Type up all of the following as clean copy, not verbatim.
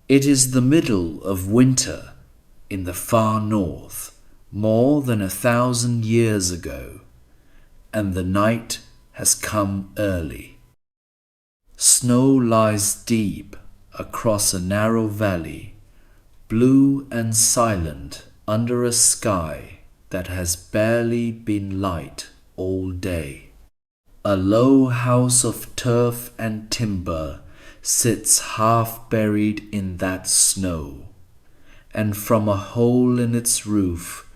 It is the middle of winter in the far north, more than 1,000 years ago, and the night has come early. Snow lies deep across a narrow valley, blue and silent under a sky that has barely been light all day. A low house of turf and timber sits half buried in that snow, and from a hole in its roof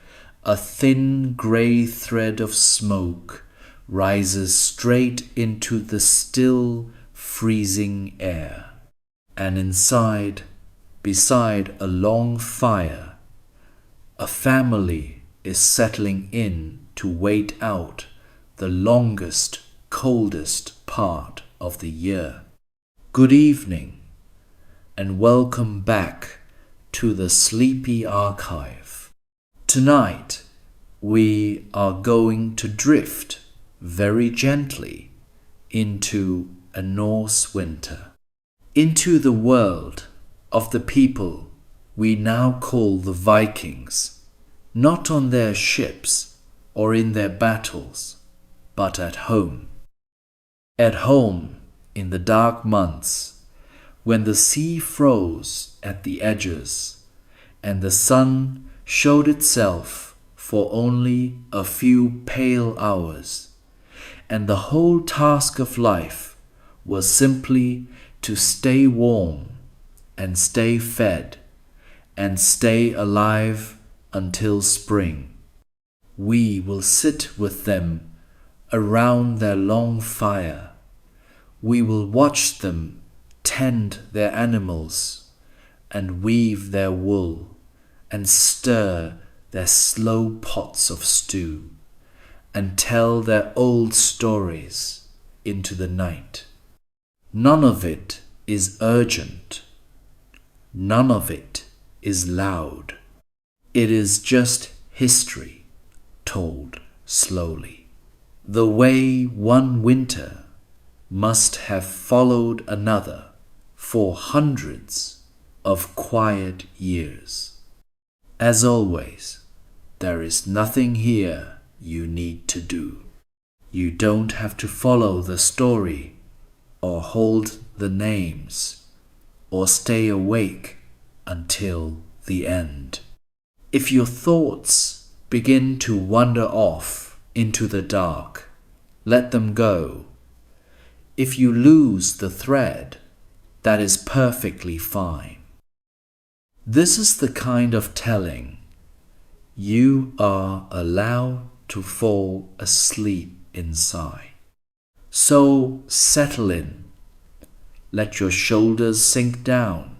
a thin grey thread of smoke rises straight into the still, freezing air. And inside, beside a long fire, a family is settling in to wait out the longest, coldest part of the year. Good evening, and welcome back to the Sleepy Archive. Tonight, we are going to drift very gently into a Norse winter, into the world of the people we now call the Vikings, not on their ships or in their battles, but at home. At home in the dark months, when the sea froze at the edges and the sun showed itself for only a few pale hours, and the whole task of life was simply to stay warm and stay fed and stay alive until spring. We will sit with them around their long fire. We will watch them tend their animals and weave their wool and stir their slow pots of stew and tell their old stories into the night. None of it is urgent. None of it is loud. It is just history told slowly. The way one winter must have followed another for hundreds of quiet years. As always, there is nothing here you need to do. You don't have to follow the story or hold the names or stay awake until the end. If your thoughts begin to wander off into the dark, let them go. If you lose the thread, that is perfectly fine. This is the kind of telling you are allowed to fall asleep inside. So settle in. Let your shoulders sink down,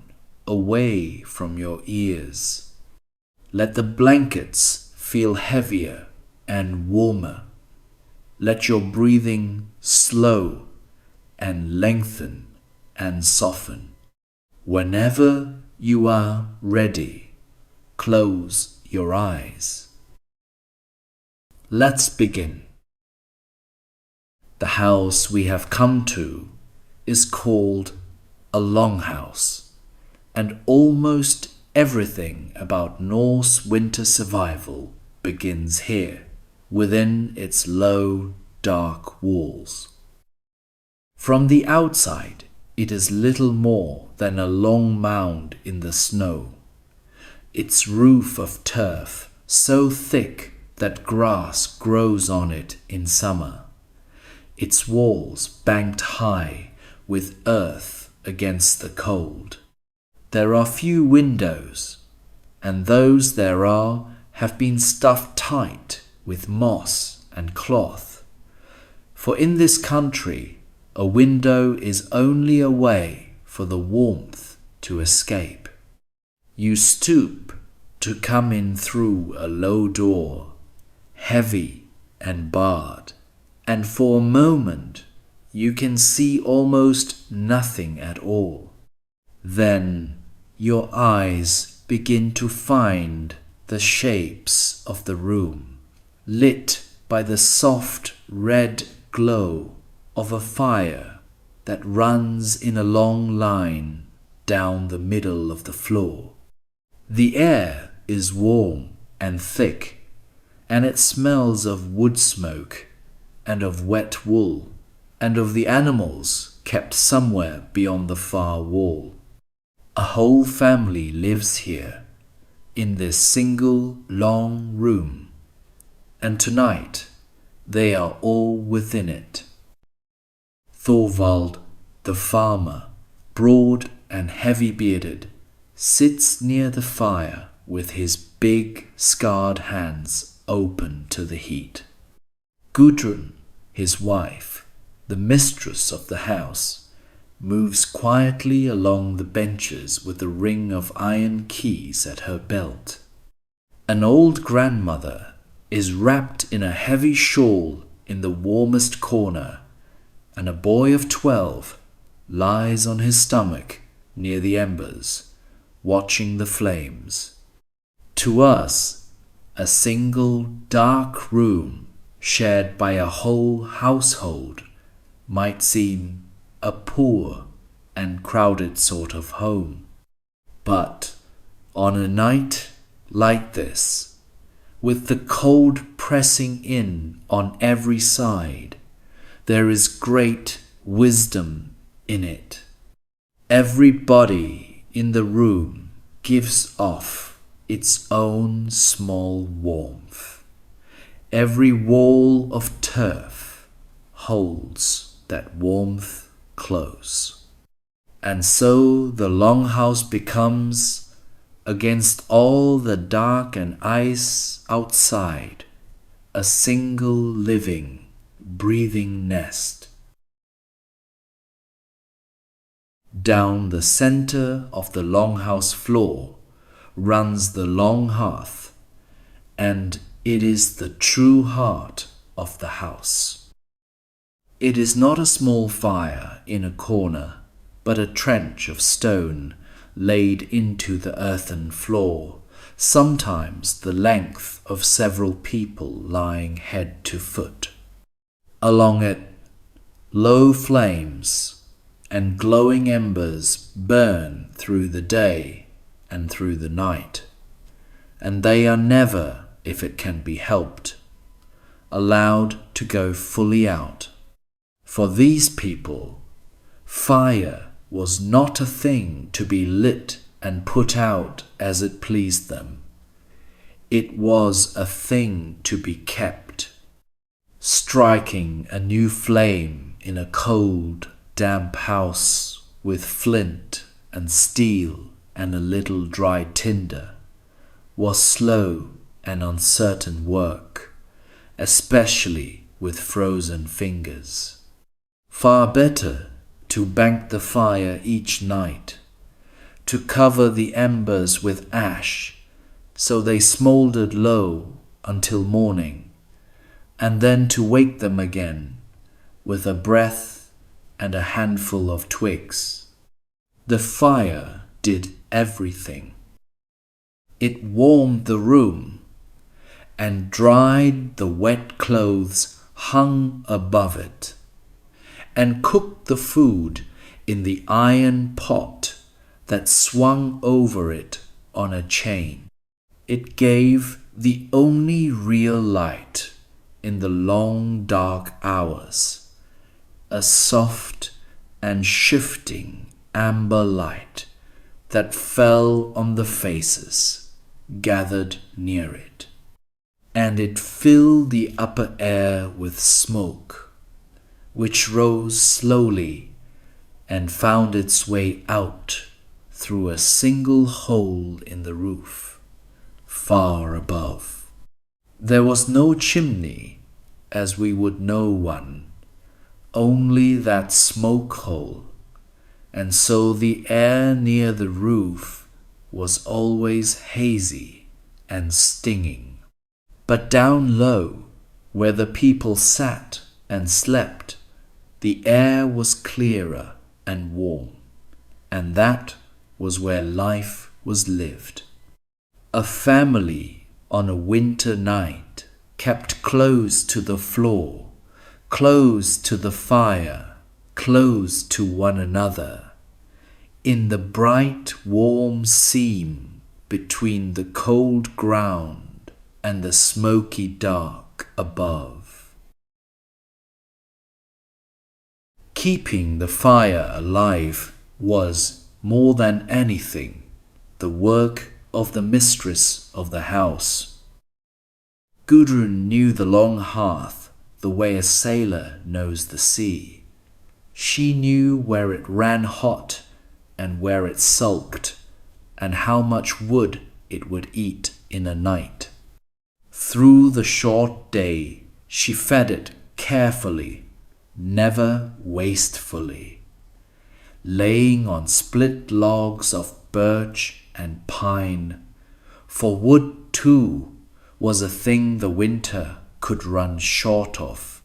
away from your ears. Let the blankets feel heavier and warmer. Let your breathing slow and lengthen and soften. Whenever you are ready, close your eyes. Let's begin. The house we have come to is called a longhouse, and almost everything about Norse winter survival begins here, within its low, dark walls. From the outside, it is little more than a long mound in the snow, its roof of turf so thick that grass grows on it in summer, its walls banked high with earth against the cold. There are few windows, and those there are have been stuffed tight with moss and cloth. For in this country, a window is only a way for the warmth to escape. You stoop to come in through a low door, heavy and barred, and for a moment you can see almost nothing at all. Then your eyes begin to find the shapes of the room, lit by the soft red glow of a fire that runs in a long line down the middle of the floor. The air is warm and thick, and it smells of wood smoke and of wet wool and of the animals kept somewhere beyond the far wall. A whole family lives here in this single long room, and tonight they are all within it. Thorvald, the farmer, broad and heavy-bearded, sits near the fire with his big scarred hands open to the heat. Gudrun, his wife, the mistress of the house, moves quietly along the benches with a ring of iron keys at her belt. An old grandmother is wrapped in a heavy shawl in the warmest corner, and a boy of 12 lies on his stomach near the embers, watching the flames. To us, a single dark room shared by a whole household might seem a poor and crowded sort of home. But on a night like this, with the cold pressing in on every side, there is great wisdom in it. Everybody in the room gives off its own small warmth. Every wall of turf holds that warmth close. And so the longhouse becomes, against all the dark and ice outside, a single living, breathing nest. Down the center of the longhouse floor runs the long hearth, and it is the true heart of the house. It is not a small fire in a corner, but a trench of stone laid into the earthen floor, sometimes the length of several people lying head to foot. Along it, low flames and glowing embers burn through the day and through the night, and they are never, if it can be helped, allowed to go fully out. For these people, fire was not a thing to be lit and put out as it pleased them. It was a thing to be kept. Striking a new flame in a cold, damp house with flint and steel and a little dry tinder was slow and uncertain work, especially with frozen fingers. Far better to bank the fire each night, to cover the embers with ash so they smouldered low until morning, and then to wake them again with a breath and a handful of twigs. The fire did everything. It warmed the room and dried the wet clothes hung above it, and cooked the food in the iron pot that swung over it on a chain. It gave the only real light in the long dark hours, a soft and shifting amber light that fell on the faces gathered near it, and it filled the upper air with smoke, which rose slowly and found its way out through a single hole in the roof, far above. There was no chimney, as we would know one, only that smoke hole, and so the air near the roof was always hazy and stinging. But down low, where the people sat and slept, the air was clearer and warm, and that was where life was lived. A family on a winter night kept close to the floor, close to the fire, close to one another, in the bright, warm seam between the cold ground and the smoky dark above. Keeping the fire alive was, more than anything, the work of the mistress of the house. Gudrun knew the long hearth the way a sailor knows the sea. She knew where it ran hot and where it sulked, and how much wood it would eat in a night. Through the short day she fed it carefully, never wastefully, laying on split logs of birch and pine, for wood too was a thing the winter could run short of.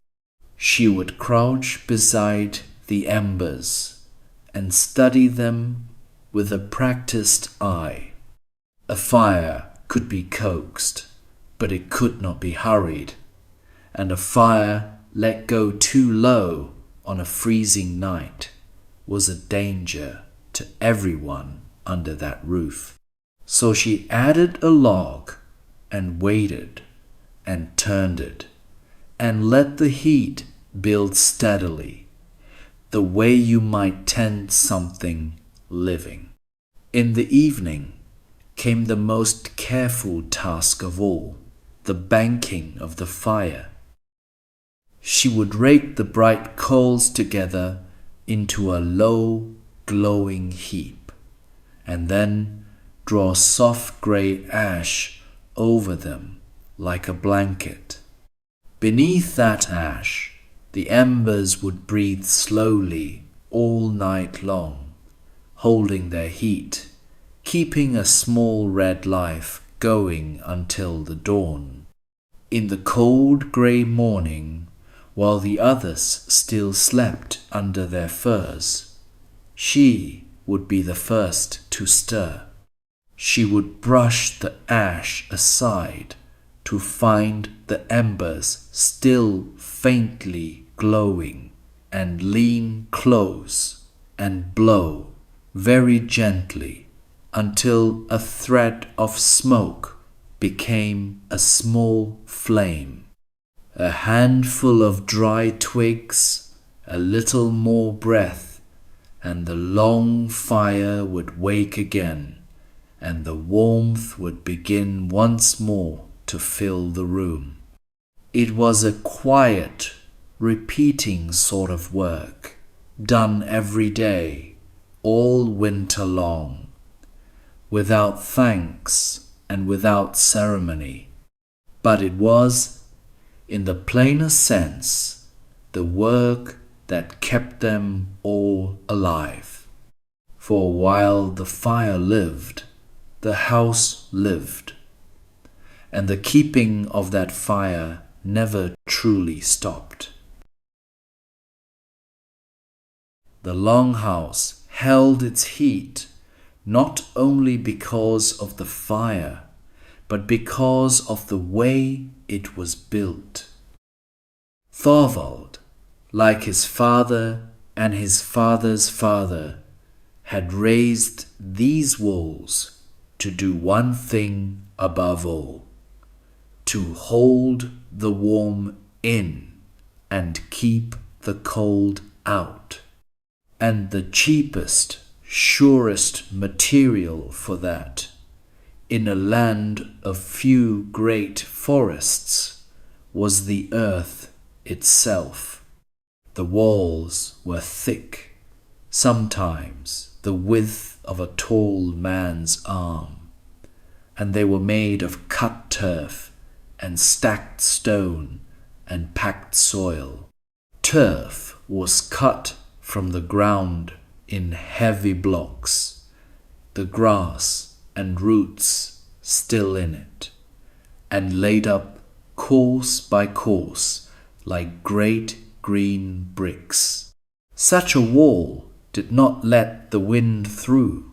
She would crouch beside the embers and study them with a practiced eye. A fire could be coaxed, but it could not be hurried, and a fire let go too low on a freezing night was a danger to everyone under that roof. So she added a log and waited and turned it and let the heat build steadily, the way you might tend something living. In the evening came the most careful task of all, the banking of the fire. She would rake the bright coals together into a low, glowing heap, and then draw soft grey ash over them like a blanket. Beneath that ash, the embers would breathe slowly all night long, holding their heat, keeping a small red life going until the dawn. In the cold grey morning, while the others still slept under their furs, she would be the first to stir. She would brush the ash aside to find the embers still faintly glowing, and lean close and blow very gently until a thread of smoke became a small flame. A handful of dry twigs, a little more breath, and the long fire would wake again, and the warmth would begin once more to fill the room. It was a quiet, repeating sort of work, done every day, all winter long, without thanks and without ceremony. But it was, in the plainer sense, the work that kept them all alive. For while the fire lived, the house lived, and the keeping of that fire never truly stopped. The longhouse held its heat not only because of the fire, but because of the way it was built. Thorvald, like his father and his father's father, had raised these walls to do one thing above all: to hold the warm in and keep the cold out. And the cheapest, surest material for that, in a land of few great forests, was the earth itself. The walls were thick, sometimes the width of a tall man's arm, and they were made of cut turf and stacked stone and packed soil. Turf was cut from the ground in heavy blocks, the grass and roots still in it, and laid up course by course like great green bricks. Such a wall did not let the wind through.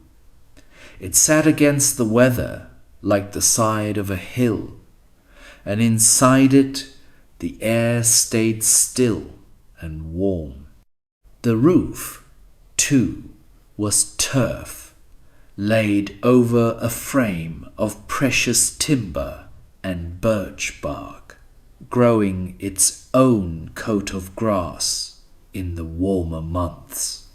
It sat against the weather like the side of a hill, and inside it the air stayed still and warm. The roof, too, was turf laid over a frame of precious timber and birch bark, growing its own coat of grass in the warmer months.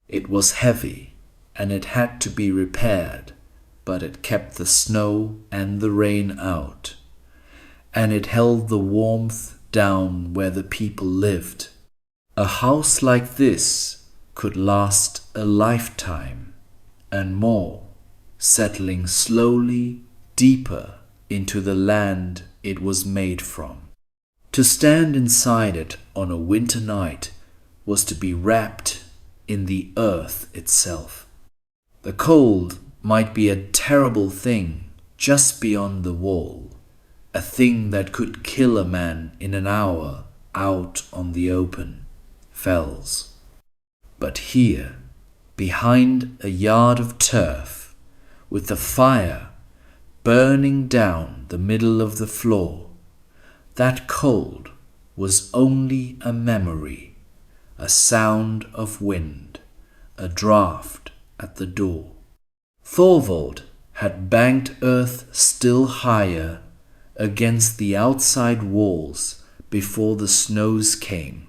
It was heavy and it had to be repaired, but it kept the snow and the rain out, and it held the warmth down where the people lived. A house like this could last a lifetime and more, settling slowly deeper into the land it was made from. To stand inside it on a winter night was to be wrapped in the earth itself. The cold might be a terrible thing just beyond the wall, a thing that could kill a man in an hour out on the open fells. But here, behind a yard of turf, with the fire burning down the middle of the floor, that cold was only a memory, a sound of wind, a draught at the door. Thorvald had banked earth still higher against the outside walls before the snows came,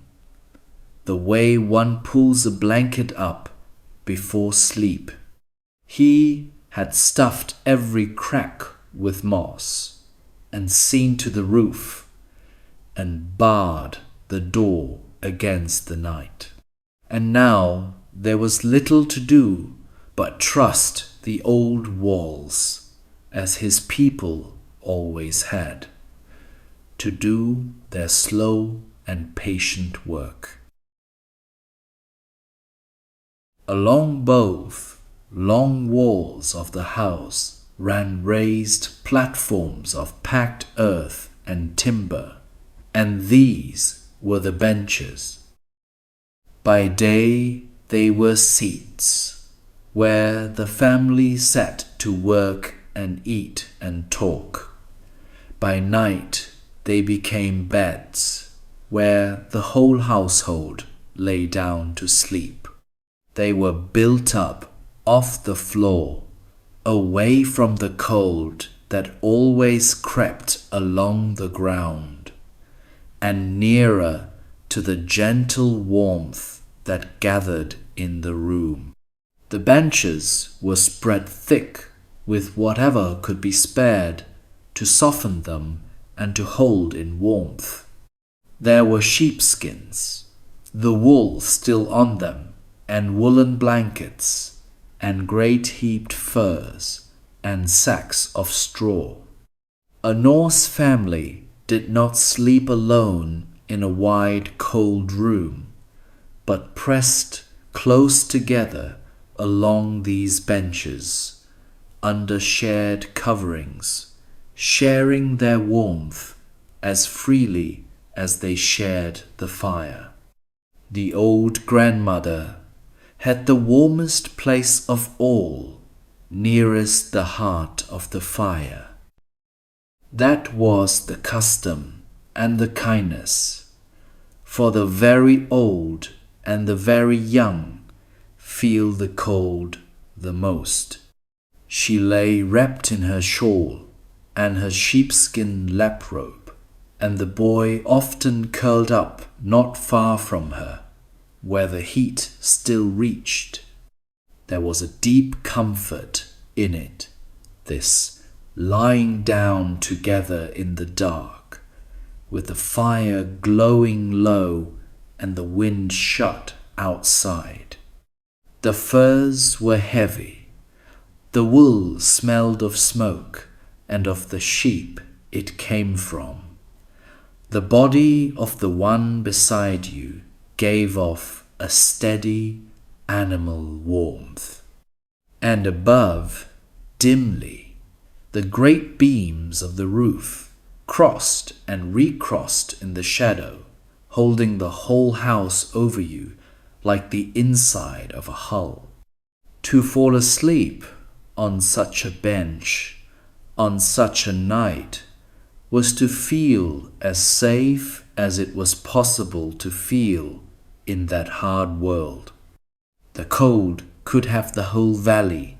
the way one pulls a blanket up before sleep. He had stuffed every crack with moss and seen to the roof and barred the door against the night. And now there was little to do but trust the old walls, as his people always had, to do their slow and patient work. Along both long walls of the house ran raised platforms of packed earth and timber, and these were the benches. By day they were seats, where the family sat to work and eat and talk. By night they became beds, where the whole household lay down to sleep. They were built up off the floor, away from the cold that always crept along the ground, and nearer to the gentle warmth that gathered in the room. The benches were spread thick with whatever could be spared to soften them and to hold in warmth. There were sheepskins, the wool still on them, and woolen blankets, and great heaped furs, and sacks of straw. A Norse family did not sleep alone in a wide, cold room, but pressed close together along these benches, under shared coverings, sharing their warmth as freely as they shared the fire. The old grandmother had the warmest place of all, nearest the heart of the fire. That was the custom and the kindness, for the very old and the very young feel the cold the most. She lay wrapped in her shawl and her sheepskin lap-robe, and the boy often curled up not far from her, where the heat still reached. There was a deep comfort in it, this lying down together in the dark, with the fire glowing low and the wind shut outside. The furs were heavy, the wool smelled of smoke and of the sheep it came from. The body of the one beside you gave off a steady animal warmth. And above, dimly, the great beams of the roof crossed and recrossed in the shadow, holding the whole house over you like the inside of a hull. To fall asleep on such a bench, on such a night, was to feel as safe as it was possible to feel in that hard world. The cold could have the whole valley.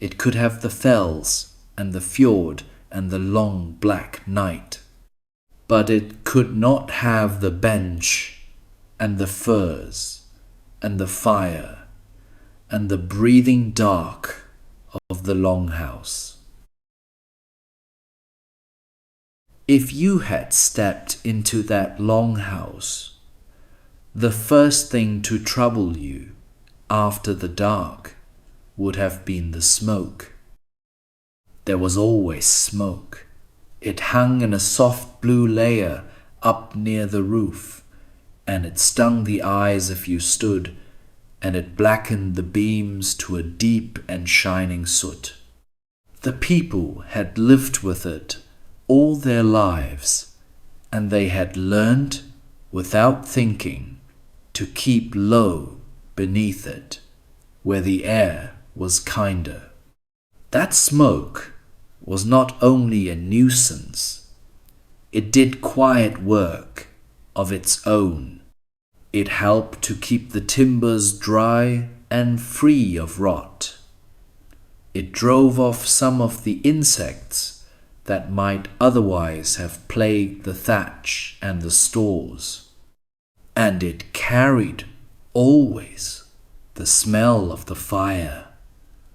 It could have the fells and the fjord and the long black night. But it could not have the bench and the firs and the fire and the breathing dark of the longhouse. If you had stepped into that longhouse, the first thing to trouble you after the dark would have been the smoke. There was always smoke. It hung in a soft blue layer up near the roof, and it stung the eyes if you stood, and it blackened the beams to a deep and shining soot. The people had lived with it all their lives, and they had learned, without thinking, to keep low beneath it, where the air was kinder. That smoke was not only a nuisance, it did quiet work of its own. It helped to keep the timbers dry and free of rot. It drove off some of the insects that might otherwise have plagued the thatch and the stores. And it carried always the smell of the fire,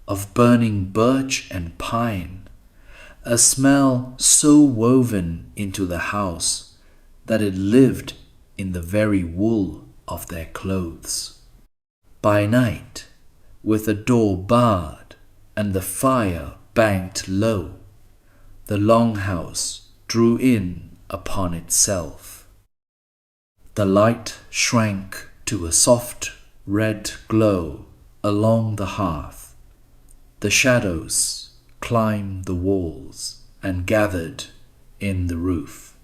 of burning birch and pine, a smell so woven into the house that it lived in the very wool of their clothes. By night, with the door barred and the fire banked low, the longhouse drew in upon itself. The light shrank to a soft red glow along the hearth. The shadows climbed the walls and gathered in the roof,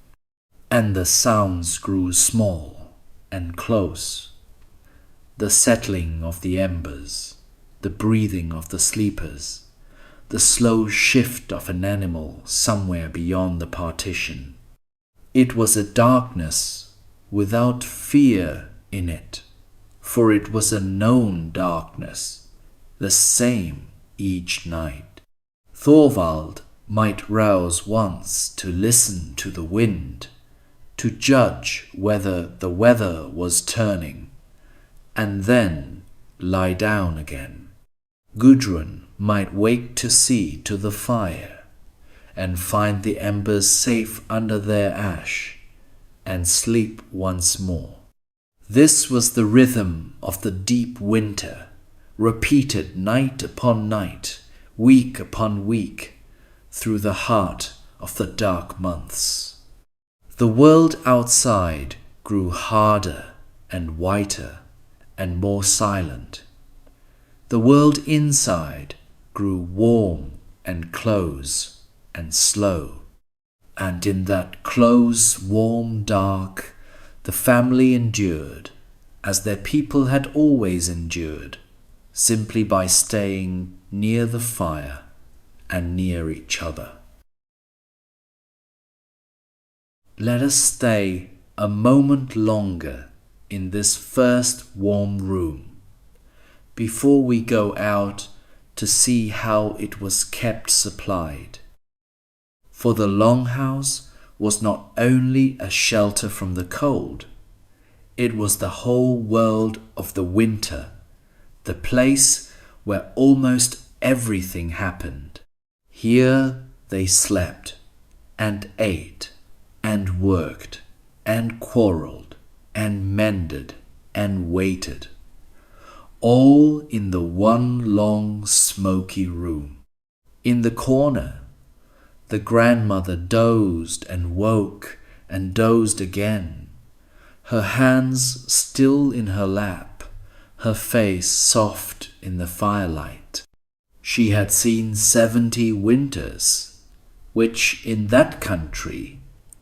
and the sounds grew small and close. The settling of the embers, the breathing of the sleepers, the slow shift of an animal somewhere beyond the partition. It was a darkness without fear in it, for it was a known darkness, the same each night. Thorvald might rouse once to listen to the wind, to judge whether the weather was turning, and then lie down again. Gudrun might wake to see to the fire, and find the embers safe under their ash, and sleep once more. This was the rhythm of the deep winter, repeated night upon night, week upon week, through the heart of the dark months. The world outside grew harder and whiter and more silent. The world inside grew warm and close and slow. And in that close, warm dark, the family endured, as their people had always endured, simply by staying near the fire and near each other. Let us stay a moment longer in this first warm room before we go out to see how it was kept supplied. For the longhouse was not only a shelter from the cold, it was the whole world of the winter, the place where almost everything happened. Here they slept and ate and worked and quarreled and mended and waited, all in the one long smoky room. In the corner, the grandmother dozed and woke and dozed again, her hands still in her lap, her face soft in the firelight. She had seen 70 winters, which in that country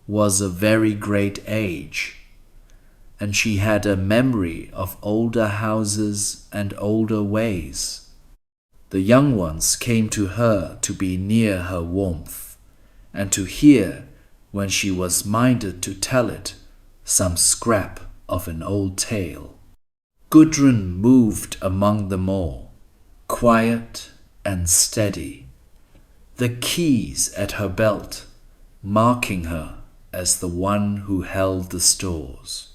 was a very great age, and she had a memory of older houses and older ways. The young ones came to her to be near her warmth, and to hear, when she was minded to tell it, some scrap of an old tale. Gudrun moved among them all, quiet and steady, the keys at her belt marking her as the one who held the stores.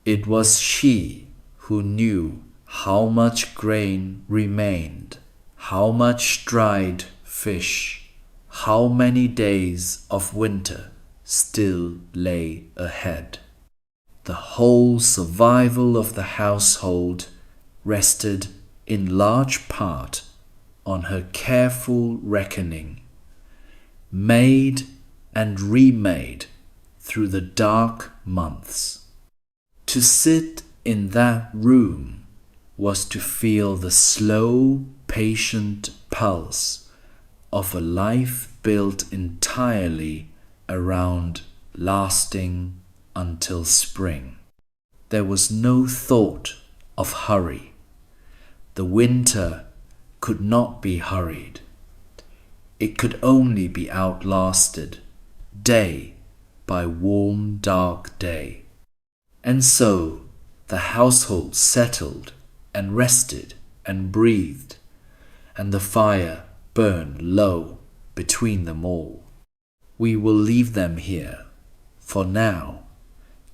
It was she who knew how much grain remained, how much dried fish, how many days of winter still lay ahead. The whole survival of the household rested in large part on her careful reckoning, made and remade through the dark months. To sit in that room was to feel the slow, patient pulse of a life built entirely around lasting until spring. There was no thought of hurry. The winter could not be hurried. It could only be outlasted, day by warm, dark day. And so the household settled and rested and breathed, and the fire burned low between them all. We will leave them here, for now,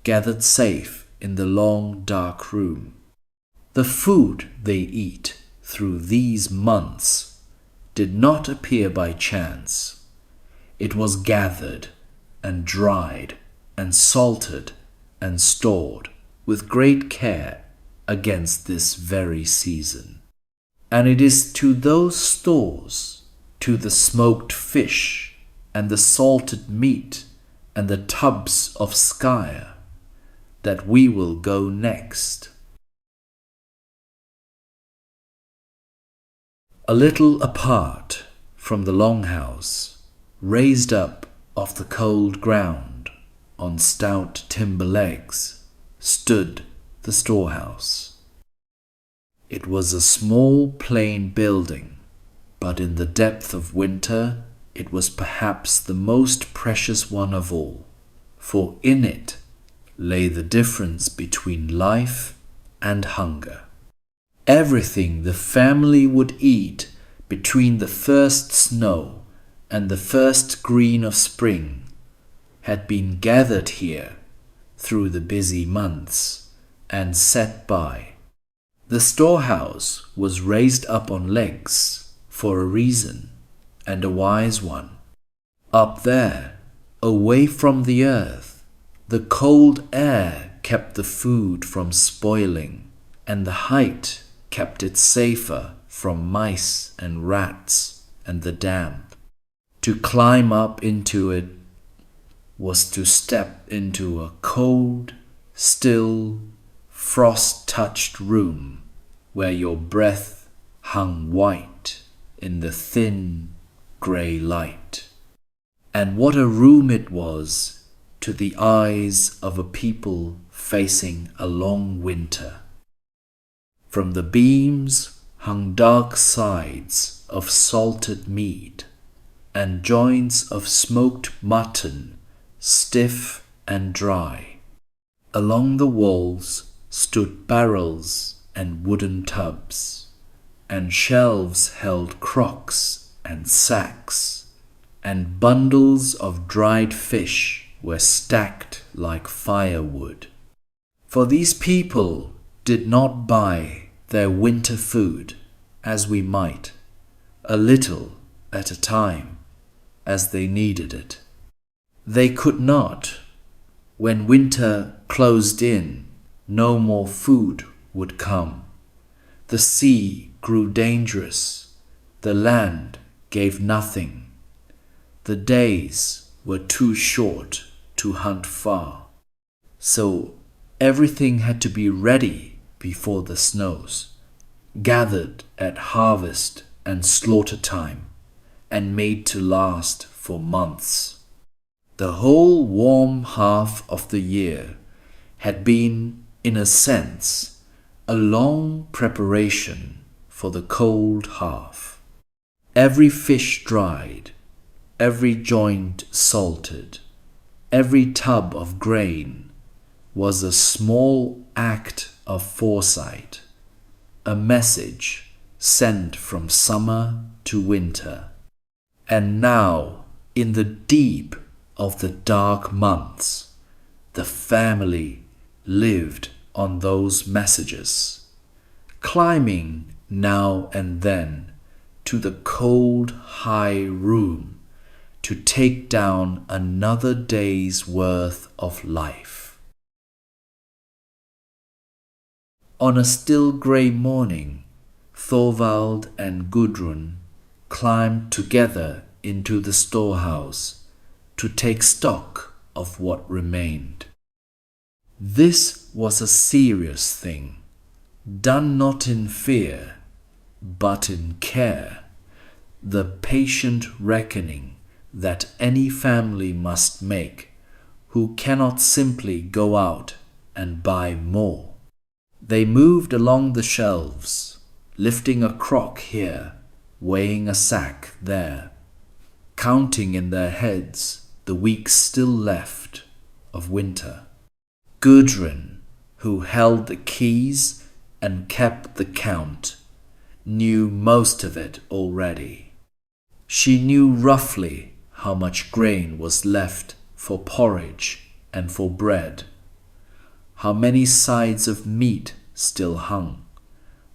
gathered safe in the long dark room. The food they eat through these months did not appear by chance. It was gathered and dried and salted and stored with great care against this very season. And it is to those stores, to the smoked fish and the salted meat and the tubs of Skyr, that we will go next. A little apart from the longhouse, raised up off the cold ground on stout timber legs, stood the storehouse. It was a small plain building, but in the depth of winter it was perhaps the most precious one of all, for in it lay the difference between life and hunger. Everything the family would eat between the first snow and the first green of spring had been gathered here through the busy months and set by. The storehouse was raised up on legs for a reason, and a wise one. Up there, away from the earth, the cold air kept the food from spoiling, and the height kept it safer from mice and rats and the damp. To climb up into it was to step into a cold, still, frost-touched room where your breath hung white in the thin, grey light. And what a room it was to the eyes of a people facing a long winter. From the beams hung dark sides of salted mead and joints of smoked mutton, stiff and dry. Along the walls stood barrels and wooden tubs, and shelves held crocks and sacks, and bundles of dried fish were stacked like firewood. For these people did not buy their winter food as we might, a little at a time, as they needed it. They could not. When winter closed in, no more food would come. The sea grew dangerous. The land gave nothing. The days were too short to hunt far. So everything had to be ready before the snows, gathered at harvest and slaughter time, and made to last for months. The whole warm half of the year had been, in a sense, a long preparation for the cold half. Every fish dried, every joint salted, every tub of grain was a small act of foresight, a message sent from summer to winter. And now, in the deep of the dark months, the family lived on those messages, climbing now and then to the cold high room to take down another day's worth of life. On a still grey morning, Thorvald and Gudrun climbed together into the storehouse to take stock of what remained. This was a serious thing, done not in fear, but in care, the patient reckoning that any family must make who cannot simply go out and buy more. They moved along the shelves, lifting a crock here, weighing a sack there, counting in their heads the weeks still left of winter. Gudrun, who held the keys and kept the count, knew most of it already. She knew roughly how much grain was left for porridge and for bread, how many sides of meat still hung,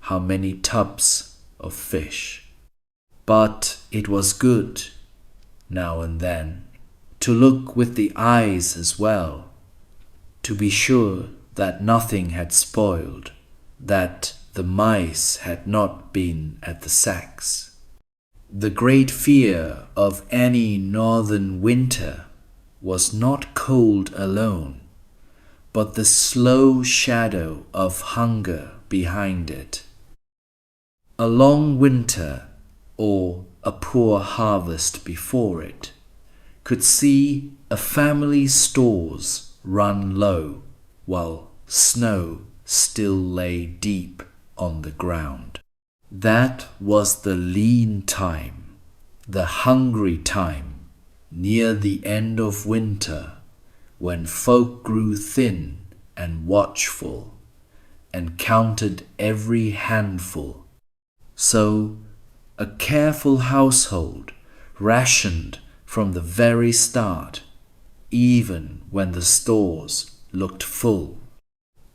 how many tubs of fish. But it was good, now and then, to look with the eyes as well, to be sure that nothing had spoiled, that the mice had not been at the sacks. The great fear of any northern winter was not cold alone, but the slow shadow of hunger behind it. A long winter, or a poor harvest before it, could see a family's stores run low while snow still lay deep on the ground. That was the lean time, the hungry time, near the end of winter, when folk grew thin and watchful and counted every handful. So a careful household rationed from the very start, even when the stores looked full.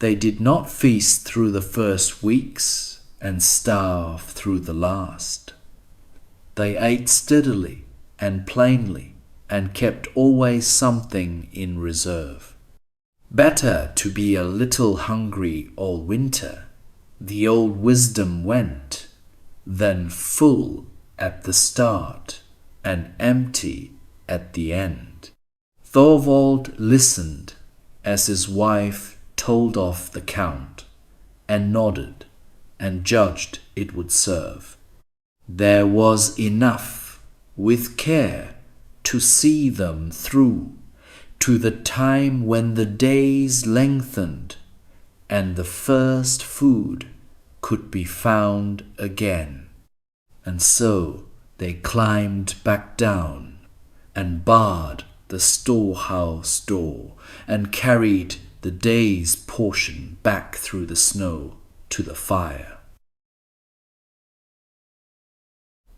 They did not feast through the first weeks and starve through the last. They ate steadily and plainly and kept always something in reserve. Better to be a little hungry all winter, the old wisdom went, than full at the start and empty at the end. Thorvald listened as his wife told off the count, and nodded and judged it would serve. There was enough, with care, to see them through to the time when the days lengthened and the first food could be found again. And so they climbed back down and barred the storehouse door and carried the day's portion back through the snow to the fire.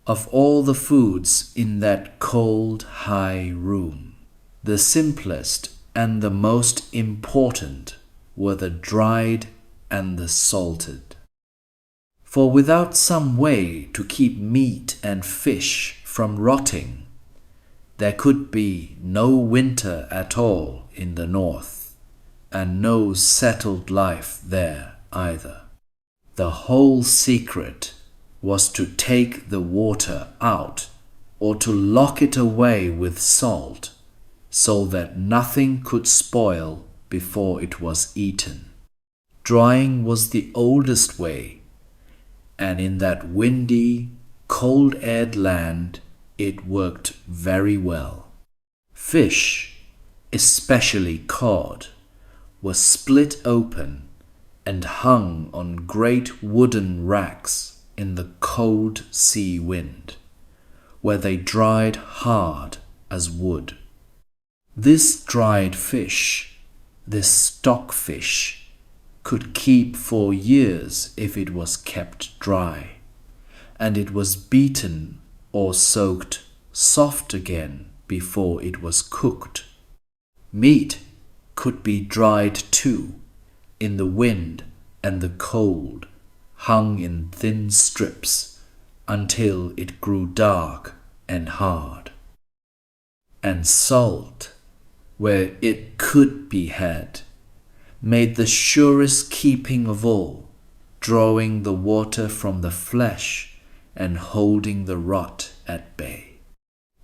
Of all the foods in that cold, high room, the simplest and the most important were the dried and the salted. For without some way to keep meat and fish from rotting, there could be no winter at all in the north, and no settled life there either. The whole secret was to take the water out or to lock it away with salt, so that nothing could spoil before it was eaten. Drying was the oldest way, and in that windy, cold-aired land it worked very well. Fish, especially cod, was split open and hung on great wooden racks in the cold sea wind, where they dried hard as wood. This dried fish, this stockfish, could keep for years if it was kept dry, and it was beaten or soaked soft again before it was cooked. Meat could be dried too, in the wind and the cold, hung in thin strips until it grew dark and hard. And salt, where it could be had, made the surest keeping of all, drawing the water from the flesh and holding the rot at bay.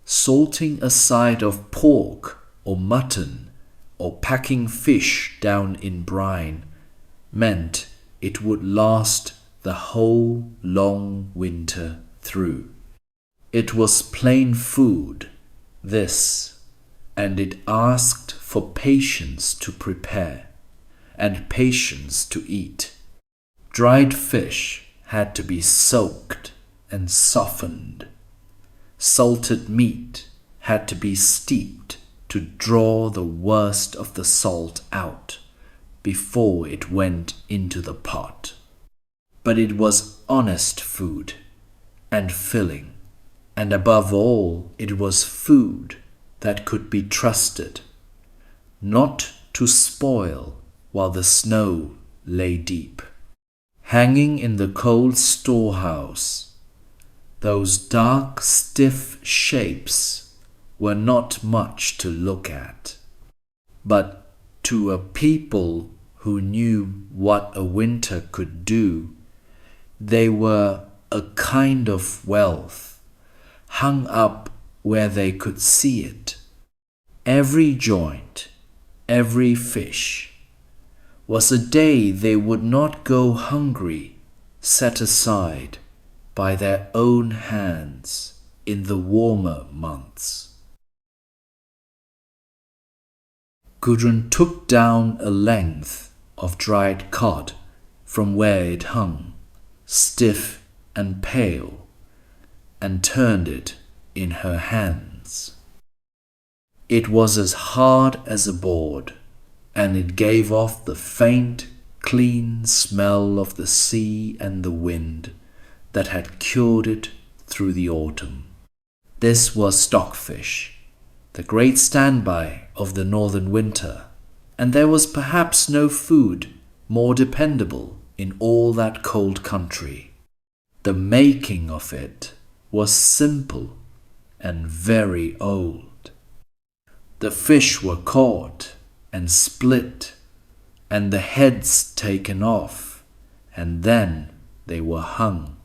Salting a side of pork or mutton or packing fish down in brine meant it would last the whole long winter through. It was plain food, this, and it asked for patience to prepare and patience to eat. Dried fish had to be soaked and softened. Salted meat had to be steeped to draw the worst of the salt out before it went into the pot. But it was honest food and filling, and above all, it was food that could be trusted, not to spoil while the snow lay deep. Hanging in the cold storehouse, those dark, stiff shapes were not much to look at, but to a people who knew what a winter could do, they were a kind of wealth, hung up where they could see it. Every joint, every fish, was a day they would not go hungry, set aside by their own hands in the warmer months. Gudrun took down a length of dried cod from where it hung, stiff and pale, and turned it in her hands. It was as hard as a board, and it gave off the faint, clean smell of the sea and the wind that had cured it through the autumn. This was stockfish, the great standby of the northern winter, and there was perhaps no food more dependable in all that cold country. The making of it was simple and very old. The fish were caught and split, and the heads taken off, and then they were hung.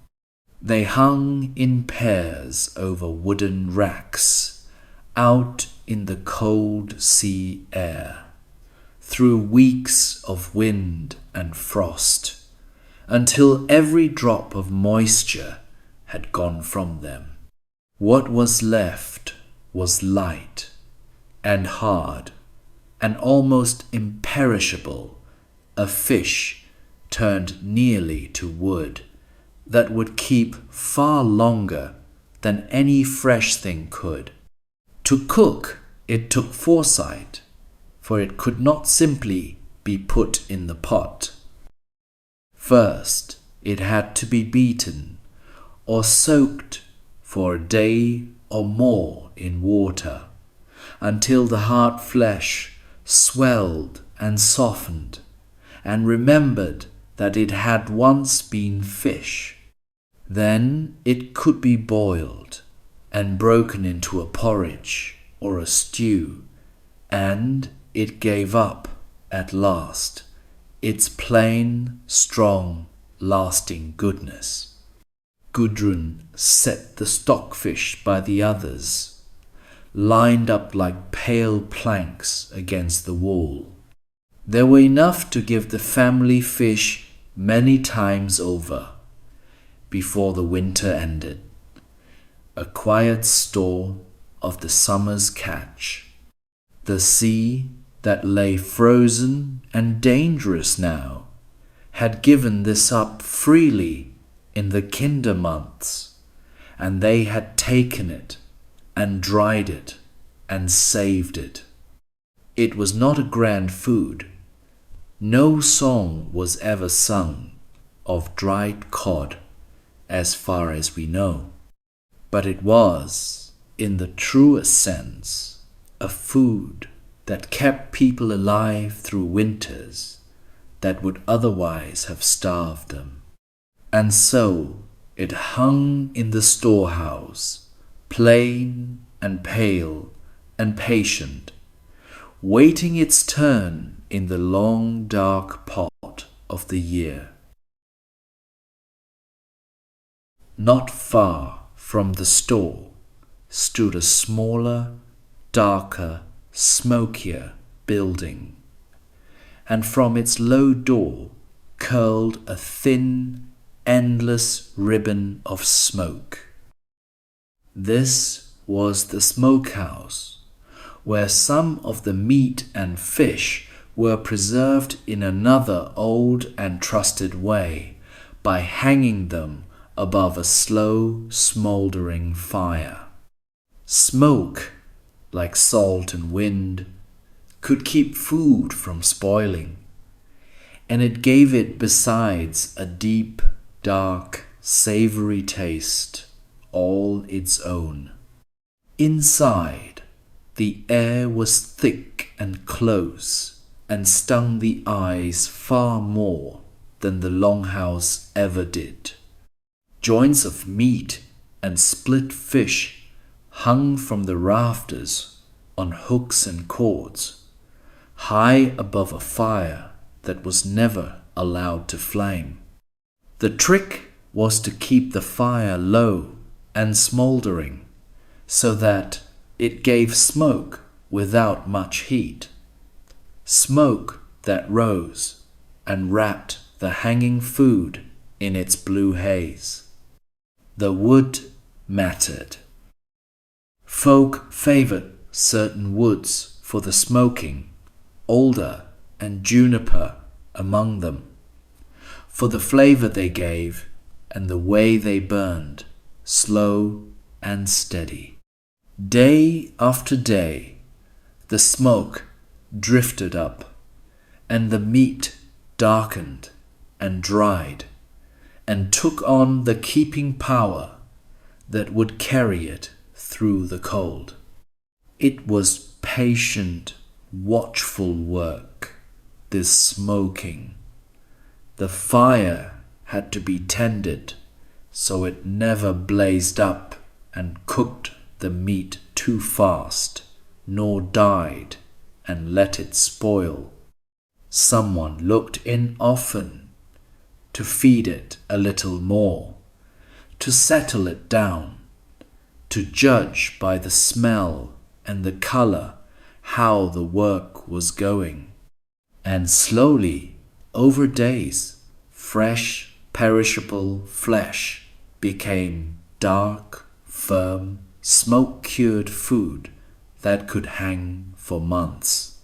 They hung in pairs over wooden racks, out in the cold sea air, through weeks of wind and frost, until every drop of moisture had gone from them. What was left was light and hard and almost imperishable, a fish turned nearly to wood that would keep far longer than any fresh thing could. To cook, it took foresight, for it could not simply be put in the pot. First, it had to be beaten or soaked for a day or more in water, until the hard flesh swelled and softened, and remembered that it had once been fish. Then it could be boiled and broken into a porridge or a stew, and it gave up at last its plain, strong, lasting goodness. Gudrun set the stockfish by the others, lined up like pale planks against the wall. There were enough to give the family fish many times over before the winter ended, a quiet store of the summer's catch. The sea that lay frozen and dangerous now had given this up freely in the kinder months, and they had taken it and dried it and saved it. It was not a grand food, No song was ever sung of dried cod, as far as we know, but it was, in the truest sense, a food that kept people alive through winters that would otherwise have starved them. And so it hung in the storehouse, plain and pale and patient, waiting its turn in the long dark pot of the year. Not far from the store stood a smaller, darker, smokier building, and from its low door curled a thin, endless ribbon of smoke. This was the smokehouse, where some of the meat and fish were preserved in another old and trusted way by hanging them above a slow, smouldering fire. Smoke, like salt and wind, could keep food from spoiling, and it gave it besides a deep, dark, savory taste, all its own. Inside, the air was thick and close, and stung the eyes far more than the longhouse ever did. Joints of meat and split fish hung from the rafters on hooks and cords, high above a fire that was never allowed to flame. The trick was to keep the fire low and smouldering, so that it gave smoke without much heat, smoke that rose and wrapped the hanging food in its blue haze. The wood mattered. Folk favored certain woods for the smoking, alder and juniper among them, for the flavor they gave and the way they burned, slow and steady. Day after day, the smoke drifted up, and the meat darkened and dried, and took on the keeping power that would carry it through the cold. It was patient, watchful work, this smoking. The fire had to be tended so it never blazed up and cooked the meat too fast, nor died and let it spoil. Someone looked in often to feed it a little more, to settle it down, to judge by the smell and the color how the work was going. And slowly, over days, fresh, perishable flesh became dark, firm, smoke-cured food that could hang for months.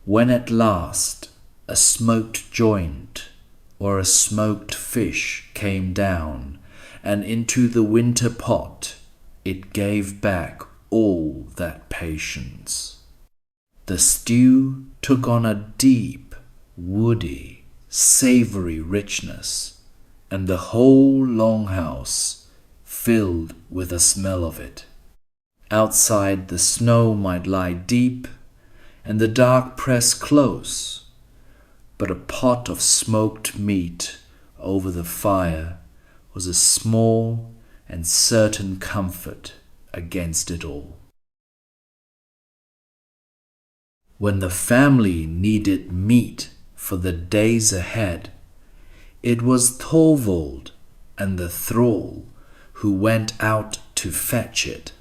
When at last a smoked joint or a smoked fish came down and into the winter pot, it gave back all that patience. The stew took on a deep, woody, savory richness, and the whole longhouse filled with the smell of it. Outside the snow might lie deep and the dark press close, but a pot of smoked meat over the fire was a small and certain comfort against it all. When the family needed meat for the days ahead, it was Thorvald and the thrall who went out to fetch it.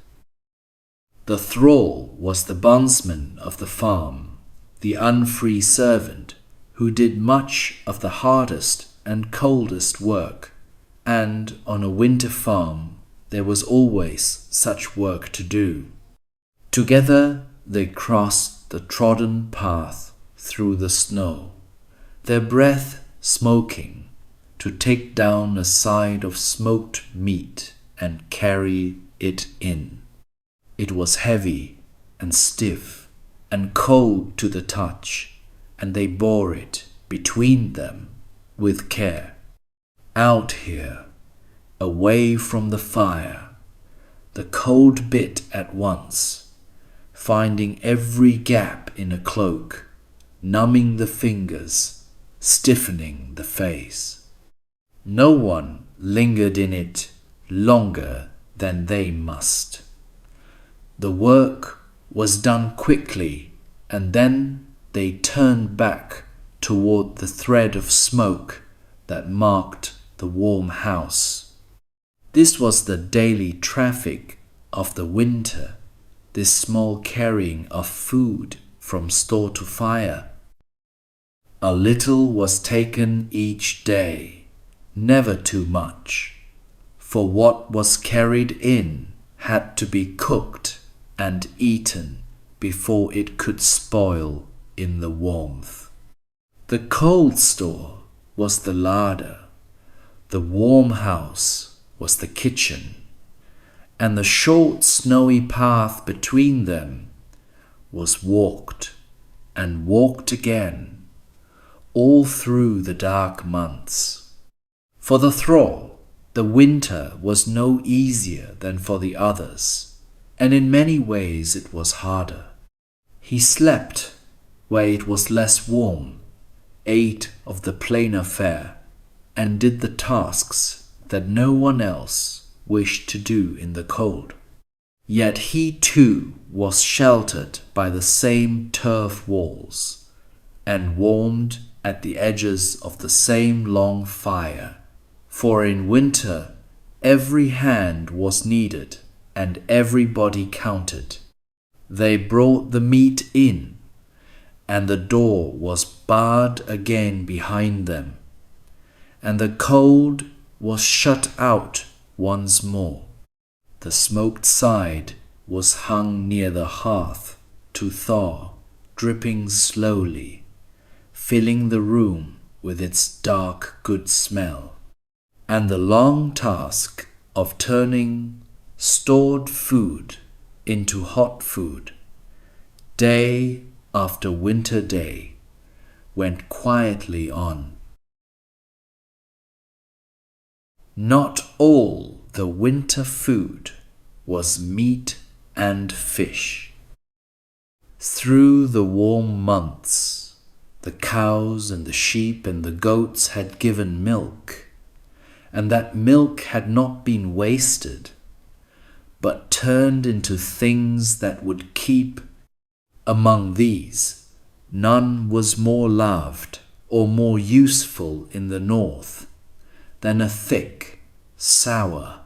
The thrall was the bondsman of the farm, the unfree servant who did much of the hardest and coldest work, and on a winter farm there was always such work to do. Together they crossed the trodden path through the snow, their breath smoking, to take down a side of smoked meat and carry it in. It was heavy and stiff and cold to the touch, and they bore it between them with care. Out here, away from the fire, the cold bit at once, finding every gap in a cloak, numbing the fingers, stiffening the face. No one lingered in it longer than they must. The work was done quickly, and then they turned back toward the thread of smoke that marked the warm house. This was the daily traffic of the winter, this small carrying of food from store to fire. A little was taken each day, never too much, for what was carried in had to be cooked and eaten before it could spoil in the warmth. The cold store was the larder, the warm house was the kitchen, and the short snowy path between them was walked and walked again, all through the dark months. For the thrall, the winter was no easier than for the others, and in many ways it was harder. He slept where it was less warm, ate of the plainer fare, and did the tasks that no one else wished to do in the cold. Yet he too was sheltered by the same turf walls, and warmed at the edges of the same long fire, for in winter every hand was needed and everybody counted. They brought the meat in, and the door was barred again behind them, and the cold was shut out once more. The smoked side was hung near the hearth to thaw, dripping slowly, filling the room with its dark good smell. And the long task of turning stored food into hot food, day after winter day, went quietly on. Not all the winter food was meat and fish. Through the warm months, the cows and the sheep and the goats had given milk, and that milk had not been wasted, but turned into things that would keep. Among these, none was more loved or more useful in the north than a thick, sour,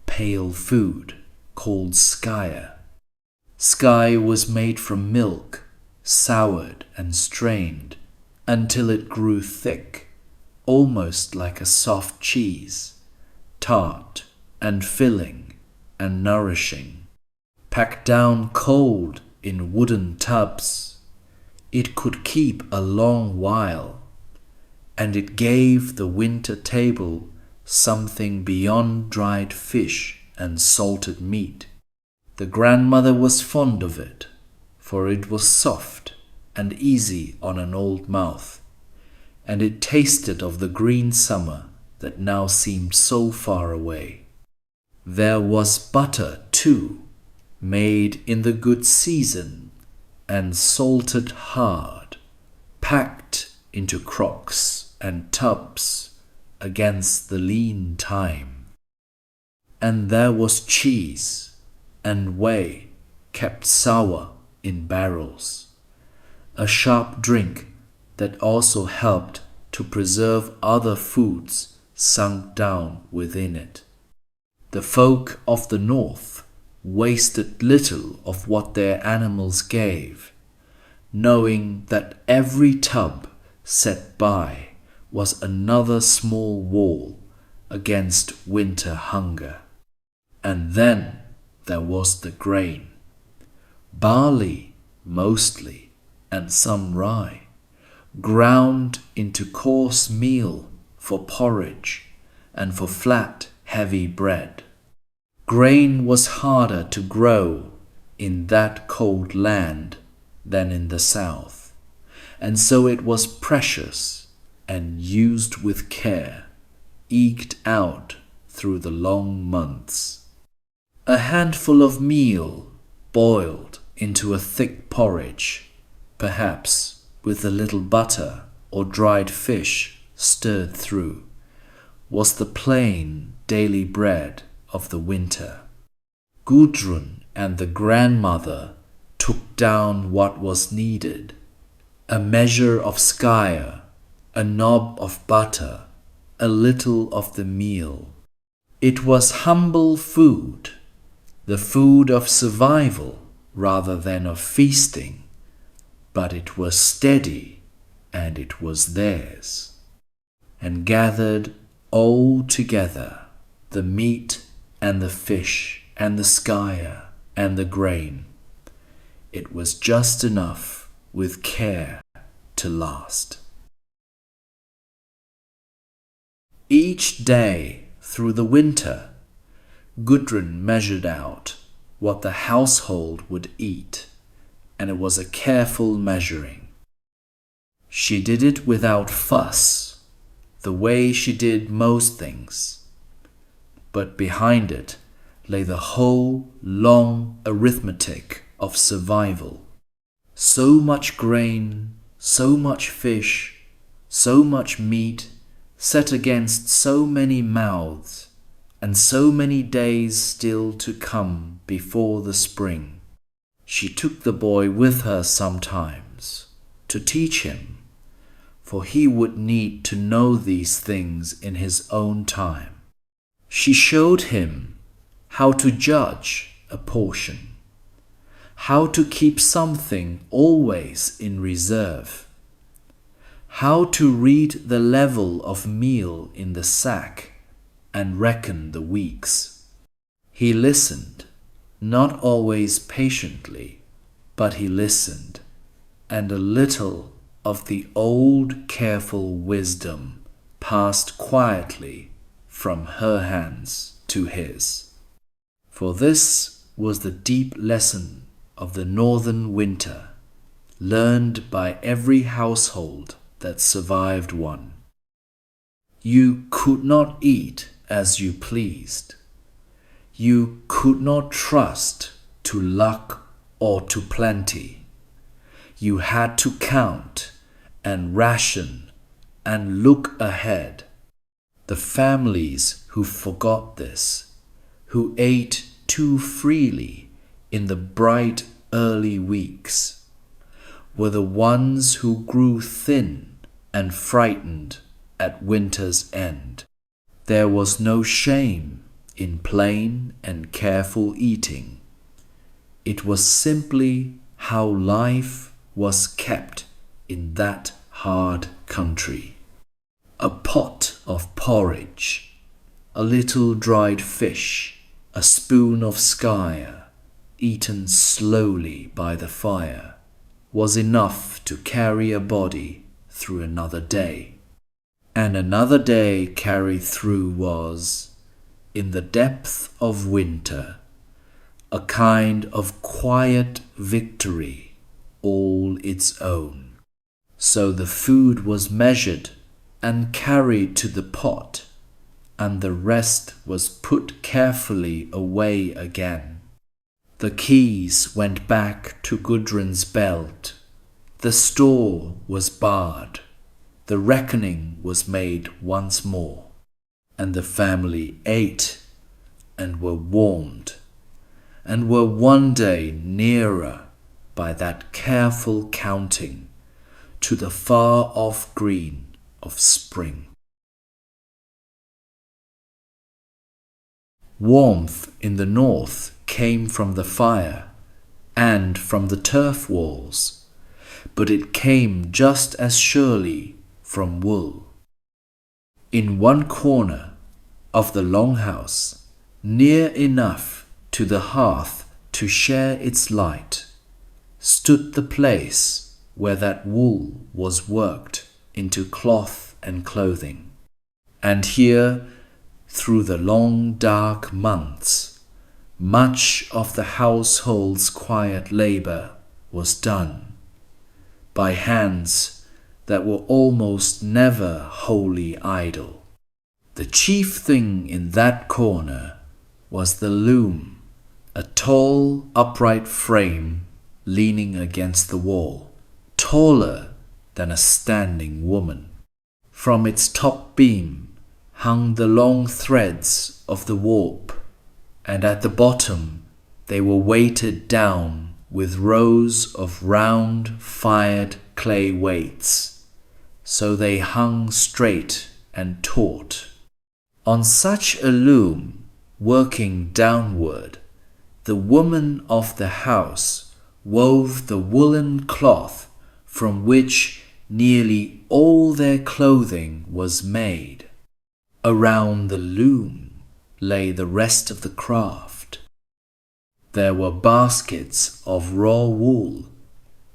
pale food called Skyr. Skyr was made from milk, soured and strained, until it grew thick, almost like a soft cheese, tart and filling and nourishing. Packed down cold in wooden tubs, it could keep a long while, and it gave the winter table something beyond dried fish and salted meat. The grandmother was fond of it, for it was soft and easy on an old mouth, and it tasted of the green summer that now seemed so far away. There was butter, too, made in the good season and salted hard, packed into crocks and tubs against the lean time. And there was cheese and whey kept sour in barrels, a sharp drink that also helped to preserve other foods sunk down within it. The folk of the north wasted little of what their animals gave, knowing that every tub set by was another small wall against winter hunger. And then there was the grain, barley mostly, and some rye, ground into coarse meal for porridge and for flat, heavy bread. Grain was harder to grow in that cold land than in the south, and so it was precious and used with care, eked out through the long months. A handful of meal boiled into a thick porridge, perhaps with a little butter or dried fish stirred through, was the plain daily bread of the winter. Gudrun and the grandmother took down what was needed: a measure of Skyr, a knob of butter, a little of the meal. It was humble food, the food of survival rather than of feasting, but it was steady and it was theirs. And gathered all together, the meat and the fish and the Skyr and the grain, it was just enough with care to last. Each day through the winter, Gudrun measured out what the household would eat, and it was a careful measuring. She did it without fuss, the way she did most things, but behind it lay the whole long arithmetic of survival. So much grain, so much fish, so much meat, set against so many mouths, and so many days still to come before the spring. She took the boy with her sometimes to teach him, for he would need to know these things in his own time. She showed him how to judge a portion, how to keep something always in reserve, how to read the level of meal in the sack and reckon the weeks. He listened, not always patiently, but he listened, and a little of the old careful wisdom passed quietly from her hands to his. For this was the deep lesson of the northern winter, learned by every household that survived one. You could not eat as you pleased. You could not trust to luck or to plenty. You had to count and ration and look ahead. The families who forgot this, who ate too freely in the bright early weeks, were the ones who grew thin and frightened at winter's end. There was no shame in plain and careful eating. It was simply how life was kept in that hard country. A pot of porridge, a little dried fish, a spoon of Skyr, eaten slowly by the fire, was enough to carry a body through another day. And another day carried through was, in the depth of winter, a kind of quiet victory all its own. So the food was measured and carried to the pot, and the rest was put carefully away again. The keys went back to Gudrun's belt. The store was barred. The reckoning was made once more, and the family ate and were warmed, and were one day nearer by that careful counting to the far-off green of spring. Warmth in the north came from the fire and from the turf walls, but it came just as surely from wool. In one corner of the longhouse, near enough to the hearth to share its light, stood the place where that wool was worked into cloth and clothing. And here, through the long dark months, much of the household's quiet labor was done. by hands that were almost never wholly idle. The chief thing in that corner was the loom, a tall, upright frame leaning against the wall, taller than a standing woman. From its top beam hung the long threads of the warp, and at the bottom they were weighted down with rows of round fired clay weights, so they hung straight and taut. On such a loom, working downward, the woman of the house wove the woolen cloth from which nearly all their clothing was made. Around the loom lay the rest of the craft. There were baskets of raw wool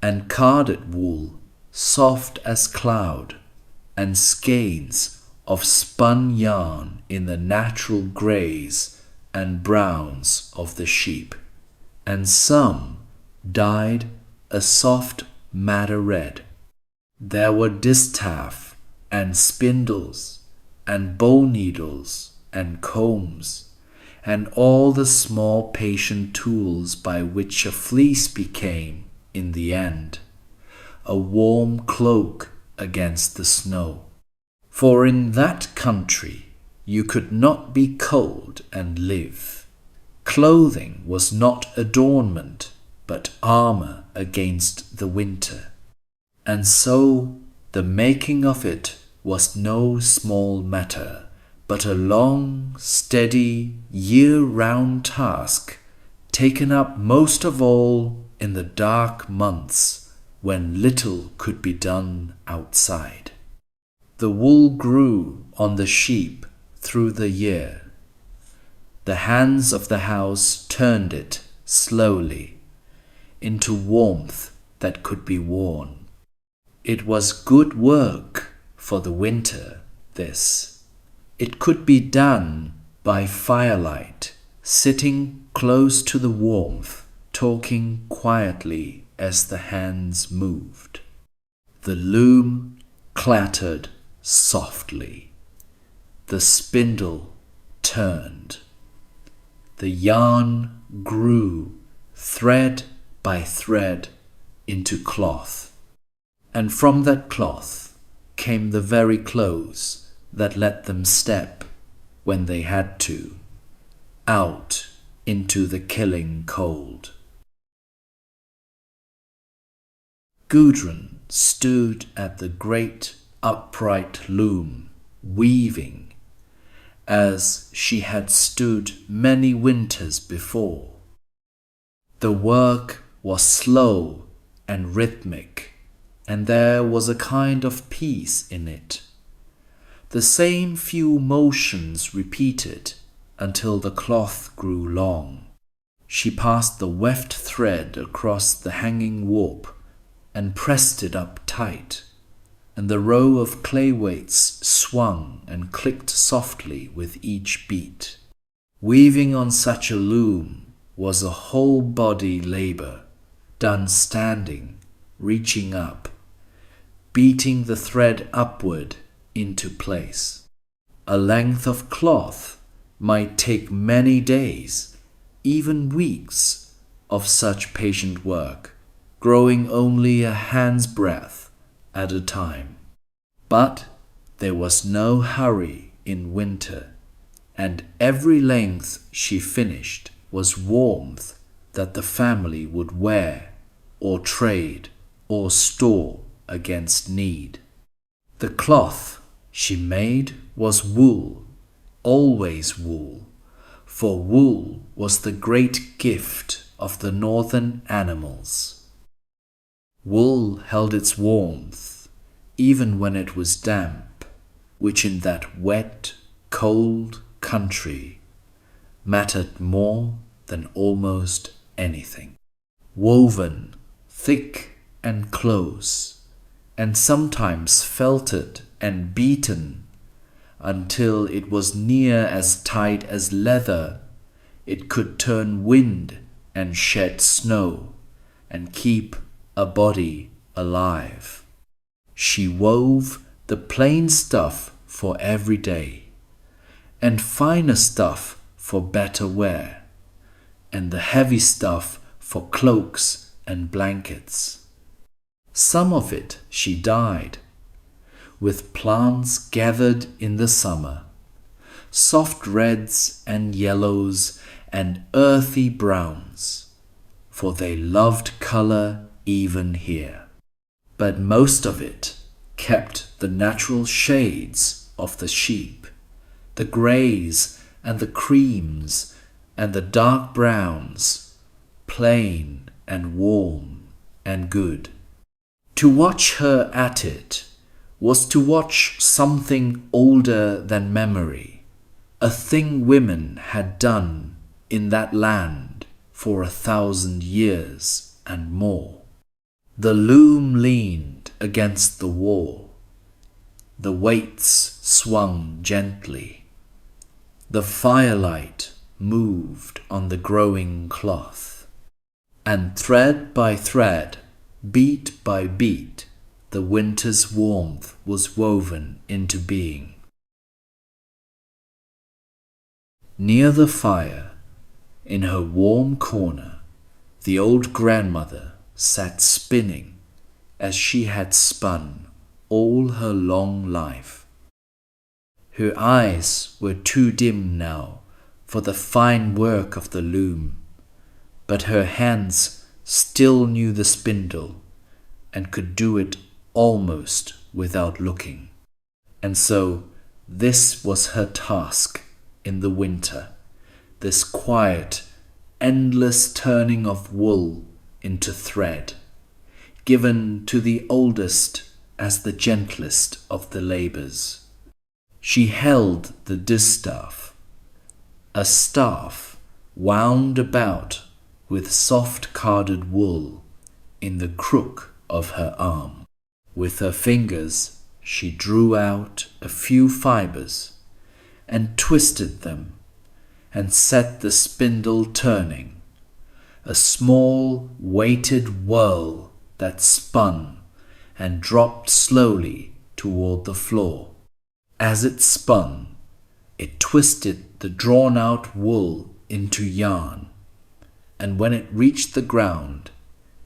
and carded wool, soft as cloud, and skeins of spun yarn in the natural greys and browns of the sheep, and some dyed a soft madder red. There were distaff and spindles and bow needles and combs, and all the small patient tools by which a fleece became, in the end, a warm cloak against the snow. For in that country you could not be cold and live. Clothing was not adornment, but armor against the winter. And so the making of it was no small matter, but a long, steady, year-round task, taken up most of all in the dark months when little could be done outside. The wool grew on the sheep through the year. The hands of the house turned it slowly into warmth that could be worn. It was good work for the winter, this. It could be done by firelight, sitting close to the warmth, talking quietly as the hands moved. The loom clattered softly. The spindle turned. The yarn grew, thread by thread, into cloth. And from that cloth came the very clothes that let them step, when they had to, out into the killing cold. Gudrun stood at the great upright loom, weaving, as she had stood many winters before. The work was slow and rhythmic, and there was a kind of peace in it. The same few motions repeated until the cloth grew long. She passed the weft thread across the hanging warp and pressed it up tight, and the row of clay weights swung and clicked softly with each beat. Weaving on such a loom was a whole body labor, done standing, reaching up, beating the thread upward into place. A length of cloth might take many days, even weeks, of such patient work, growing only a hand's breadth at a time. But there was no hurry in winter, and every length she finished was warmth that the family would wear or trade or store against need. The cloth she made was wool, always wool, for wool was the great gift of the northern animals. Wool held its warmth even when it was damp, which in that wet, cold country mattered more than almost anything. Woven thick and close, and sometimes felted and beaten until it was near as tight as leather, it could turn wind and shed snow and keep a body alive. She wove the plain stuff for every day, and finer stuff for better wear, and the heavy stuff for cloaks and blankets. Some of it she dyed, with plants gathered in the summer, soft reds and yellows and earthy browns, for they loved colour even here. But most of it kept the natural shades of the sheep, the greys and the creams and the dark browns, plain and warm and good. To watch her at it was to watch something older than memory, a thing women had done in that land for 1,000 years and more. The loom leaned against the wall. The weights swung gently. The firelight moved on the growing cloth. And thread by thread, beat by beat, the winter's warmth was woven into being. Near the fire, in her warm corner, the old grandmother sat spinning as she had spun all her long life. Her eyes were too dim now for the fine work of the loom, but her hands still knew the spindle and could do it almost without looking. And so this was her task in the winter, this quiet, endless turning of wool into thread, given to the oldest as the gentlest of the labours. She held the distaff, a staff wound about with soft carded wool, in the crook of her arm. With her fingers she drew out a few fibres and twisted them and set the spindle turning, a small weighted whirl that spun and dropped slowly toward the floor. As it spun, it twisted the drawn-out wool into yarn, and when it reached the ground,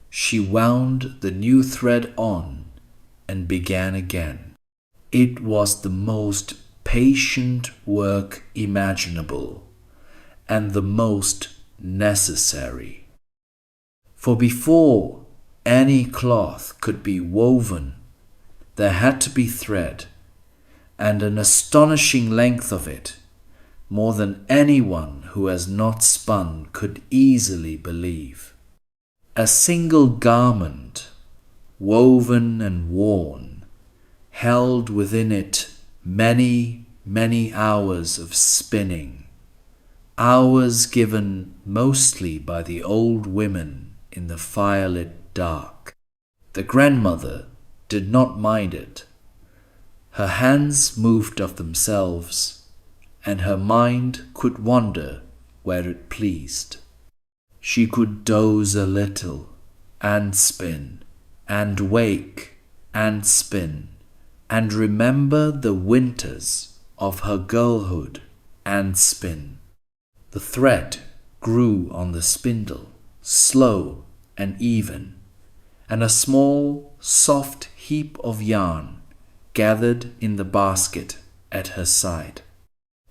she wound the new thread on and began again. It was the most patient work imaginable, and the most necessary. For before any cloth could be woven, there had to be thread, and an astonishing length of it, more than anyone who has not spun could easily believe. A single garment, woven and worn, held within it many, many hours of spinning, hours given mostly by the old women in the firelit dark. The grandmother did not mind it. Her hands moved of themselves, and her mind could wander where it pleased. She could doze a little, and spin, and wake, and spin, and remember the winters of her girlhood, and spin. The thread grew on the spindle, slow and even, and a small, soft heap of yarn gathered in the basket at her side.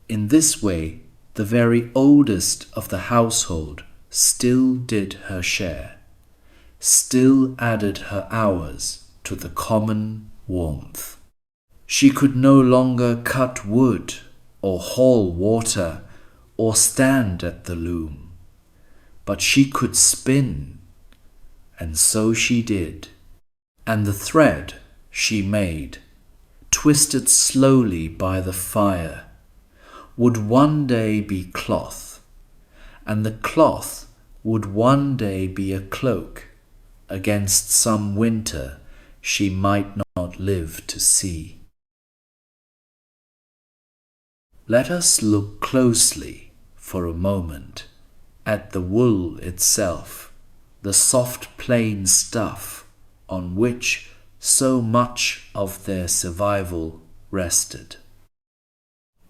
In this way, the very oldest of the household still did her share, still added her hours to the common warmth. She could no longer cut wood or haul water or stand at the loom, but she could spin, and so she did. And the thread she made, twisted slowly by the fire, would one day be cloth, and the cloth would one day be a cloak against some winter she might not live to see. Let us look closely for a moment at the wool itself, the soft plain stuff on which so much of their survival rested.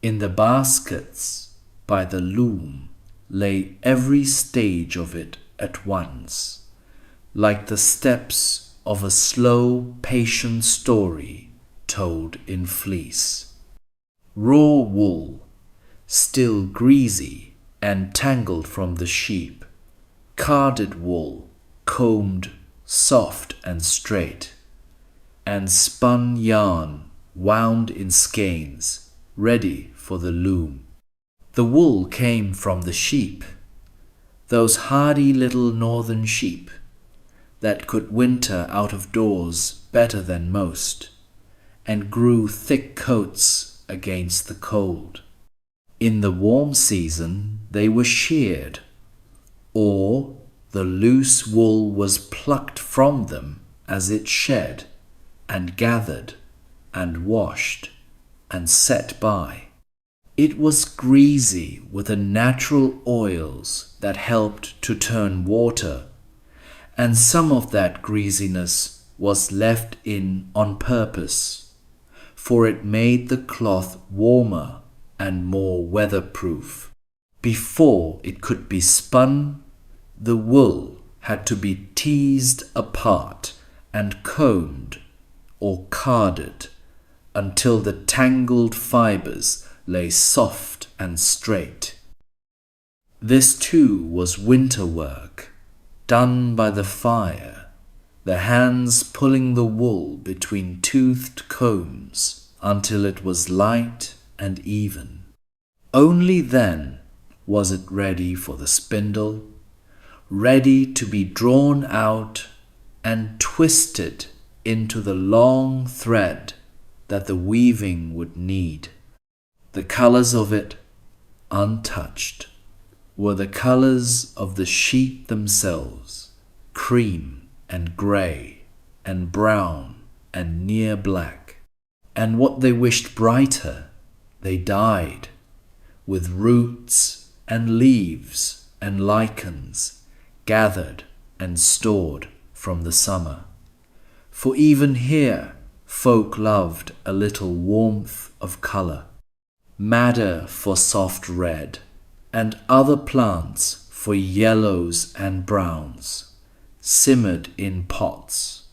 In the baskets by the loom lay every stage of it at once, like the steps of a slow, patient story told in fleece. Raw wool, still greasy and tangled from the sheep, carded wool, combed soft and straight, and spun yarn wound in skeins, ready for the loom. The wool came from the sheep, those hardy little northern sheep that could winter out of doors better than most, and grew thick coats against the cold. In the warm season they were sheared, or the loose wool was plucked from them as it shed, and gathered, and washed, and set by. It was greasy with the natural oils that helped to turn water, and some of that greasiness was left in on purpose, for it made the cloth warmer and more weatherproof. Before it could be spun, the wool had to be teased apart and combed or carded until the tangled fibers lay soft and straight. This too was winter work, done by the fire, the hands pulling the wool between toothed combs until it was light and even. Only then was it ready for the spindle, ready to be drawn out and twisted into the long thread that the weaving would need. The colors of it, untouched, were the colors of the sheep themselves, cream and grey and brown and near black. And what they wished brighter, they dyed, with roots and leaves and lichens gathered and stored from the summer. For even here folk loved a little warmth of colour. Madder for soft red, and other plants for yellows and browns, simmered in pots,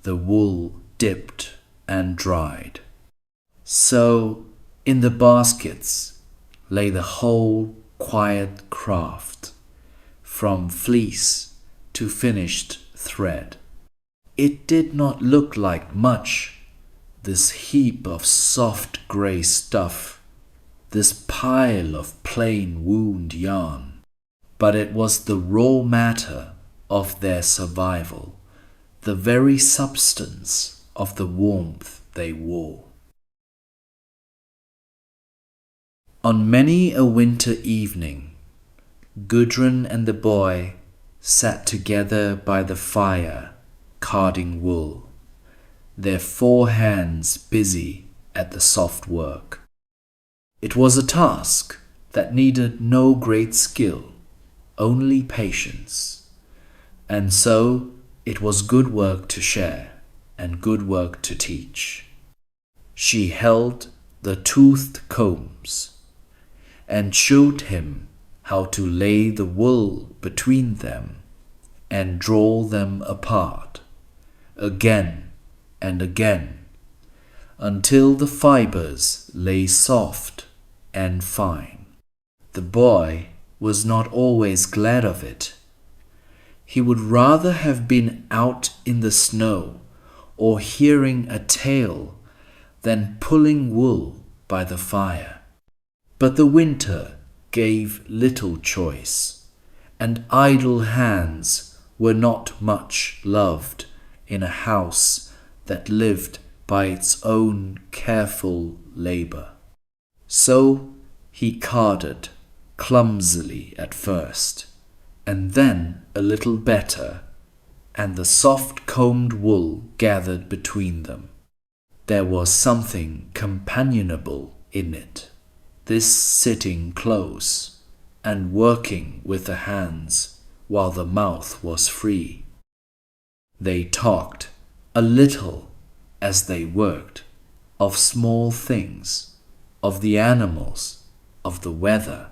the wool dipped and dried. So in the baskets lay the whole quiet craft, from fleece to finished thread. It did not look like much, this heap of soft grey stuff, this pile of plain wound yarn, but it was the raw matter of their survival, the very substance of the warmth they wore. On many a winter evening, Gudrun and the boy sat together by the fire, carding wool, their 4 hands busy at the soft work. It was a task that needed no great skill, only patience, and so it was good work to share and good work to teach. She held the toothed combs and showed him how to lay the wool between them and draw them apart, again and again, until the fibers lay soft and fine. The boy was not always glad of it. He would rather have been out in the snow or hearing a tale than pulling wool by the fire. But the winter gave little choice, and idle hands were not much loved in a house that lived by its own careful labour. So he carded clumsily at first, and then a little better, and the soft combed wool gathered between them. There was something companionable in it, this sitting close and working with the hands while the mouth was free. They talked a little as they worked, of small things, of the animals, of the weather,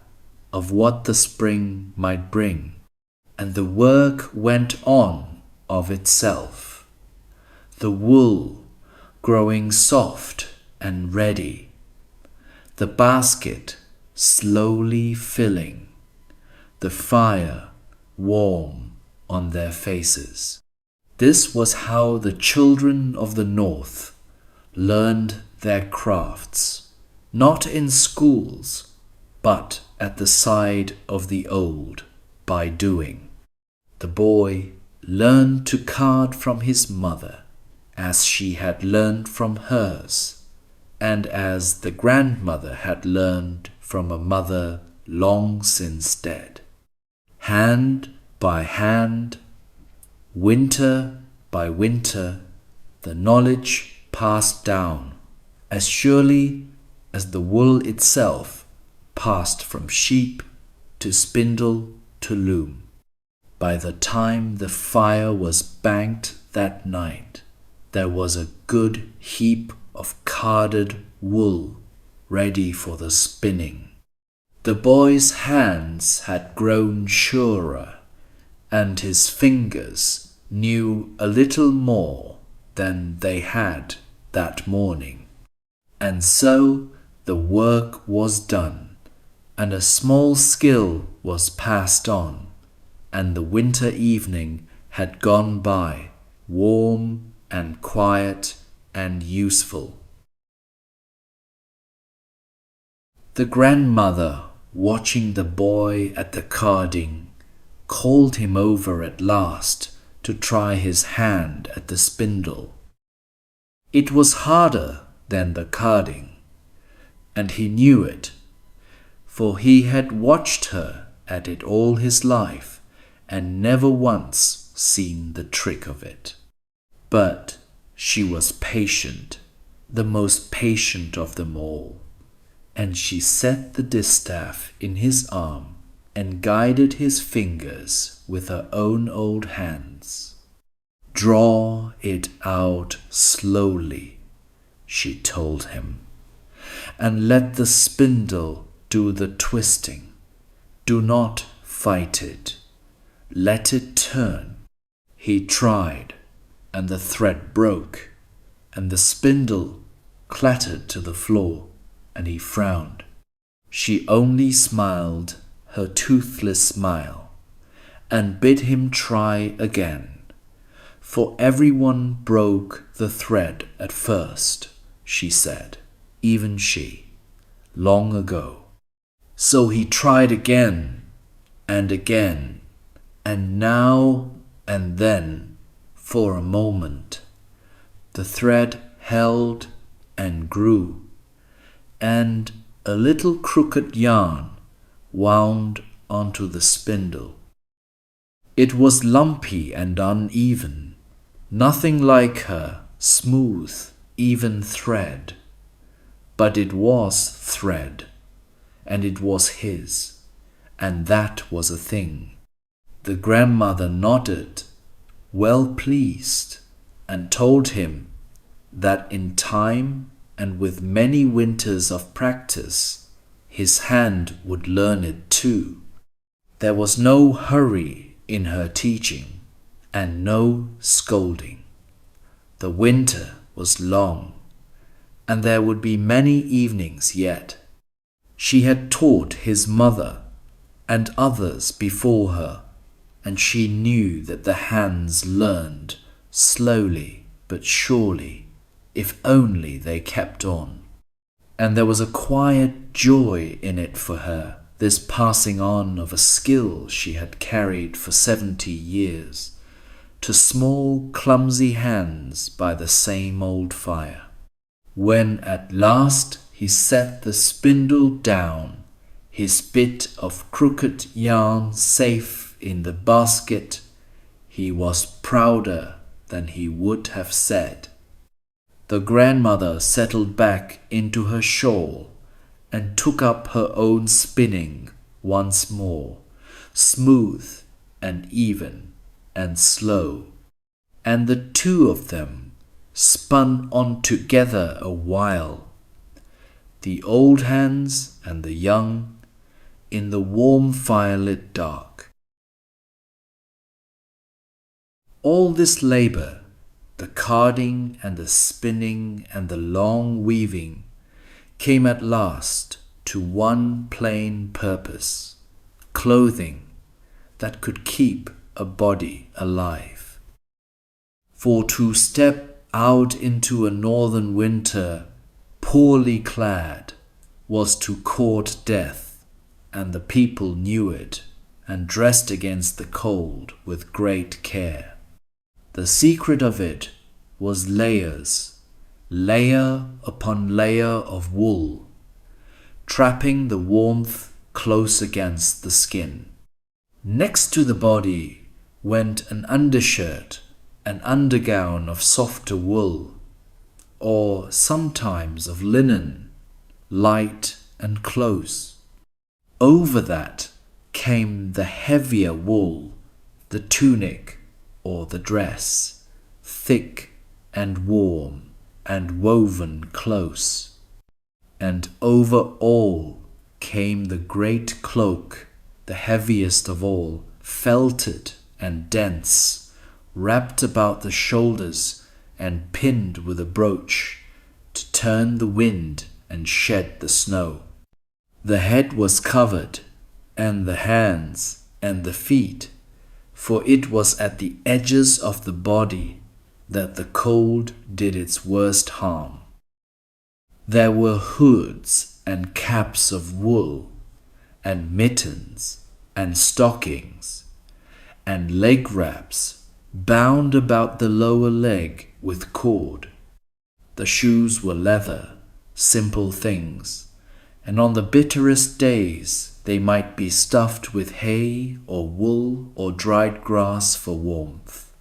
of what the spring might bring, and the work went on of itself. The wool growing soft and ready, the basket slowly filling, the fire warm on their faces. This was how the children of the North learned their crafts, not in schools, but at the side of the old, by doing. The boy learned to card from his mother, as she had learned from hers, and as the grandmother had learned from a mother long since dead. Hand by hand, winter by winter, the knowledge passed down, as surely as the wool itself passed from sheep to spindle to loom. By the time the fire was banked that night, there was a good heap of carded wool ready for the spinning. The boy's hands had grown surer, and his fingers knew a little more than they had that morning. And so the work was done, and a small skill was passed on, and the winter evening had gone by, warm and quiet and useful. The grandmother, watching the boy at the carding, called him over at last to try his hand at the spindle. It was harder than the carding, and he knew it, for he had watched her at it all his life and never once seen the trick of it. But she was patient, the most patient of them all, and she set the distaff in his arm and guided his fingers with her own old hands. "Draw it out slowly," she told him, "and let the spindle do the twisting. Do not fight it. Let it turn." He tried, and the thread broke, and the spindle clattered to the floor, and he frowned. She only smiled her toothless smile, and bid him try again, for everyone broke the thread at first, she said, even she, long ago. So he tried again, and now and then, for a moment, the thread held and grew, and a little crooked yarn wound onto the spindle. It was lumpy and uneven, nothing like her smooth, even thread, but it was thread, and it was his, and that was a thing. The grandmother nodded, well pleased, and told him that in time and with many winters of practice, his hand would learn it too. There was no hurry in her teaching, and no scolding. The winter was long, and there would be many evenings yet. She had taught his mother and others before her, and she knew that the hands learned slowly but surely, if only they kept on. And there was a quiet joy in it for her, this passing on of a skill she had carried for 70 years, to small clumsy hands by the same old fire. When at last he set the spindle down, his bit of crooked yarn safe in the basket, he was prouder than he would have said. The grandmother settled back into her shawl and took up her own spinning once more, smooth and even and slow. and the two of them spun on together a while, the old hands and the young, in the warm firelit dark. All this labour, the carding and the spinning and the long weaving, came at last to one plain purpose: clothing that could keep a body alive. For to step out into a northern winter poorly clad was to court death, and the people knew it and dressed against the cold with great care. The secret of it was layers, layer upon layer of wool, trapping the warmth close against the skin. Next to the body went an undershirt, an undergown of softer wool, or sometimes of linen, light and close. Over that came the heavier wool, the tunic or the dress, thick and warm and woven close. And over all came the great cloak, the heaviest of all, felted and dense, wrapped about the shoulders and pinned with a brooch to turn the wind and shed the snow. The head was covered, and the hands and the feet, for it was at the edges of the body that the cold did its worst harm. There were hoods and caps of wool, and mittens and stockings, and leg wraps bound about the lower leg with cord. The shoes were leather, simple things, and on the bitterest days they might be stuffed with hay or wool or dried grass for warmth.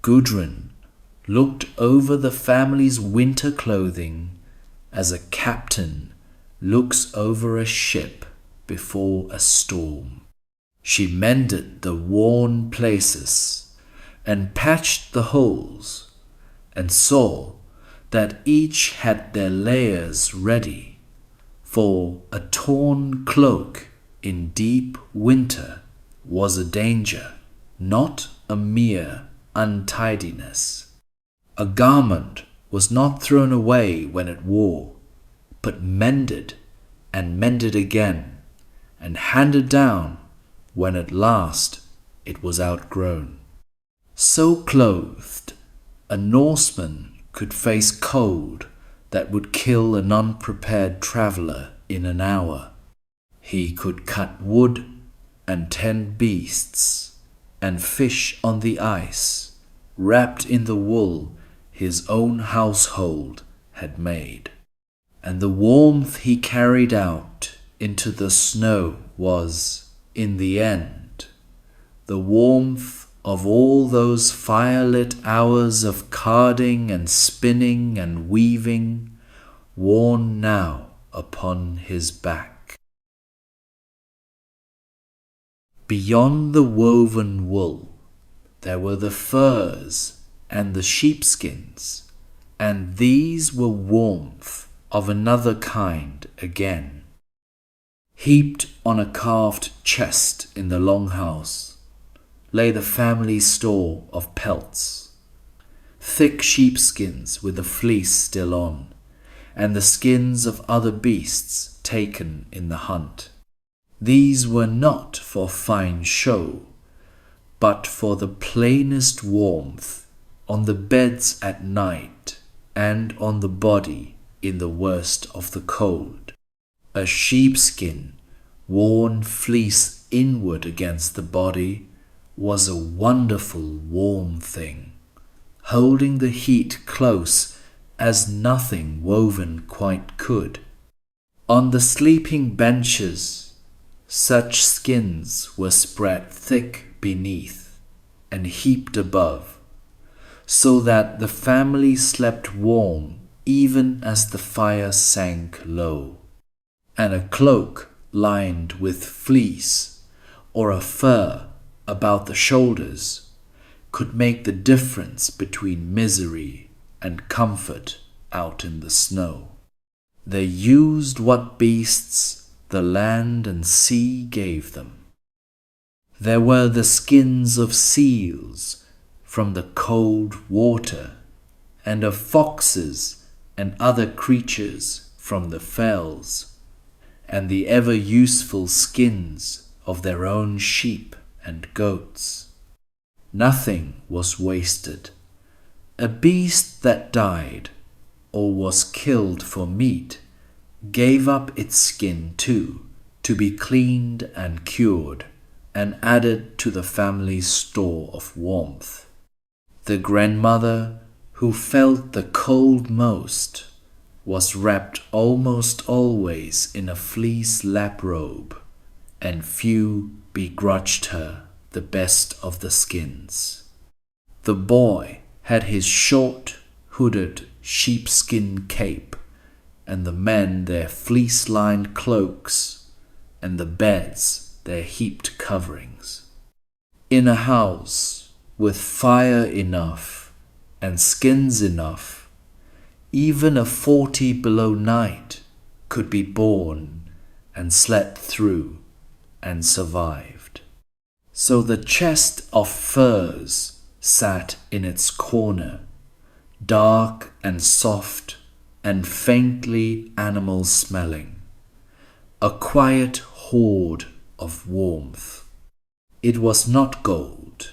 Gudrun looked over the family's winter clothing as a captain looks over a ship before a storm. She mended the worn places and patched the holes, and saw that each had their layers ready, for a torn cloak in deep winter was a danger, not a mere untidiness. A garment was not thrown away when it wore, but mended and mended again, and handed down when at last it was outgrown. So clothed, a Norseman could face cold that would kill an unprepared traveller in an hour. He could cut wood and tend beasts and fish on the ice, wrapped in the wool his own household had made. And the warmth he carried out into the snow was, in the end, the warmth of all those firelit hours of carding and spinning and weaving, worn now upon his back. Beyond the woven wool, there were the furs and the sheepskins, and these were warmth of another kind again. Heaped on a carved chest in the longhouse lay the family store of pelts, thick sheepskins with the fleece still on, and the skins of other beasts taken in the hunt. These were not for fine show, but for the plainest warmth on the beds at night and on the body in the worst of the cold. A sheepskin worn fleece inward against the body was a wonderful warm thing, holding the heat close as nothing woven quite could. On the sleeping benches, such skins were spread thick beneath and heaped above, so that the family slept warm even as the fire sank low. And a cloak lined with fleece or a fur about the shoulders could make the difference between misery and comfort out in the snow. They used what beasts the land and sea gave them. There were the skins of seals from the cold water, and of foxes and other creatures from the fells, and the ever-useful skins of their own sheep and goats. Nothing was wasted. A beast that died or was killed for meat gave up its skin too, to be cleaned and cured, and added to the family's store of warmth. The grandmother, who felt the cold most, was wrapped almost always in a fleece lap robe, and few begrudged her the best of the skins. The boy had his short, hooded sheepskin cape, and the men their fleece-lined cloaks, and the beds their heaped coverings. In a house with fire enough and skins enough, even a 40 below night could be borne and slept through and survived. So the chest of furs sat in its corner, dark and soft and faintly animal smelling, a quiet hoard of warmth. It was not gold,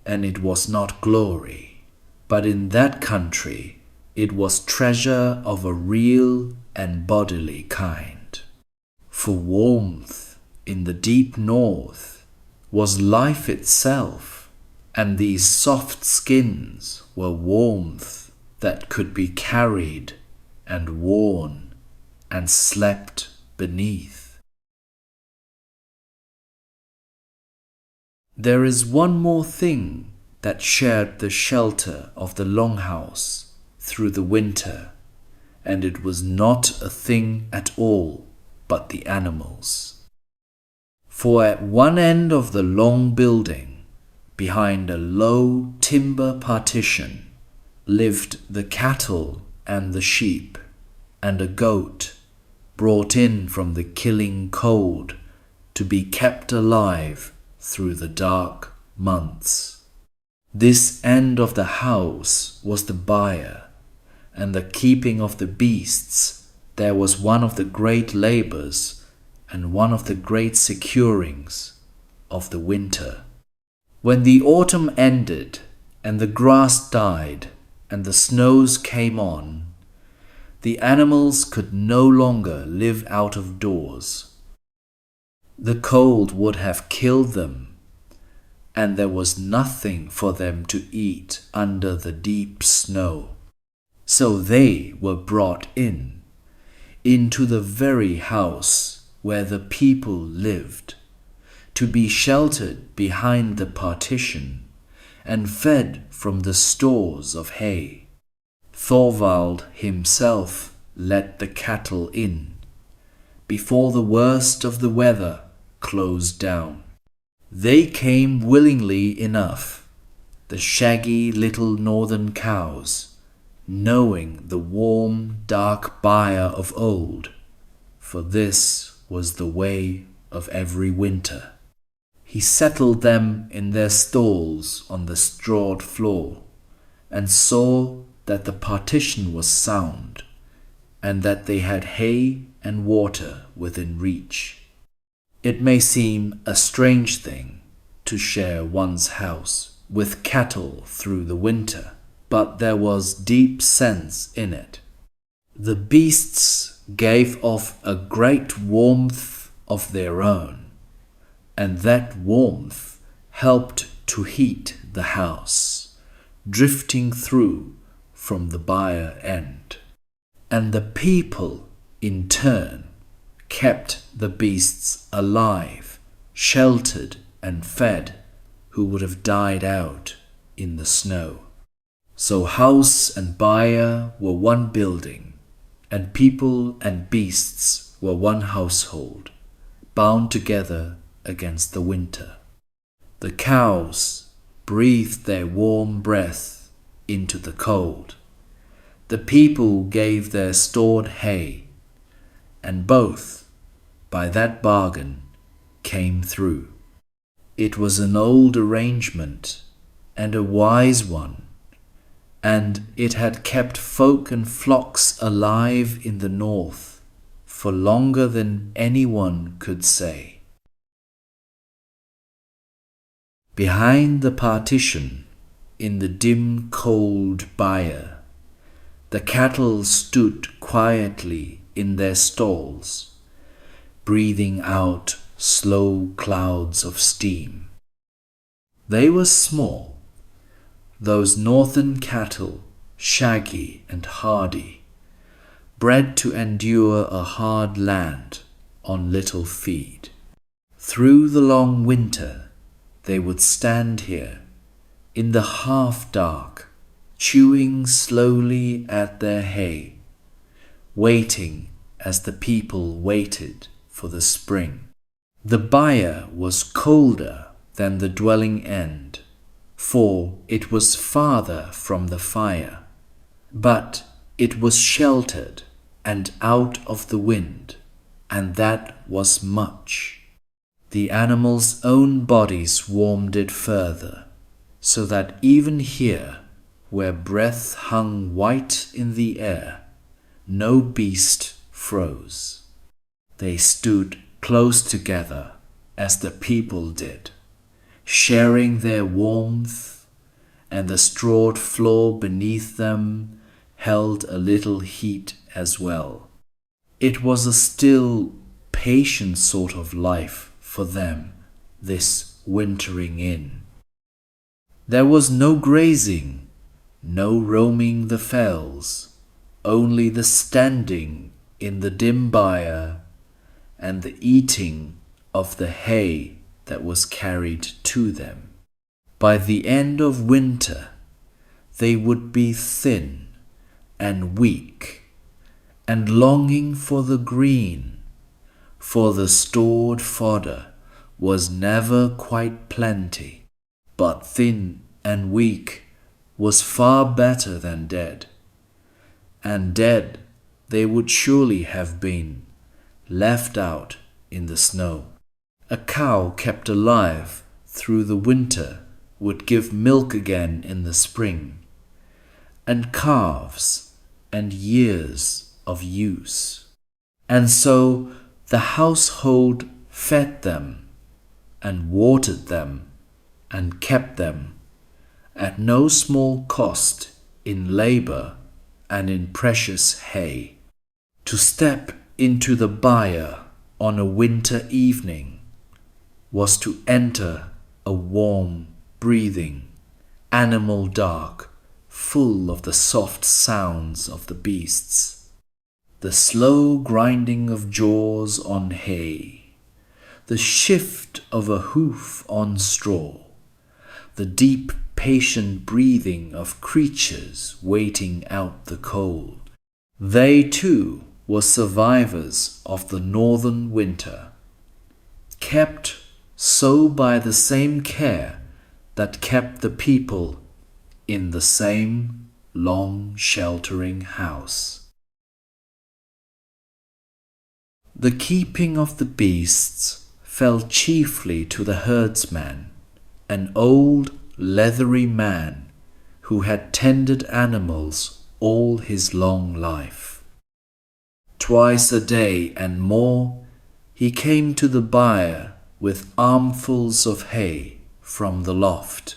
and it was not glory, but in that country it was treasure of a real and bodily kind. For warmth in the deep north was life itself, and these soft skins were warmth that could be carried and worn and slept beneath. There is one more thing that shared the shelter of the longhouse through the winter, and it was not a thing at all but the animals. For at one end of the long building, behind a low timber partition, lived the cattle and the sheep, and a goat brought in from the killing cold to be kept alive through the dark months. This end of the house was the byre, and the keeping of the beasts there was one of the great labors and one of the great securings of the winter. When the autumn ended and the grass died and the snows came on, the animals could no longer live out of doors. The cold would have killed them, and there was nothing for them to eat under the deep snow. So they were brought into the very house where the people lived, to be sheltered behind the partition and fed from the stores of hay. Thorvald himself let the cattle in before the worst of the weather closed down. They came willingly enough, the shaggy little northern cows, knowing the warm, dark byre of old, for this was the way of every winter. He settled them in their stalls on the strawed floor, and saw that the partition was sound, and that they had hay and water within reach. It may seem a strange thing to share one's house with cattle through the winter, but there was deep sense in it. The beasts gave off a great warmth of their own, and that warmth helped to heat the house, drifting through from the byre end. And the people, in turn, kept the beasts alive, sheltered and fed, who would have died out in the snow. So house and byre were one building, and people and beasts were one household, bound together against the winter. The cows breathed their warm breath into the cold. The people gave their stored hay, and both, by that bargain, came through. It was an old arrangement and a wise one, and it had kept folk and flocks alive in the north for longer than anyone could say. Behind the partition, in the dim cold byre, the cattle stood quietly in their stalls, breathing out slow clouds of steam. They were small, those northern cattle, shaggy and hardy, bred to endure a hard land on little feed. Through the long winter, they would stand here in the half-dark, chewing slowly at their hay, waiting as the people waited for the spring. The byre was colder than the dwelling end, for it was farther from the fire, but it was sheltered and out of the wind, and that was much. The animals' own bodies warmed it further, so that even here, where breath hung white in the air, no beast froze. They stood close together as the people did, sharing their warmth, and the strawed floor beneath them held a little heat as well. It was a still, patient sort of life for them, this wintering in. There was no grazing, no roaming the fells, only the standing in the dim byre and the eating of the hay that was carried to them. By the end of winter, they would be thin and weak and longing for the green, for the stored fodder was never quite plenty, but thin and weak was far better than dead, and dead they would surely have been, left out in the snow. A cow kept alive through the winter would give milk again in the spring, and calves and years of use. And so the household fed them and watered them and kept them at no small cost in labor and in precious hay. To step into the byre on a winter evening was to enter a warm, breathing, animal dark, full of the soft sounds of the beasts, the slow grinding of jaws on hay, the shift of a hoof on straw, the deep, patient breathing of creatures waiting out the cold. They too were survivors of the northern winter, kept so by the same care that kept the people in the same long sheltering house. The keeping of the beasts fell chiefly to the herdsman, an old leathery man who had tended animals all his long life. Twice a day and more he came to the byre with armfuls of hay from the loft,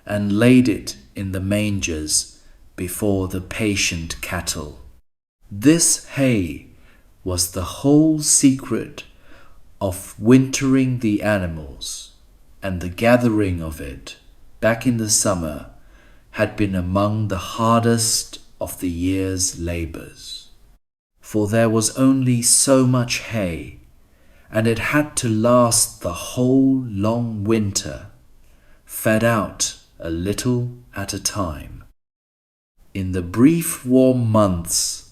and laid it in the mangers before the patient cattle. This hay was the whole secret of wintering the animals, and the gathering of it back in the summer had been among the hardest of the year's labors. For there was only so much hay, and it had to last the whole long winter, fed out a little at a time. In the brief warm months,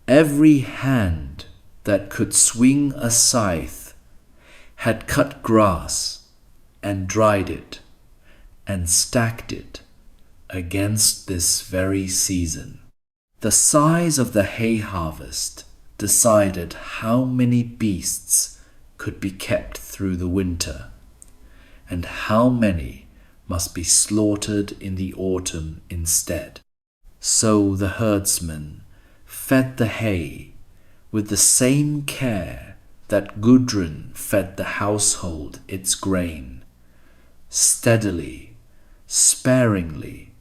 every hand that could swing a scythe had cut grass and dried it and stacked it against this very season. The size of the hay harvest decided how many beasts could be kept through the winter, and how many must be slaughtered in the autumn instead. So the herdsman fed the hay with the same care that Gudrun fed the household its grain, steadily, sparingly,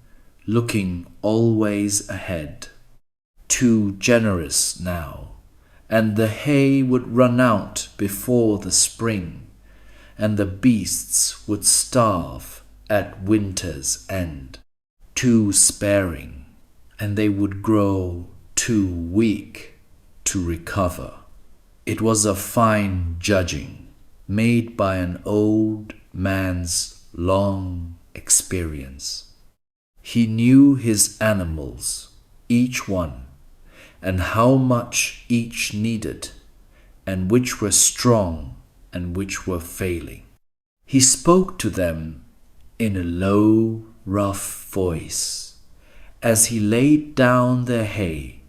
looking always ahead. Too generous now, and the hay would run out before the spring, and the beasts would starve at winter's end. Too sparing, and they would grow too weak to recover. It was a fine judging, made by an old man's long experience. He knew his animals, each one, and how much each needed, and which were strong and which were failing. He spoke to them in a low, rough voice as he laid down their hay,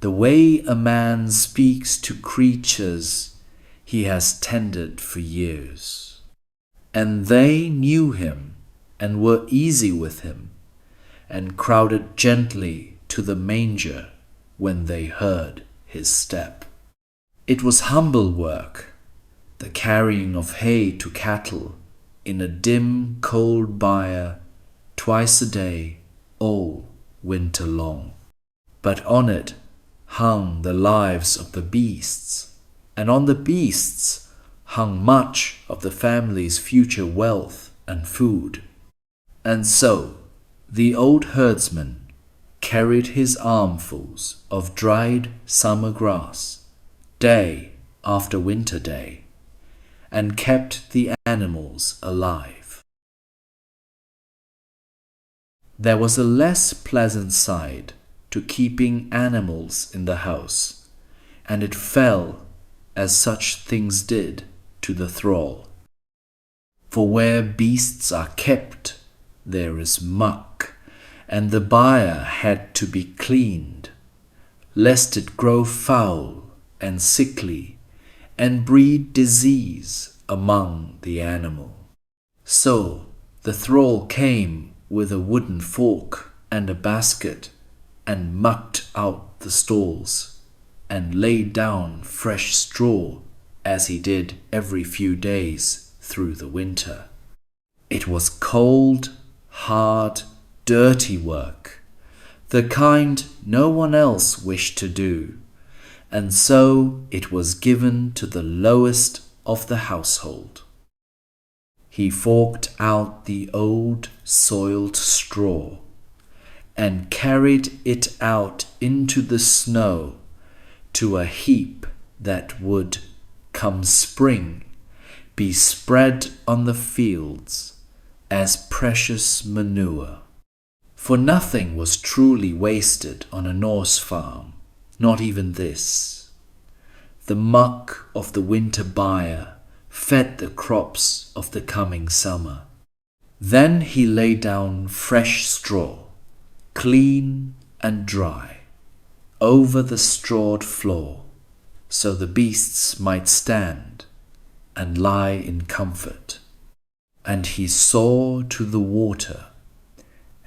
the way a man speaks to creatures he has tended for years. And they knew him and were easy with him, and crowded gently to the manger when they heard his step. It was humble work, the carrying of hay to cattle in a dim, cold byre twice a day, all winter long. But on it hung the lives of the beasts, and on the beasts hung much of the family's future wealth and food. And so the old herdsman carried his armfuls of dried summer grass, day after winter day, and kept the animals alive. There was a less pleasant side to keeping animals in the house, and it fell, as such things did, to the thrall. For where beasts are kept, there is muck, and the byre had to be cleaned, lest it grow foul and sickly, and breed disease among the animal. So the thrall came with a wooden fork and a basket, and mucked out the stalls, and laid down fresh straw, as he did every few days through the winter. It was cold, hard, dirty work, the kind no one else wished to do, and so it was given to the lowest of the household. He forked out the old soiled straw, and carried it out into the snow to a heap that would, come spring, be spread on the fields as precious manure. For nothing was truly wasted on a Norse farm, not even this. The muck of the winter byre fed the crops of the coming summer. Then he laid down fresh straw, clean and dry, over the strawed floor, so the beasts might stand and lie in comfort. And he saw to the water,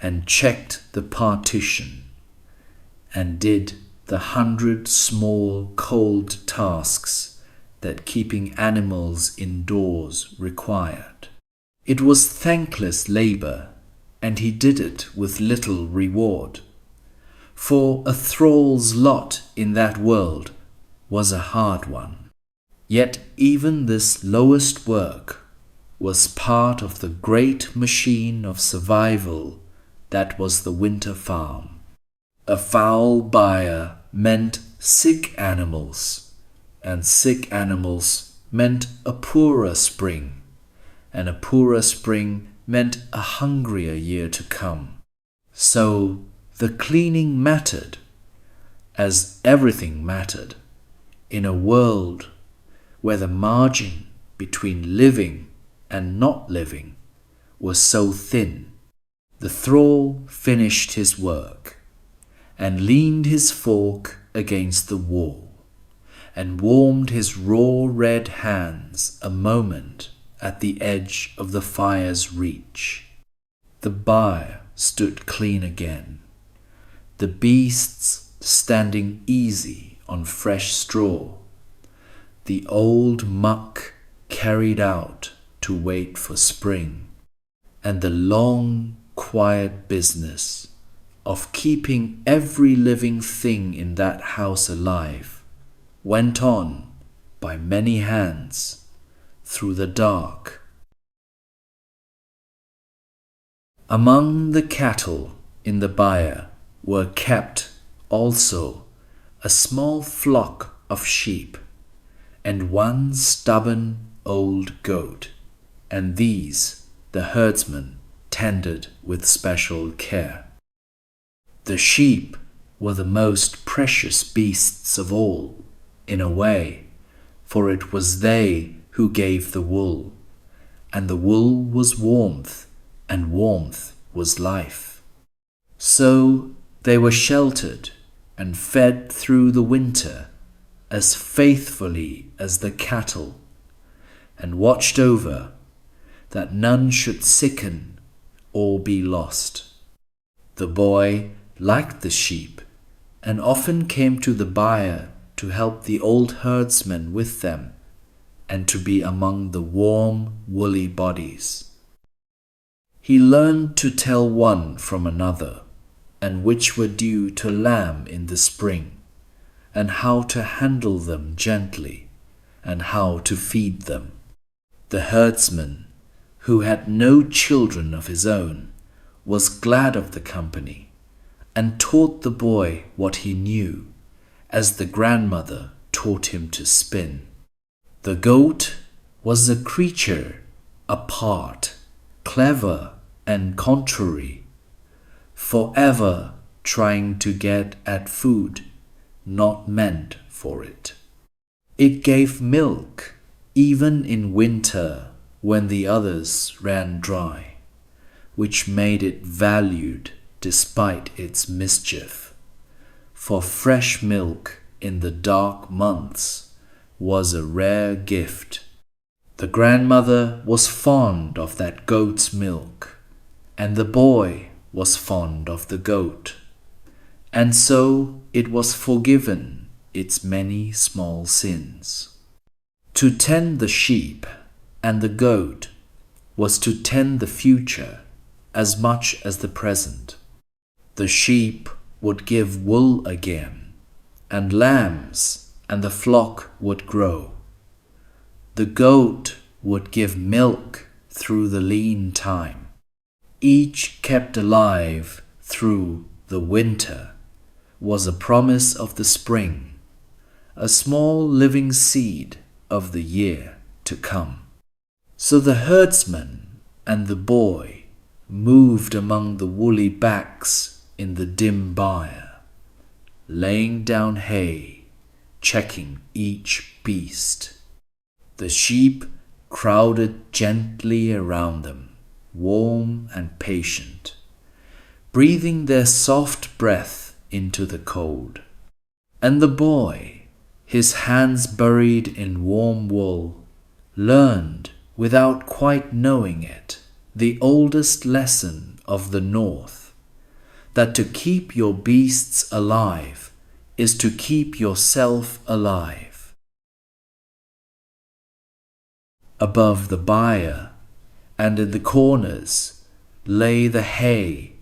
and checked the partition, and did the 100 small cold tasks that keeping animals indoors required. It was thankless labor, and he did it with little reward, for a thrall's lot in that world was a hard one. Yet even this lowest work was part of the great machine of survival that was the winter farm. A foul byre meant sick animals, and sick animals meant a poorer spring, and a poorer spring meant a hungrier year to come. So the cleaning mattered, as everything mattered, in a world where the margin between living and not living were so thin. The thrall finished his work and leaned his fork against the wall and warmed his raw red hands a moment at the edge of the fire's reach. The byre stood clean again, the beasts standing easy on fresh straw, the old muck carried out to wait for spring, and the long, quiet business of keeping every living thing in that house alive went on by many hands through the dark. Among the cattle in the byre were kept also a small flock of sheep and one stubborn old goat, and these the herdsman tended with special care. The sheep were the most precious beasts of all, in a way, for it was they who gave the wool, and the wool was warmth, and warmth was life. So they were sheltered and fed through the winter as faithfully as the cattle, and watched over that none should sicken or be lost. The boy liked the sheep and often came to the byre to help the old herdsman with them and to be among the warm, woolly bodies. He learned to tell one from another, and which were due to lamb in the spring, and how to handle them gently, and how to feed them. The herdsman, who had no children of his own, was glad of the company, and taught the boy what he knew, as the grandmother taught him to spin. The goat was a creature apart, clever and contrary, forever trying to get at food not meant for it. It gave milk even in winter when the others ran dry, which made it valued despite its mischief, for fresh milk in the dark months was a rare gift. The grandmother was fond of that goat's milk, and the boy was fond of the goat, and so it was forgiven its many small sins. To tend the sheep and the goat was to tend the future as much as the present. The sheep would give wool again, and lambs and the flock would grow. The goat would give milk through the lean time. Each kept alive through the winter was a promise of the spring, a small living seed of the year to come. So the herdsman and the boy moved among the woolly backs in the dim byre, laying down hay, checking each beast. The sheep crowded gently around them, warm and patient, breathing their soft breath into the cold. And the boy, his hands buried in warm wool, learned, without quite knowing it, the oldest lesson of the North, that to keep your beasts alive is to keep yourself alive. Above the byre and in the corners lay the hay,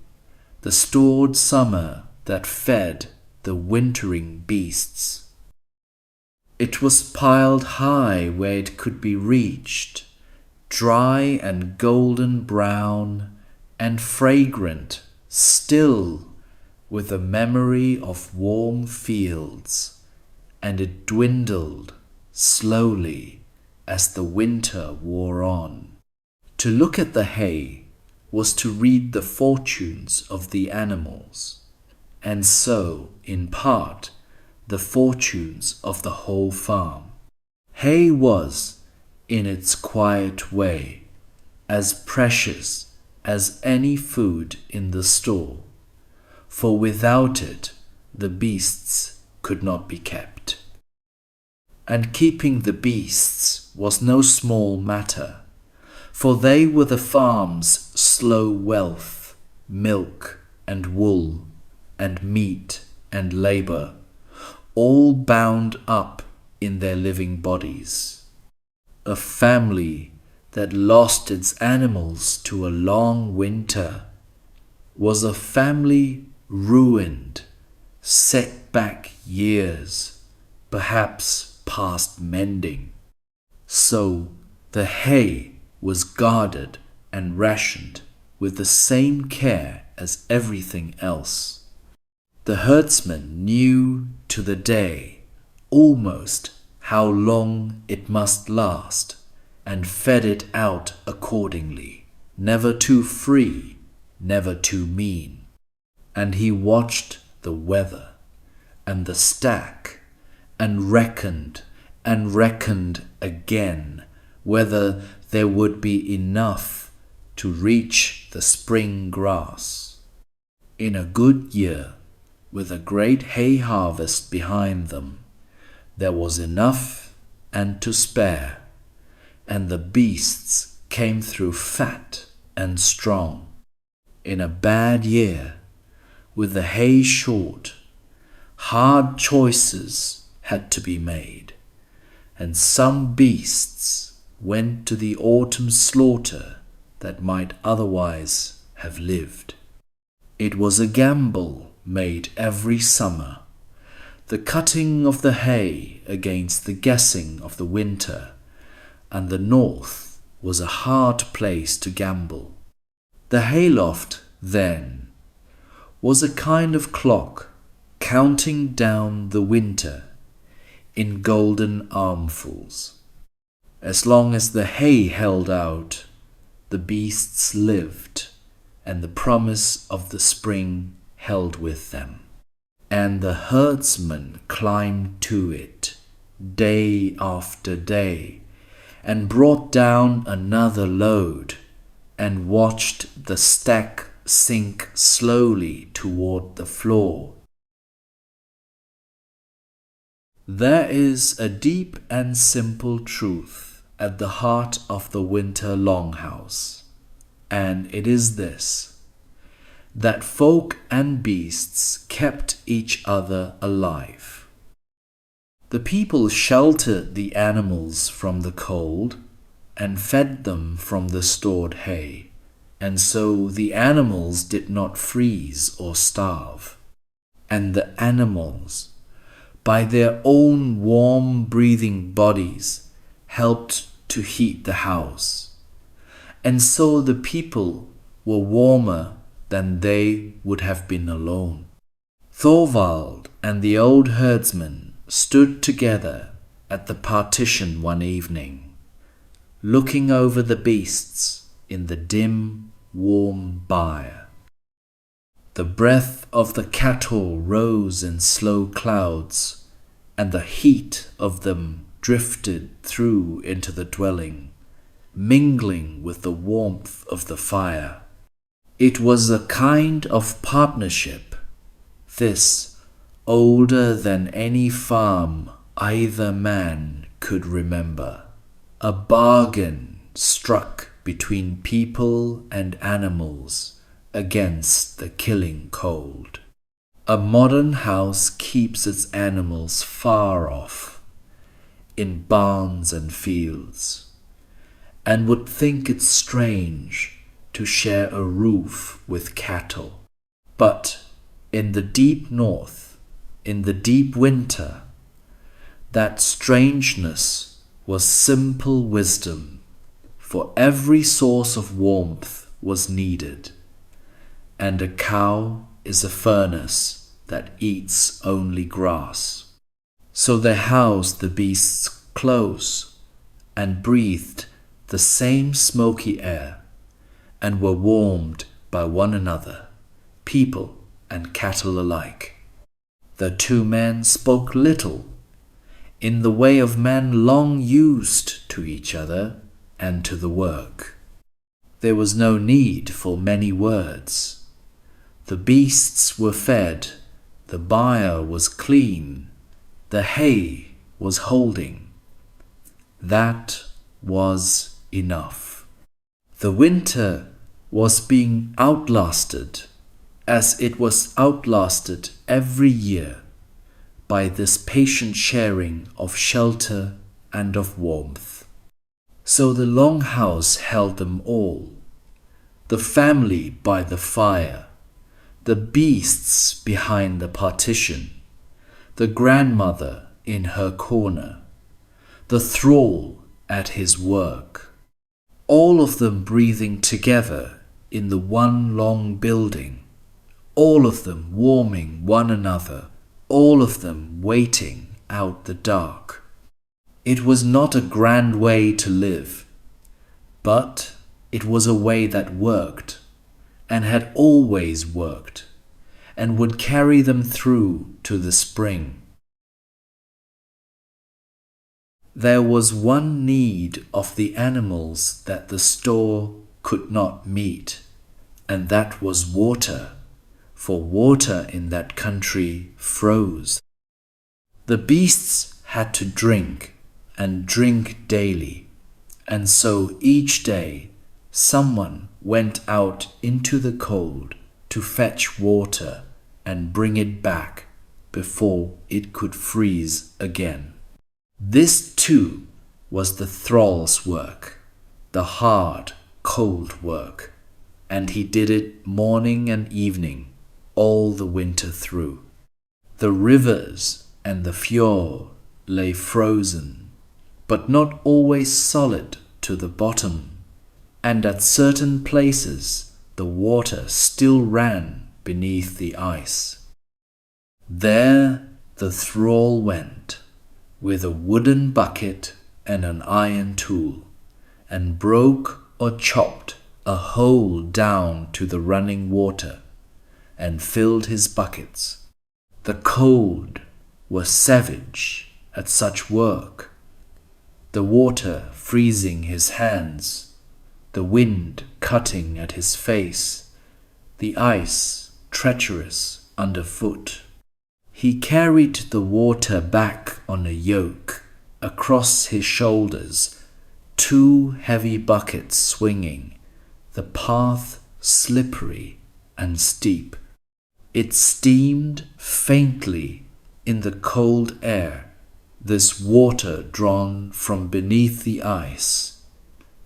the stored summer that fed the wintering beasts. It was piled high where it could be reached, dry and golden brown and fragrant still with a memory of warm fields, and it dwindled slowly as the winter wore on. To look at the hay was to read the fortunes of the animals, and so, in part, the fortunes of the whole farm. Hay was, in its quiet way, as precious as any food in the store, for without it the beasts could not be kept. And keeping the beasts was no small matter, for they were the farm's slow wealth, milk and wool and meat and labor, all bound up in their living bodies. A family that lost its animals to a long winter was a family ruined, set back years, perhaps past mending. So the hay was guarded and rationed with the same care as everything else. The herdsman knew to the day almost how long it must last, and fed it out accordingly, never too free, never too mean. And he watched the weather and the stack, and reckoned again whether there would be enough to reach the spring grass. In a good year, with a great hay harvest behind them, there was enough and to spare, and the beasts came through fat and strong. In a bad year, with the hay short, hard choices had to be made, and some beasts went to the autumn slaughter that might otherwise have lived. It was a gamble made every summer, the cutting of the hay against the guessing of the winter, and the north was a hard place to gamble. The hayloft, then, was a kind of clock counting down the winter in golden armfuls. As long as the hay held out, the beasts lived, and the promise of the spring held with them. And the herdsman climbed to it day after day, and brought down another load, and watched the stack sink slowly toward the floor. There is a deep and simple truth at the heart of the winter longhouse, and it is this: that folk and beasts kept each other alive. The people sheltered the animals from the cold and fed them from the stored hay, and so the animals did not freeze or starve. And the animals, by their own warm breathing bodies, helped to heat the house. And so the people were warmer than they would have been alone. Thorvald and the old herdsman stood together at the partition one evening, looking over the beasts in the dim, warm byre. The breath of the cattle rose in slow clouds, and the heat of them drifted through into the dwelling, mingling with the warmth of the fire. It was a kind of partnership, this, older than any farm either man could remember, a bargain struck between people and animals against the killing cold. A modern house keeps its animals far off, in barns and fields, and would think it strange to share a roof with cattle. But in the deep north, in the deep winter, that strangeness was simple wisdom, for every source of warmth was needed, and a cow is a furnace that eats only grass. So they housed the beasts close and breathed the same smoky air, and were warmed by one another, people and cattle alike. The two men spoke little, in the way of men long used to each other and to the work. there was no need for many words. The beasts were fed, the byre was clean, the hay was holding. That was enough. The winter was being outlasted, as it was outlasted every year, by this patient sharing of shelter and of warmth. So the longhouse held them all, the family by the fire, the beasts behind the partition, the grandmother in her corner, the thrall at his work, all of them breathing together in the one long building, all of them warming one another, all of them waiting out the dark. It was not a grand way to live, but it was a way that worked, and had always worked, and would carry them through to the spring. There was one need of the animals that the store could not meet, and that was water, for water in that country froze. The beasts had to drink, and drink daily, and so each day someone went out into the cold to fetch water and bring it back before it could freeze again. This too was the thrall's work, the hard, cold work, and he did it morning and evening all the winter through. The rivers and the fjord lay frozen, but not always solid to the bottom, and at certain places the water still ran beneath the ice. There the thrall went, with a wooden bucket and an iron tool, and broke or chopped a hole down to the running water, and filled his buckets. The cold was savage at such work, the water freezing his hands, the wind cutting at his face, the ice treacherous underfoot. He carried the water back on a yoke across his shoulders, 2 heavy buckets swinging, the path slippery and steep. It steamed faintly in the cold air, this water drawn from beneath the ice,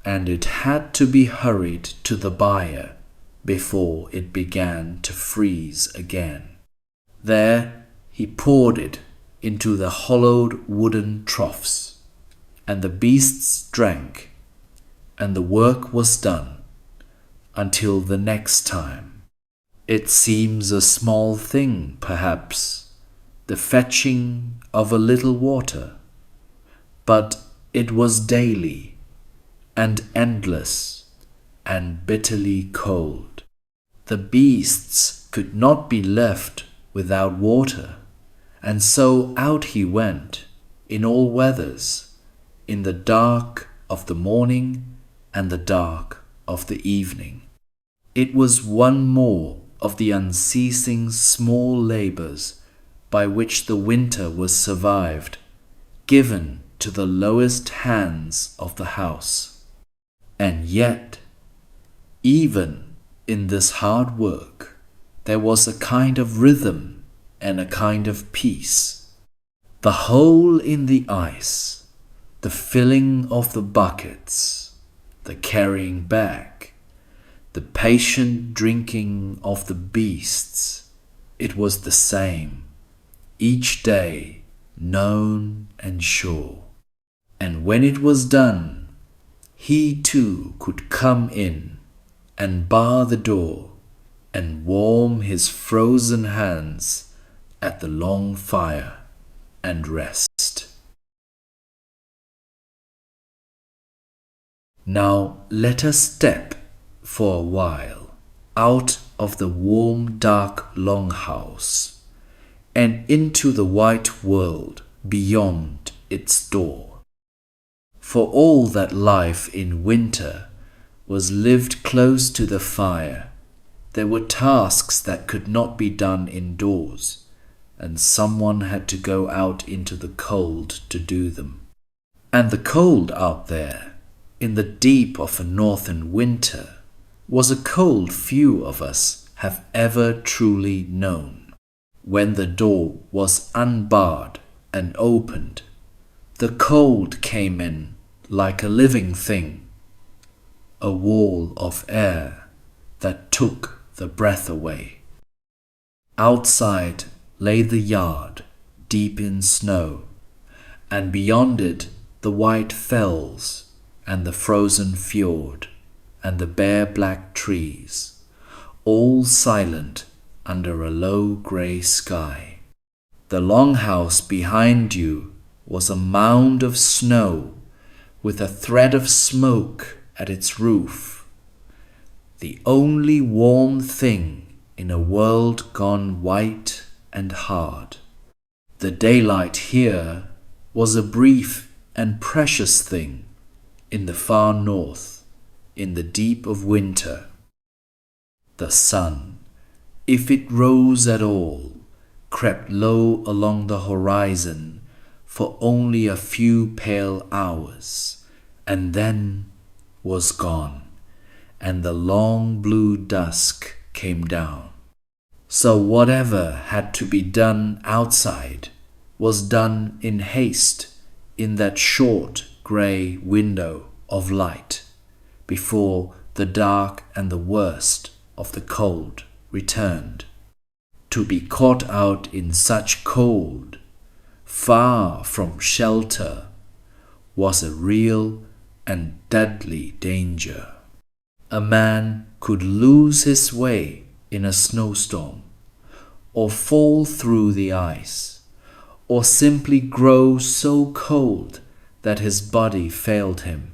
and it had to be hurried to the byre before it began to freeze again. There he poured it into the hollowed wooden troughs, and the beasts drank, and the work was done until the next time. It seems a small thing, perhaps, the fetching of a little water, but it was daily and endless and bitterly cold. The beasts could not be left without water, and so out he went in all weathers, in the dark of the morning and the dark of the evening. It was one more of the unceasing small labours by which the winter was survived, given to the lowest hands of the house. And yet, even in this hard work, there was a kind of rhythm and a kind of peace. The hole in the ice, the filling of the buckets, the carrying back, the patient drinking of the beasts, it was the same, each day known and sure. And when it was done, he too could come in and bar the door and warm his frozen hands at the long fire and rest. Now let us step for a while out of the warm, dark longhouse and into the white world beyond its door. For all that life in winter was lived close to the fire. There were tasks that could not be done indoors, and someone had to go out into the cold to do them. And the cold out there, in the deep of a northern winter, was a cold few of us have ever truly known. When the door was unbarred and opened, the cold came in like a living thing, a wall of air that took the breath away. Outside lay the yard, deep in snow, and beyond it the white fells and the frozen fjord and the bare black trees, all silent under a low grey sky. The longhouse behind you was a mound of snow with a thread of smoke at its roof, the only warm thing in a world gone white and hard. The daylight here was a brief and precious thing in the far north, in the deep of winter. The sun, if it rose at all, crept low along the horizon for only a few pale hours, and then was gone, and the long blue dusk came down. So whatever had to be done outside was done in haste in that short grey window of light before the dark and the worst of the cold returned. To be caught out in such cold, far from shelter, was a real and deadly danger. A man could lose his way in a snowstorm, or fall through the ice, or simply grow so cold that his body failed him,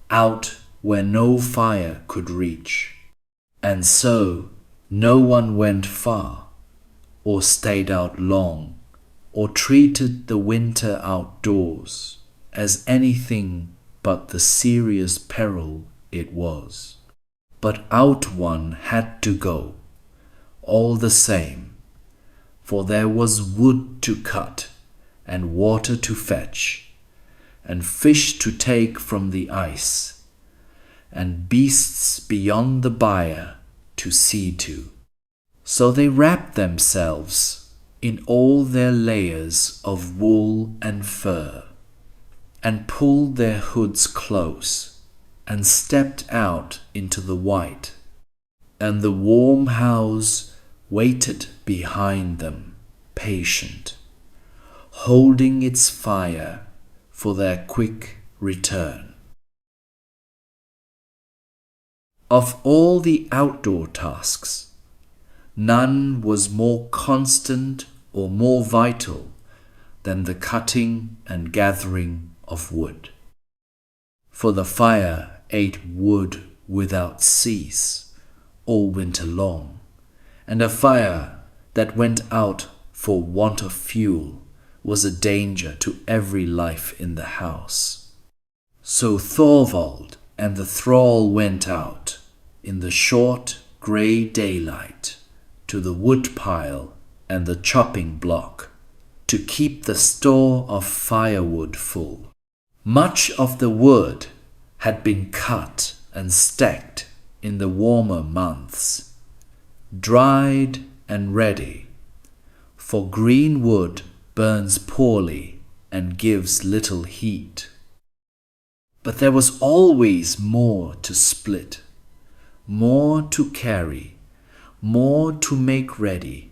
out where no fire could reach. And so no one went far, or stayed out long, or treated the winter outdoors as anything but the serious peril it was. But out one had to go, all the same, for there was wood to cut, and water to fetch, and fish to take from the ice, and beasts beyond the byre to see to. So they wrapped themselves in all their layers of wool and fur, and pulled their hoods close, and stepped out into the white, and the warm house waited behind them, patient, holding its fire for their quick return. Of all the outdoor tasks, none was more constant or more vital than the cutting and gathering of wood. For the fire ate wood without cease all winter long, and a fire that went out for want of fuel was a danger to every life in the house. So Thorvald and the thrall went out in the short grey daylight to the wood pile and the chopping block to keep the store of firewood full. Much of the wood had been cut and stacked in the warmer months, dried and ready, for green wood burns poorly and gives little heat. But there was always more to split, more to carry, more to make ready,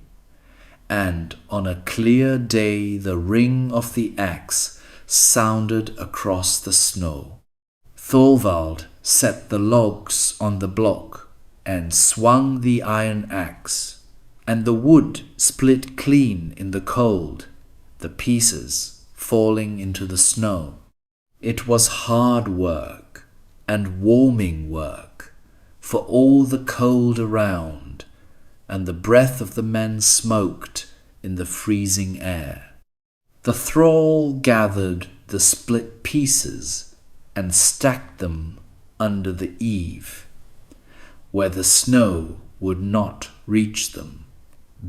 and on a clear day the ring of the axe sounded across the snow. Thorvald set the logs on the block and swung the iron axe, and the wood split clean in the cold, the pieces falling into the snow. It was hard work and warming work, for all the cold around, and the breath of the men smoked in the freezing air. The thrall gathered the split pieces and stacked them under the eave, where the snow would not reach them,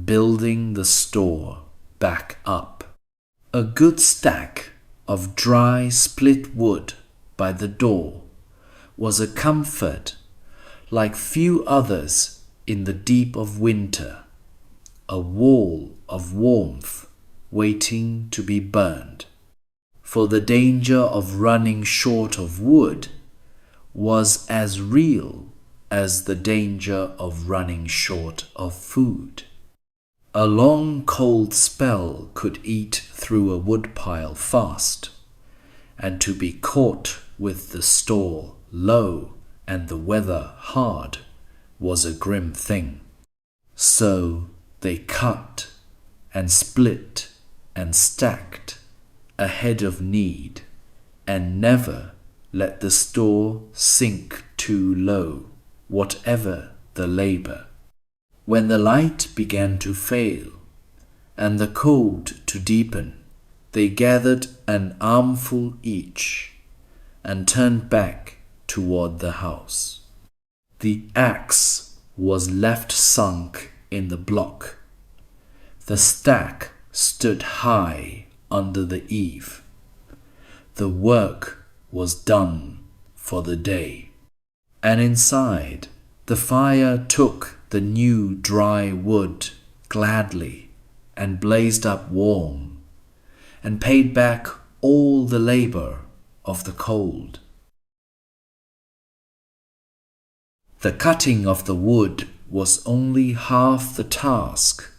building the store back up. A good stack of dry split wood by the door was a comfort like few others in the deep of winter, a wall of warmth waiting to be burned. For the danger of running short of wood was as real as the danger of running short of food. A long cold spell could eat through a woodpile fast, and to be caught with the store low and the weather hard was a grim thing. So they cut and split and stacked ahead of need, and never let the store sink too low, whatever the labor. When the light began to fail and the cold to deepen, they gathered an armful each and turned back toward the house. The axe was left sunk in the block. The stack stood high under the eave. The work was done for the day, and inside the fire took the new dry wood gladly and blazed up warm, and paid back all the labor of the cold. The cutting of the wood was only half the task.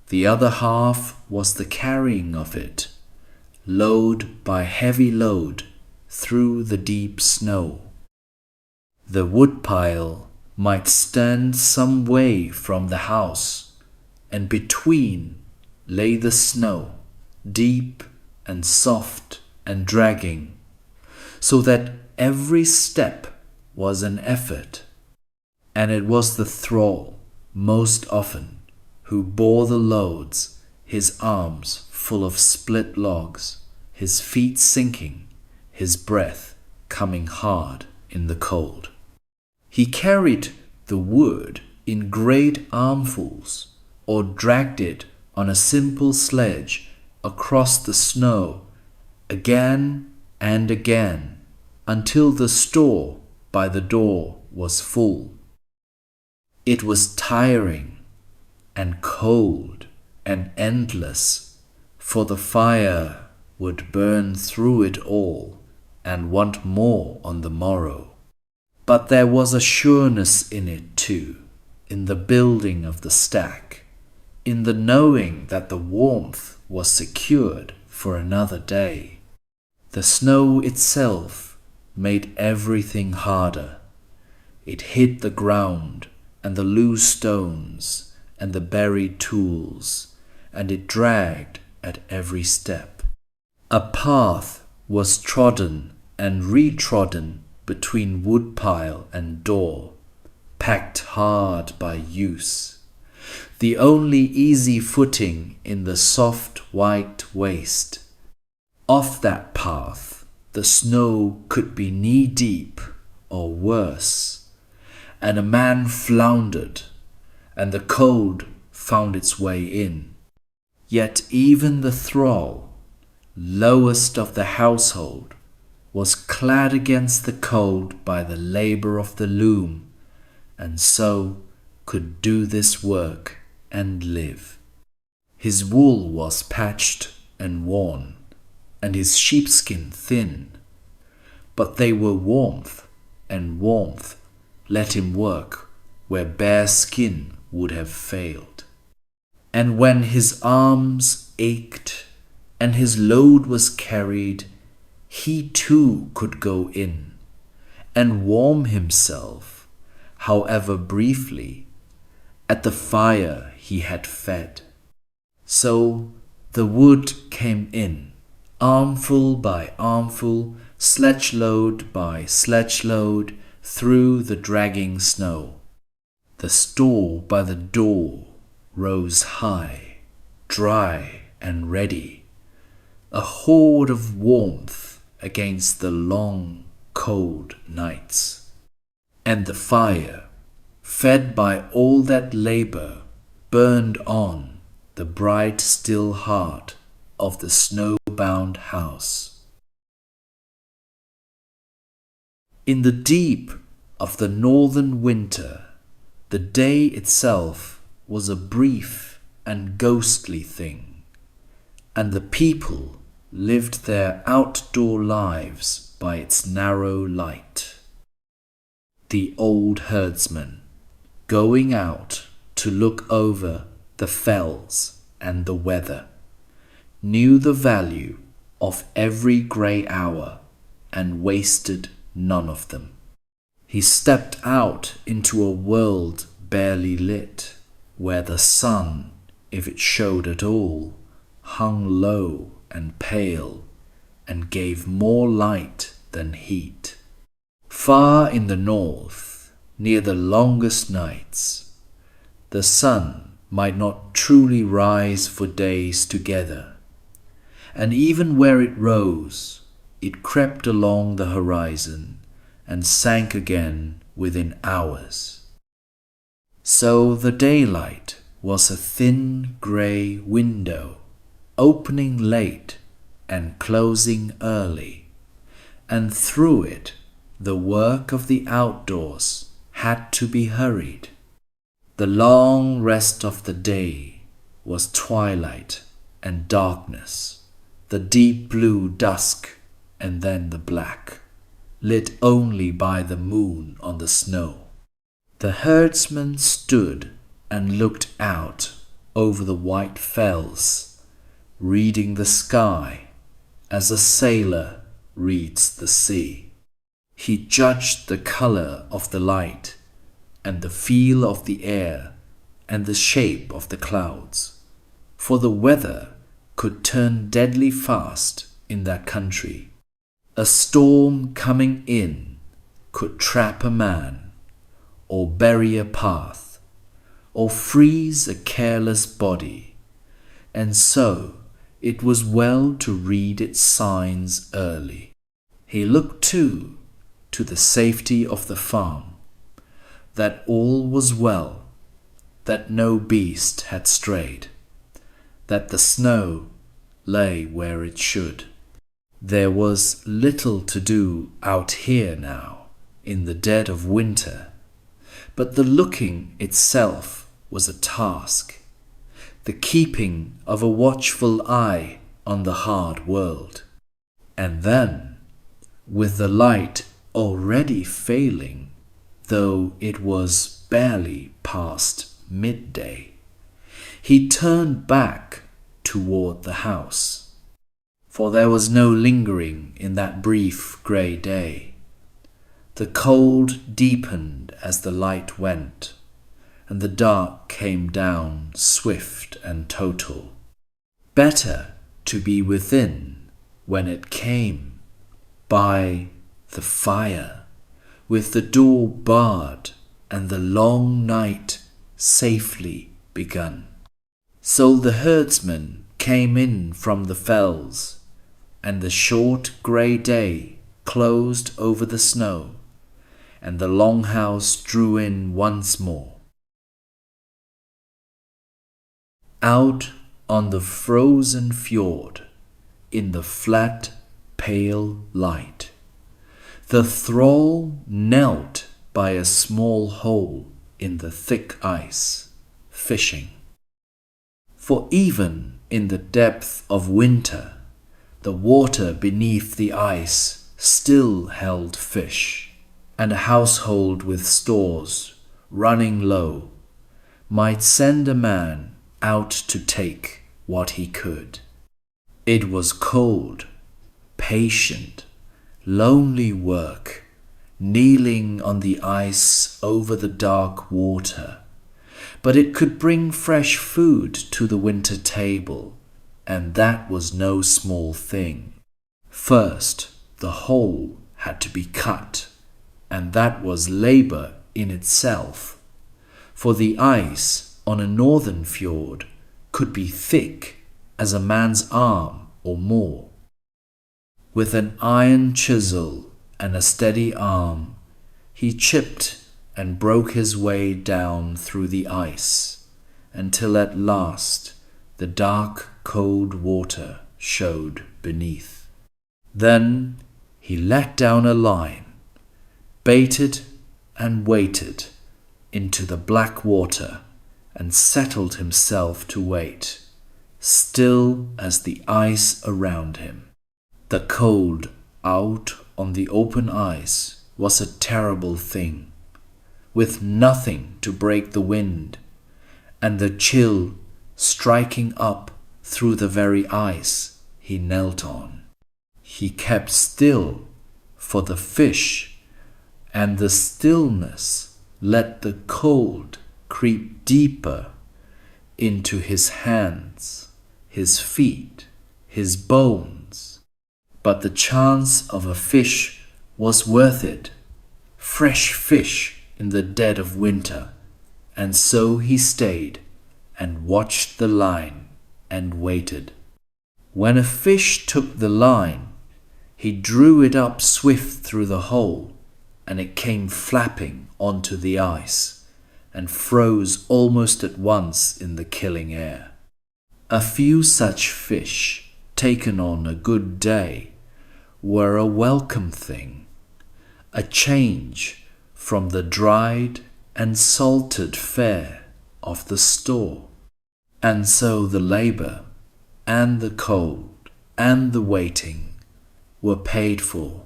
The other half was the carrying of it, load by heavy load, through the deep snow. The woodpile might stand some way from the house, and between lay the snow, deep and soft and dragging, so that every step was an effort, and it was the thrall most often who bore the loads, his arms full of split logs, his feet sinking, his breath coming hard in the cold. He carried the wood in great armfuls, or dragged it on a simple sledge across the snow again and again, until the store by the door was full. It was tiring and cold and endless, for the fire would burn through it all and want more on the morrow. But there was a sureness in it too, in the building of the stack, in the knowing that the warmth was secured for another day. The snow itself made everything harder. It hid the ground and the loose stones and the buried tools, and it dragged at every step. A path was trodden and retrodden between woodpile and door, packed hard by use, the only easy footing in the soft white waste. Off that path the snow could be knee-deep or worse, and a man floundered, and the cold found its way in. Yet even the thrall, lowest of the household, was clad against the cold by the labor of the loom, and so could do this work and live. His wool was patched and worn, and his sheepskin thin, but they were warmth, and warmth let him work where bare skin would have failed. And when his arms ached and his load was carried, he too could go in and warm himself, however briefly, at the fire he had fed. So the wood came in, armful by armful, sledge load by sledge load, through the dragging snow. The store by the door rose high, dry and ready, a hoard of warmth against the long, cold nights. And the fire, fed by all that labor, burned on the bright still heart of the snow-bound house. In the deep of the northern winter, the day itself was a brief and ghostly thing, and the people lived their outdoor lives by its narrow light. The old herdsman, going out to look over the fells and the weather, knew the value of every grey hour and wasted none of them. He stepped out into a world barely lit, where the sun, if it showed at all, hung low and pale and gave more light than heat. Far in the north, near the longest nights, the sun might not truly rise for days together, and even where it rose, it crept along the horizon and sank again within hours. So the daylight was a thin grey window, opening late and closing early, and through it the work of the outdoors had to be hurried. The long rest of the day was twilight and darkness, the deep blue dusk, and then the black, lit only by the moon on the snow. The herdsman stood and looked out over the white fells, reading the sky as a sailor reads the sea. He judged the color of the light and the feel of the air and the shape of the clouds, for the weather could turn deadly fast in that country. A storm coming in could trap a man, or bury a path, or freeze a careless body, and so it was well to read its signs early. He looked too to the safety of the farm, that all was well, that no beast had strayed, that the snow lay where it should. There was little to do out here now, in the dead of winter, but the looking itself was a task, the keeping of a watchful eye on the hard world. And then, with the light already failing, though it was barely past midday, he turned back toward the house. For there was no lingering in that brief grey day. The cold deepened as the light went, and the dark came down swift and total. Better to be within when it came, by the fire, with the door barred and the long night safely begun. So the herdsman came in from the fells, and the short grey day closed over the snow, and the longhouse drew in once more. Out on the frozen fjord, in the flat, pale light, the thrall knelt by a small hole in the thick ice, fishing. For even in the depth of winter, the water beneath the ice still held fish, and a household with stores running low might send a man out to take what he could. It was cold, patient, lonely work, kneeling on the ice over the dark water, but it could bring fresh food to the winter table, and that was no small thing. First, the hole had to be cut, and that was labor in itself, for the ice on a northern fjord could be thick as a man's arm or more. With an iron chisel and a steady arm, he chipped and broke his way down through the ice, until at last the dark, cold water showed beneath. Then he let down a line, baited and waited into the black water, and settled himself to wait, still as the ice around him. The cold out on the open ice was a terrible thing, with nothing to break the wind, and the chill striking up through the very ice he knelt on. He kept still for the fish, and the stillness let the cold creep deeper into his hands, his feet, his bones. But the chance of a fish was worth it, fresh fish in the dead of winter, and so he stayed and watched the line and waited. When a fish took the line, he drew it up swift through the hole, and it came flapping onto the ice and froze almost at once in the killing air. A few such fish, taken on a good day, were a welcome thing, a change from the dried and salted fare of the store. And so the labor and the cold and the waiting were paid for,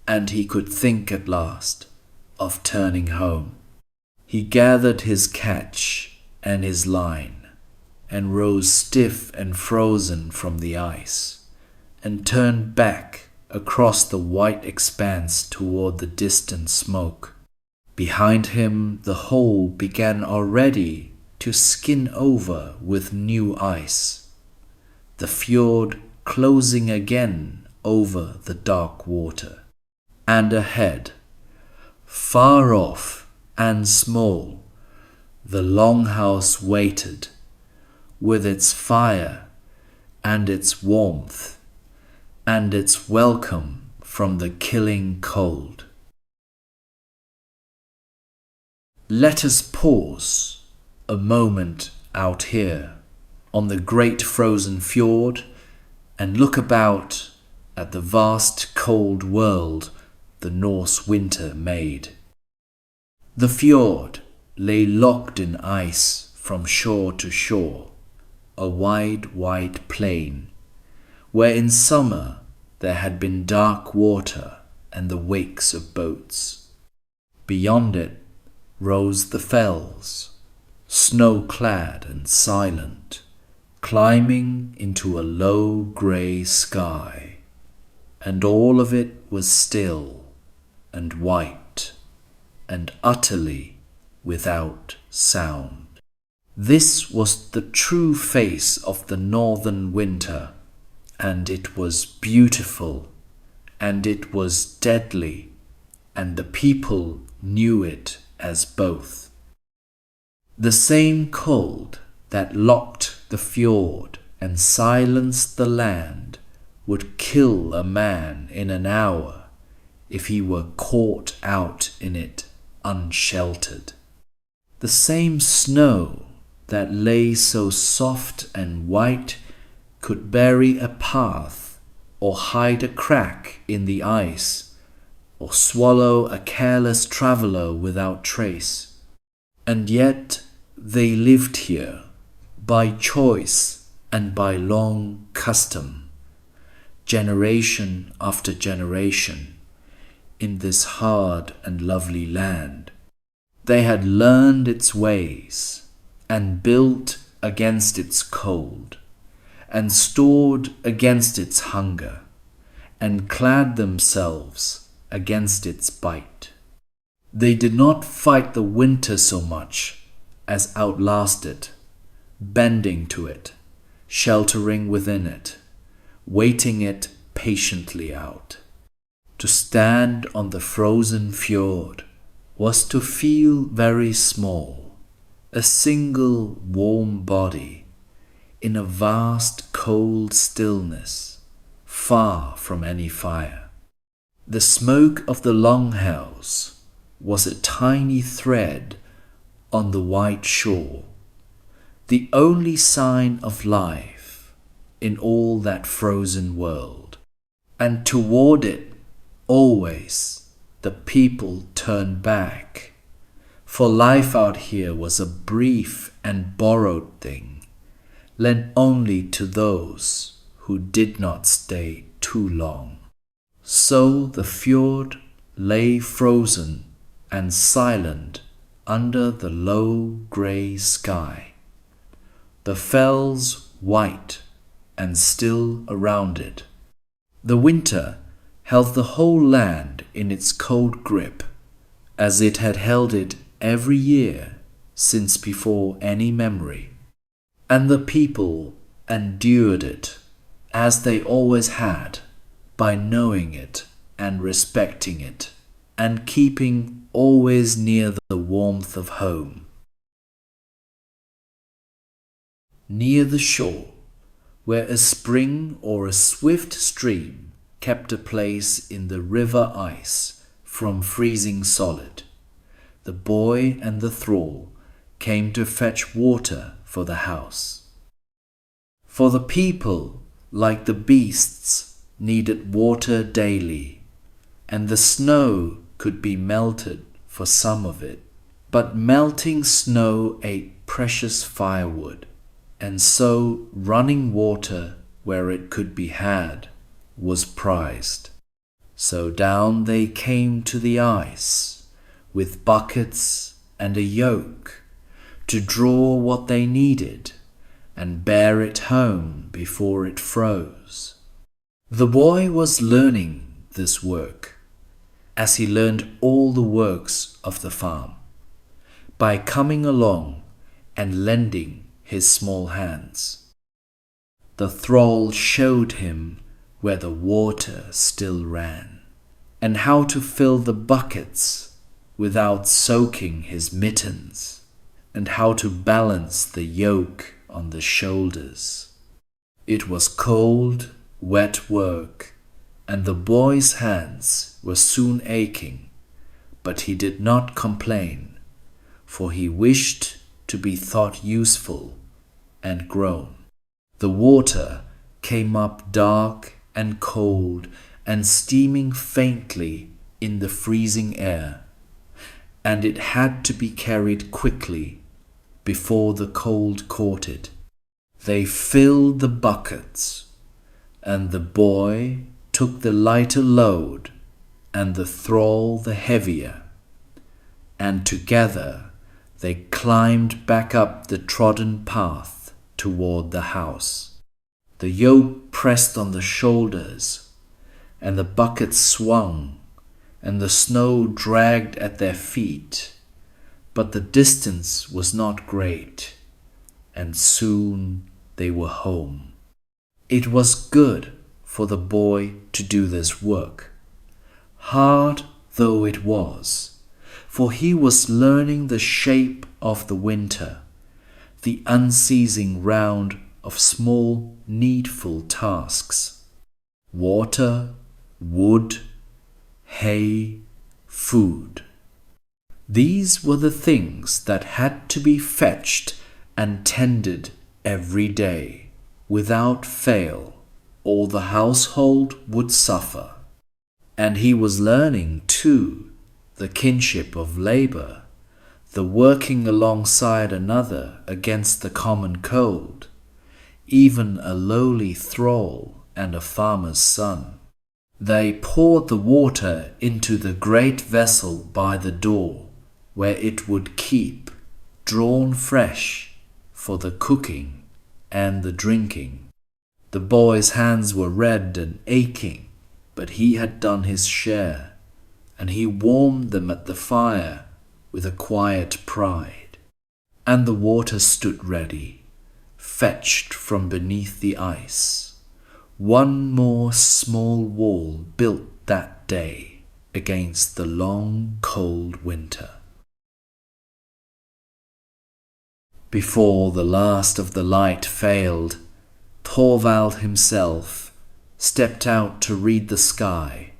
and he could think at last of turning home. He gathered his catch and his line, and rose stiff and frozen from the ice, and turned back across the white expanse toward the distant smoke. Behind him the hole began already to skin over with new ice, the fjord closing again over the dark water. And ahead, far off and small, the longhouse waited, with its fire and its warmth and its welcome from the killing cold. Let us pause a moment out here on the great frozen fjord and look about at the vast cold world the Norse winter made. The fjord lay locked in ice from shore to shore, a wide white plain, where in summer there had been dark water and the wakes of boats. Beyond it rose the fells, snow-clad and silent, climbing into a low grey sky, and all of it was still and white and utterly without sound. This was the true face of the northern winter, and it was beautiful, and it was deadly, and the people knew it as both. The same cold that locked the fjord and silenced the land would kill a man in an hour if he were caught out in it unsheltered. The same snow that lay so soft and white could bury a path, or hide a crack in the ice, or swallow a careless traveller without trace. And yet they lived here, by choice and by long custom, generation after generation, in this hard and lovely land. They had learned its ways, and built against its cold, and stored against its hunger, and clad themselves against its bite. They did not fight the winter so much as outlast it, bending to it, sheltering within it, waiting it patiently out. To stand on the frozen fjord was to feel very small, a single warm body in a vast cold stillness, far from any fire. The smoke of the longhouse was a tiny thread on the white shore, the only sign of life in all that frozen world. And toward it always the people turned back, for life out here was a brief and borrowed thing, lent only to those who did not stay too long. So the fjord lay frozen and silent under the low grey sky, the fells white and still around it. The winter held the whole land in its cold grip, as it had held it every year since before any memory. And the people endured it, as they always had, by knowing it and respecting it, and keeping always near the warmth of home. Near the shore, where a spring or a swift stream kept a place in the river ice from freezing solid, the boy and the thrall came to fetch water for the house. For the people, like the beasts, needed water daily, and the snow could be melted for some of it. But melting snow ate precious firewood, and so running water where it could be had was prized. So down they came to the ice with buckets and a yoke to draw what they needed and bear it home before it froze. The boy was learning this work, as he learned all the works of the farm, by coming along and lending his small hands. The thrall showed him where the water still ran, and how to fill the buckets without soaking his mittens, and how to balance the yoke on the shoulders. It was cold, wet work, and the boy's hands were soon aching, but he did not complain, for he wished to be thought useful and grown. The water came up dark and cold and steaming faintly in the freezing air, and it had to be carried quickly before the cold caught it. They filled the buckets, and the boy took the lighter load and the thrall the heavier, and together they climbed back up the trodden path toward the house. The yoke pressed on the shoulders, and the buckets swung, and the snow dragged at their feet, but the distance was not great, and soon they were home. It was good for the boy to do this work, hard though it was, for he was learning the shape of the winter, the unceasing round of small needful tasks: water, wood, hay, food. These were the things that had to be fetched and tended every day, without fail, or the household would suffer. And he was learning, too, the kinship of labor, the working alongside another against the common cold, even a lowly thrall and a farmer's son. They poured the water into the great vessel by the door, where it would keep, drawn fresh, for the cooking and the drinking. The boy's hands were red and aching, but he had done his share, and he warmed them at the fire with a quiet pride. And the water stood ready, fetched from beneath the ice. One more small wall built that day against the long, cold winter. Before the last of the light failed, Thorvald himself stepped out to read the sky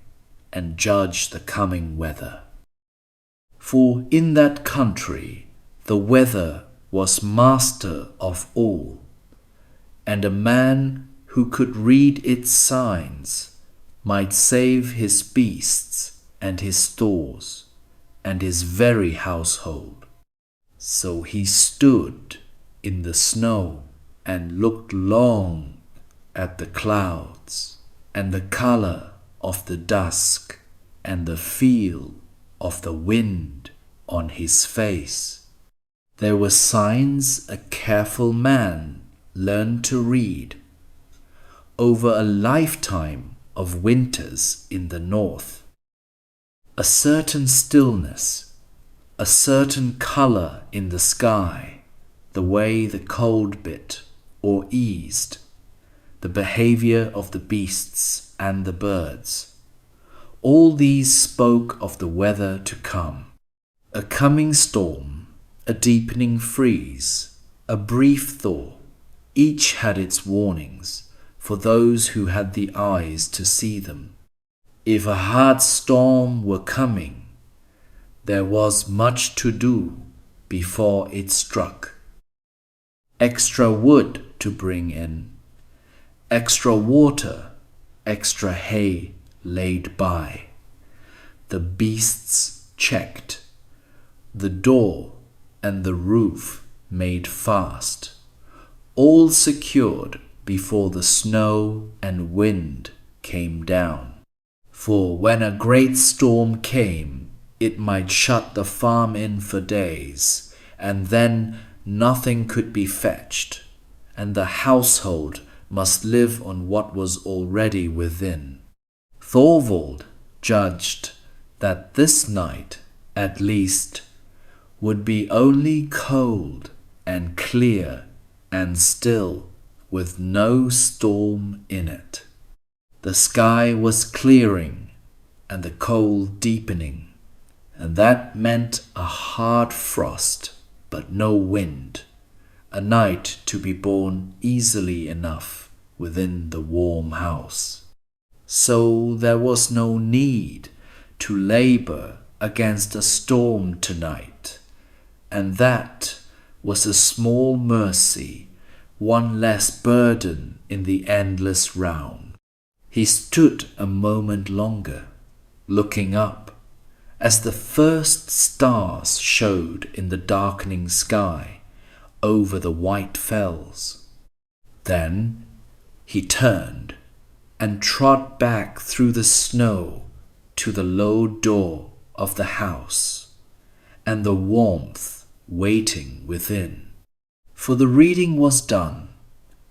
and judge the coming weather. For in that country the weather was master of all, and a man who could read its signs might save his beasts and his stores and his very household. So he stood in the snow and looked long at the clouds and the color of the dusk and the feel of the wind on his face. There were signs a careful man learned to read over a lifetime of winters in the north. A certain stillness, a certain color in the sky, the way the cold bit or eased, the behavior of the beasts and the birds. All these spoke of the weather to come. A coming storm, a deepening freeze, a brief thaw, each had its warnings for those who had the eyes to see them. If a hard storm were coming, there was much to do before it struck. Extra wood to bring in, extra water, extra hay laid by, the beasts checked, the door and the roof made fast, all secured before the snow and wind came down. For when a great storm came, it might shut the farm in for days, and then nothing could be fetched, and the household must live on what was already within. Thorvald judged that this night, at least, would be only cold and clear and still, with no storm in it. The sky was clearing and the cold deepening, and that meant a hard frost but no wind, a night to be borne easily enough within the warm house. So there was no need to labor against a storm tonight, and that was a small mercy, one less burden in the endless round. He stood a moment longer, looking up, as the first stars showed in the darkening sky over the white fells. Then he turned and trod back through the snow to the low door of the house, and the warmth waiting within. For the reading was done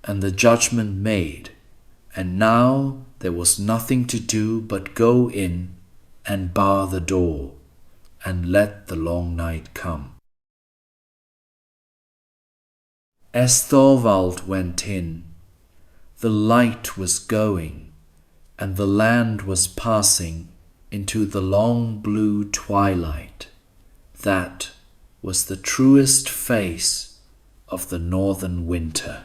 and the judgment made, and now there was nothing to do but go in and bar the door and let the long night come. As Thorvald went in, the light was going, and the land was passing into the long blue twilight. That was the truest face of the northern winter.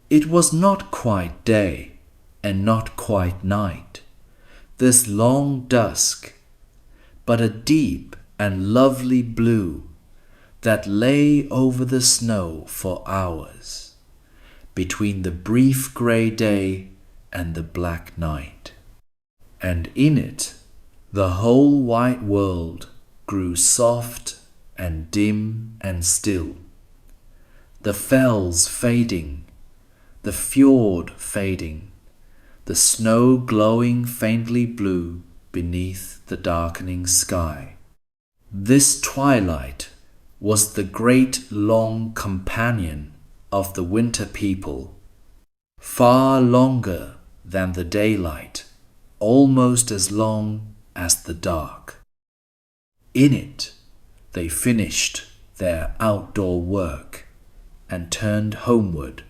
It was not quite day and not quite night, this long dusk, but a deep and lovely blue that lay over the snow for hours, between the brief grey day and the black night. And in it the whole white world grew soft and dim and still, the fells fading, the fjord fading, the snow glowing faintly blue beneath the darkening sky. This twilight was the great long companion of the winter people, far longer than the daylight, almost as long as the dark. In it they finished their outdoor work and turned homeward,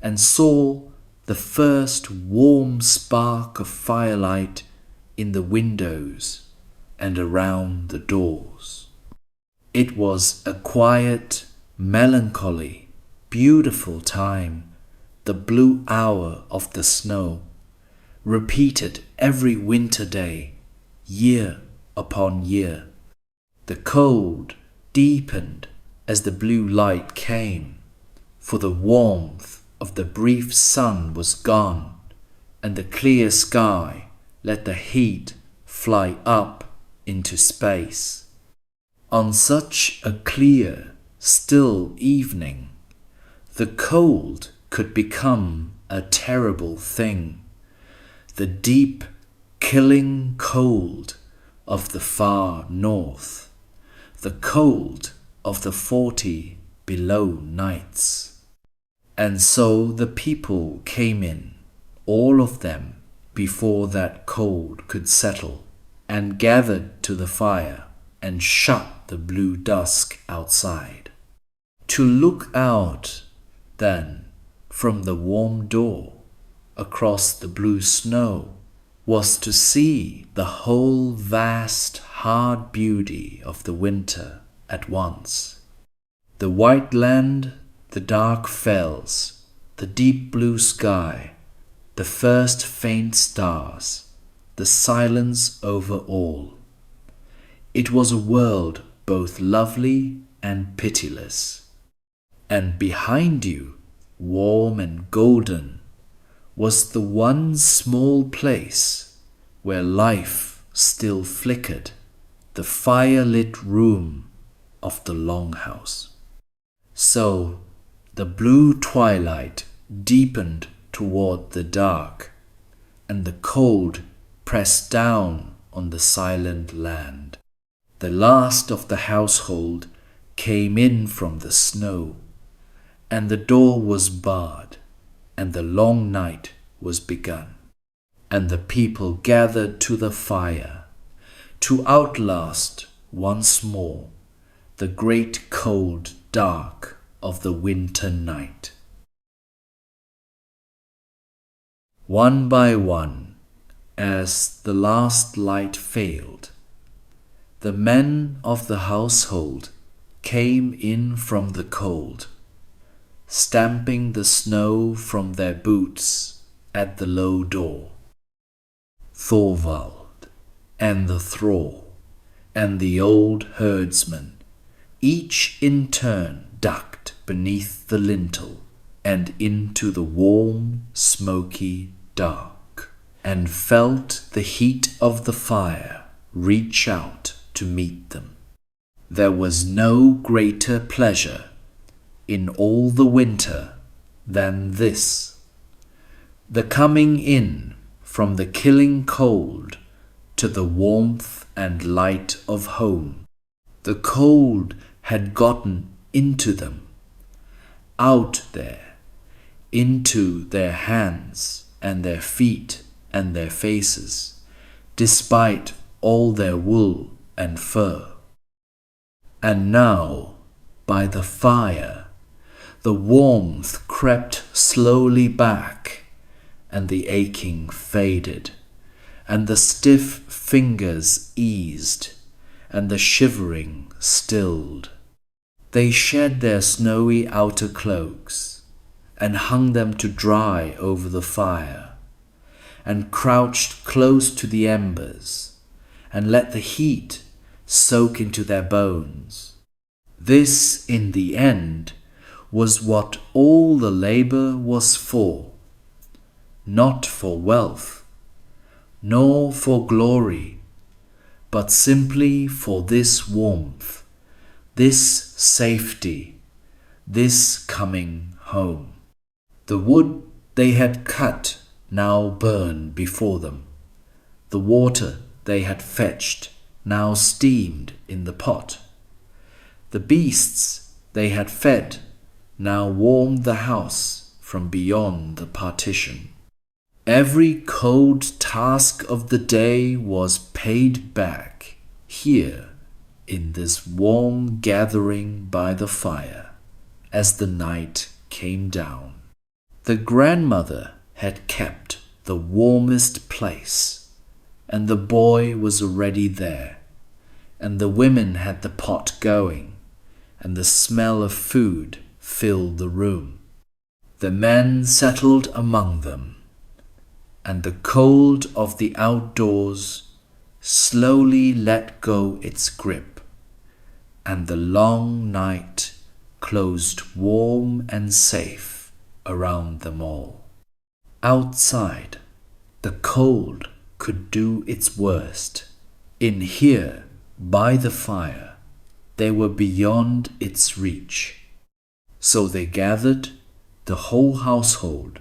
and saw the first warm spark of firelight in the windows and around the doors. It was a quiet, melancholy, beautiful time, the blue hour of the snow, repeated every winter day, year upon year. The cold deepened as the blue light came, for the warmth of the brief sun was gone, and the clear sky let the heat fly up into space. On such a clear, still evening, the cold could become a terrible thing, the deep, killing cold of the far north, the cold of the 40 below nights. And so the people came in, all of them, before that cold could settle, and gathered to the fire and shut the blue dusk outside. To look out, then, from the warm door across the blue snow was to see the whole vast, hard beauty of the winter at once. The white land, the dark fells, the deep blue sky, the first faint stars, the silence over all. It was a world both lovely and pitiless. And behind you, warm and golden, was the one small place where life still flickered, the fire-lit room of the longhouse. So the blue twilight deepened toward the dark, and the cold pressed down on the silent land. The last of the household came in from the snow, and the door was barred, and the long night was begun. And the people gathered to the fire to outlast once more the great cold dark of the winter night. One by one, as the last light failed, the men of the household came in from the cold, stamping the snow from their boots at the low door. Thorvald and the thrall and the old herdsman, each in turn ducked beneath the lintel and into the warm, smoky dark, and felt the heat of the fire reach out to meet them. There was no greater pleasure in all the winter than this, the coming in from the killing cold to the warmth and light of home. The cold had gotten into them, out there, into their hands and their feet and their faces, despite all their wool and fur. And now, by the fire, the warmth crept slowly back, and the aching faded, and the stiff fingers eased, and the shivering stilled. They shed their snowy outer cloaks, and hung them to dry over the fire, and crouched close to the embers, and let the heat soak into their bones. This, in the end, was what all the labor was for, not for wealth, nor for glory, but simply for this warmth, this safety, this coming home. The wood they had cut now burned before them. The water they had fetched now steamed in the pot. The beasts they had fed now warmed the house from beyond the partition. Every cold task of the day was paid back here in this warm gathering by the fire as the night came down. The grandmother had kept the warmest place, and the boy was already there, and the women had the pot going, and the smell of food filled the room. The men settled among them, and the cold of the outdoors slowly let go its grip, and the long night closed warm and safe around them all. Outside, the cold could do its worst. In here, by the fire, they were beyond its reach. So they gathered, the whole household,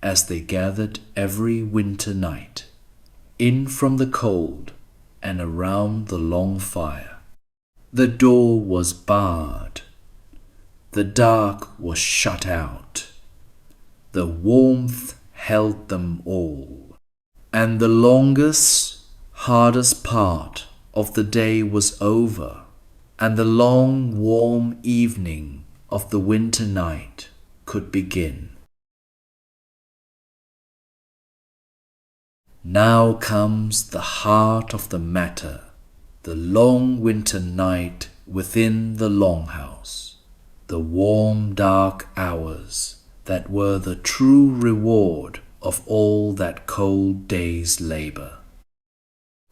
as they gathered every winter night, in from the cold and around the long fire. The door was barred. The dark was shut out. The warmth held them all. And the longest, hardest part of the day was over, and the long, warm evening of the winter night could begin. Now comes the heart of the matter, the long winter night within the longhouse, the warm, dark hours that were the true reward of all that cold day's labor.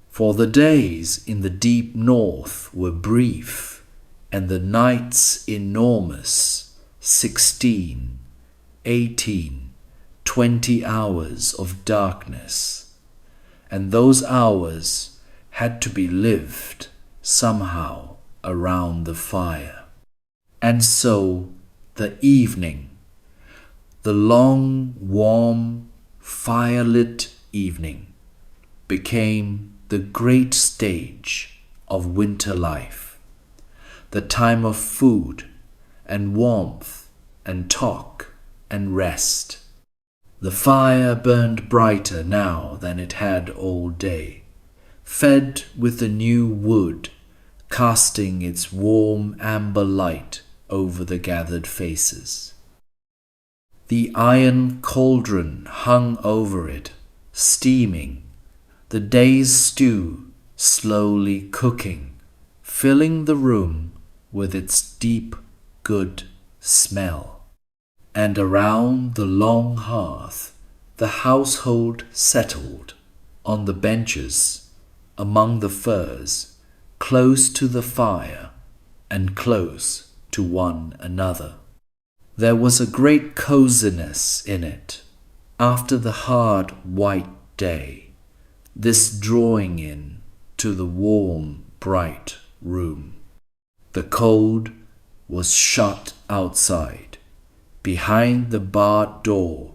For the days in the deep north were brief, and the nights enormous, 16, 18, 20 hours of darkness, and those hours had to be lived somehow around the fire. And so the evening, the long, warm, firelit evening, became the great stage of winter life, the time of food and warmth and talk and rest. The fire burned brighter now than it had all day, fed with the new wood, casting its warm amber light over the gathered faces. The iron cauldron hung over it, steaming, the day's stew slowly cooking, filling the room with its deep, good smell. And around the long hearth the household settled on the benches among the firs, close to the fire and close to one another. There was a great coziness in it after the hard white day, this drawing in to the warm, bright room. The cold was shut outside, behind the barred door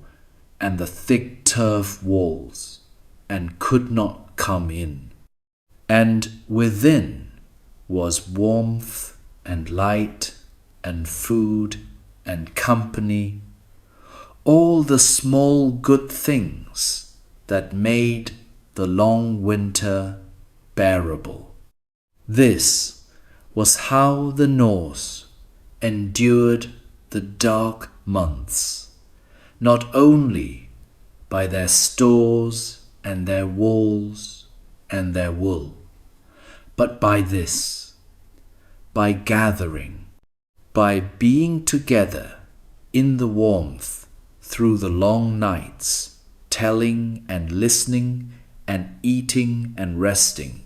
and the thick turf walls, and could not come in. And within was warmth and light and food and company, all the small good things that made the long winter bearable. This was how the Norse endured the dark months, not only by their stores and their walls and their wool, but by this, by gathering, by being together in the warmth through the long nights, telling and listening and eating and resting,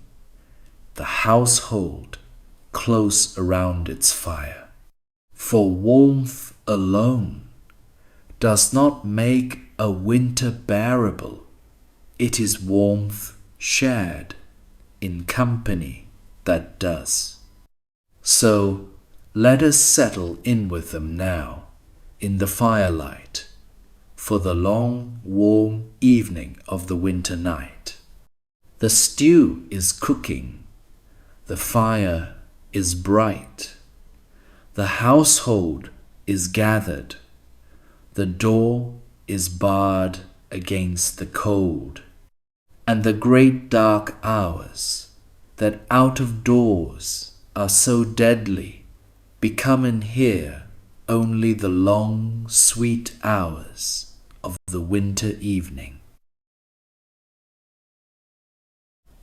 the household close around its fire. For warmth alone does not make a winter bearable. It is warmth shared in company that does. So let us settle in with them now in the firelight for the long, warm evening of the winter night. The stew is cooking. The fire is bright. The household is gathered. The door is barred against the cold. And the great dark hours that out of doors are so deadly become in here only the long, sweet hours of the winter evening.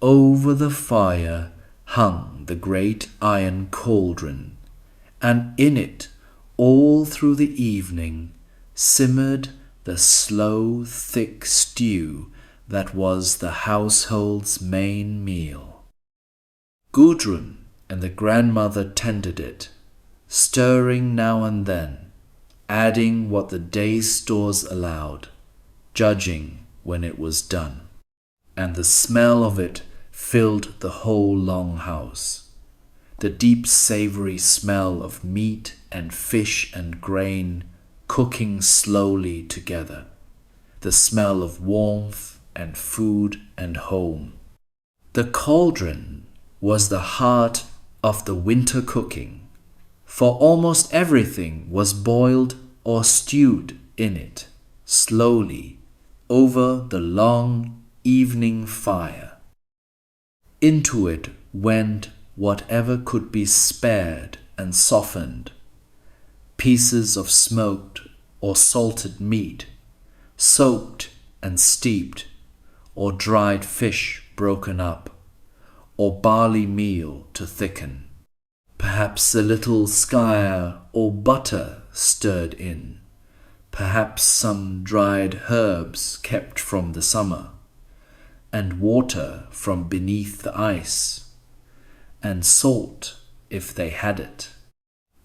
Over the fire hung the great iron cauldron, and in it all through the evening simmered the slow, thick stew that was the household's main meal. Gudrun and the grandmother tended it, stirring now and then, adding what the day's stores allowed, judging when it was done. And the smell of it filled the whole longhouse. The deep savory smell of meat and fish and grain cooking slowly together. The smell of warmth and food and home. The cauldron was the heart of the winter cooking, for almost everything was boiled or stewed in it, slowly, over the long evening fire. Into it went whatever could be spared and softened, pieces of smoked or salted meat, soaked and steeped, or dried fish broken up, or barley meal to thicken. Perhaps a little Skyr or butter stirred in, perhaps some dried herbs kept from the summer, and water from beneath the ice, and salt if they had it.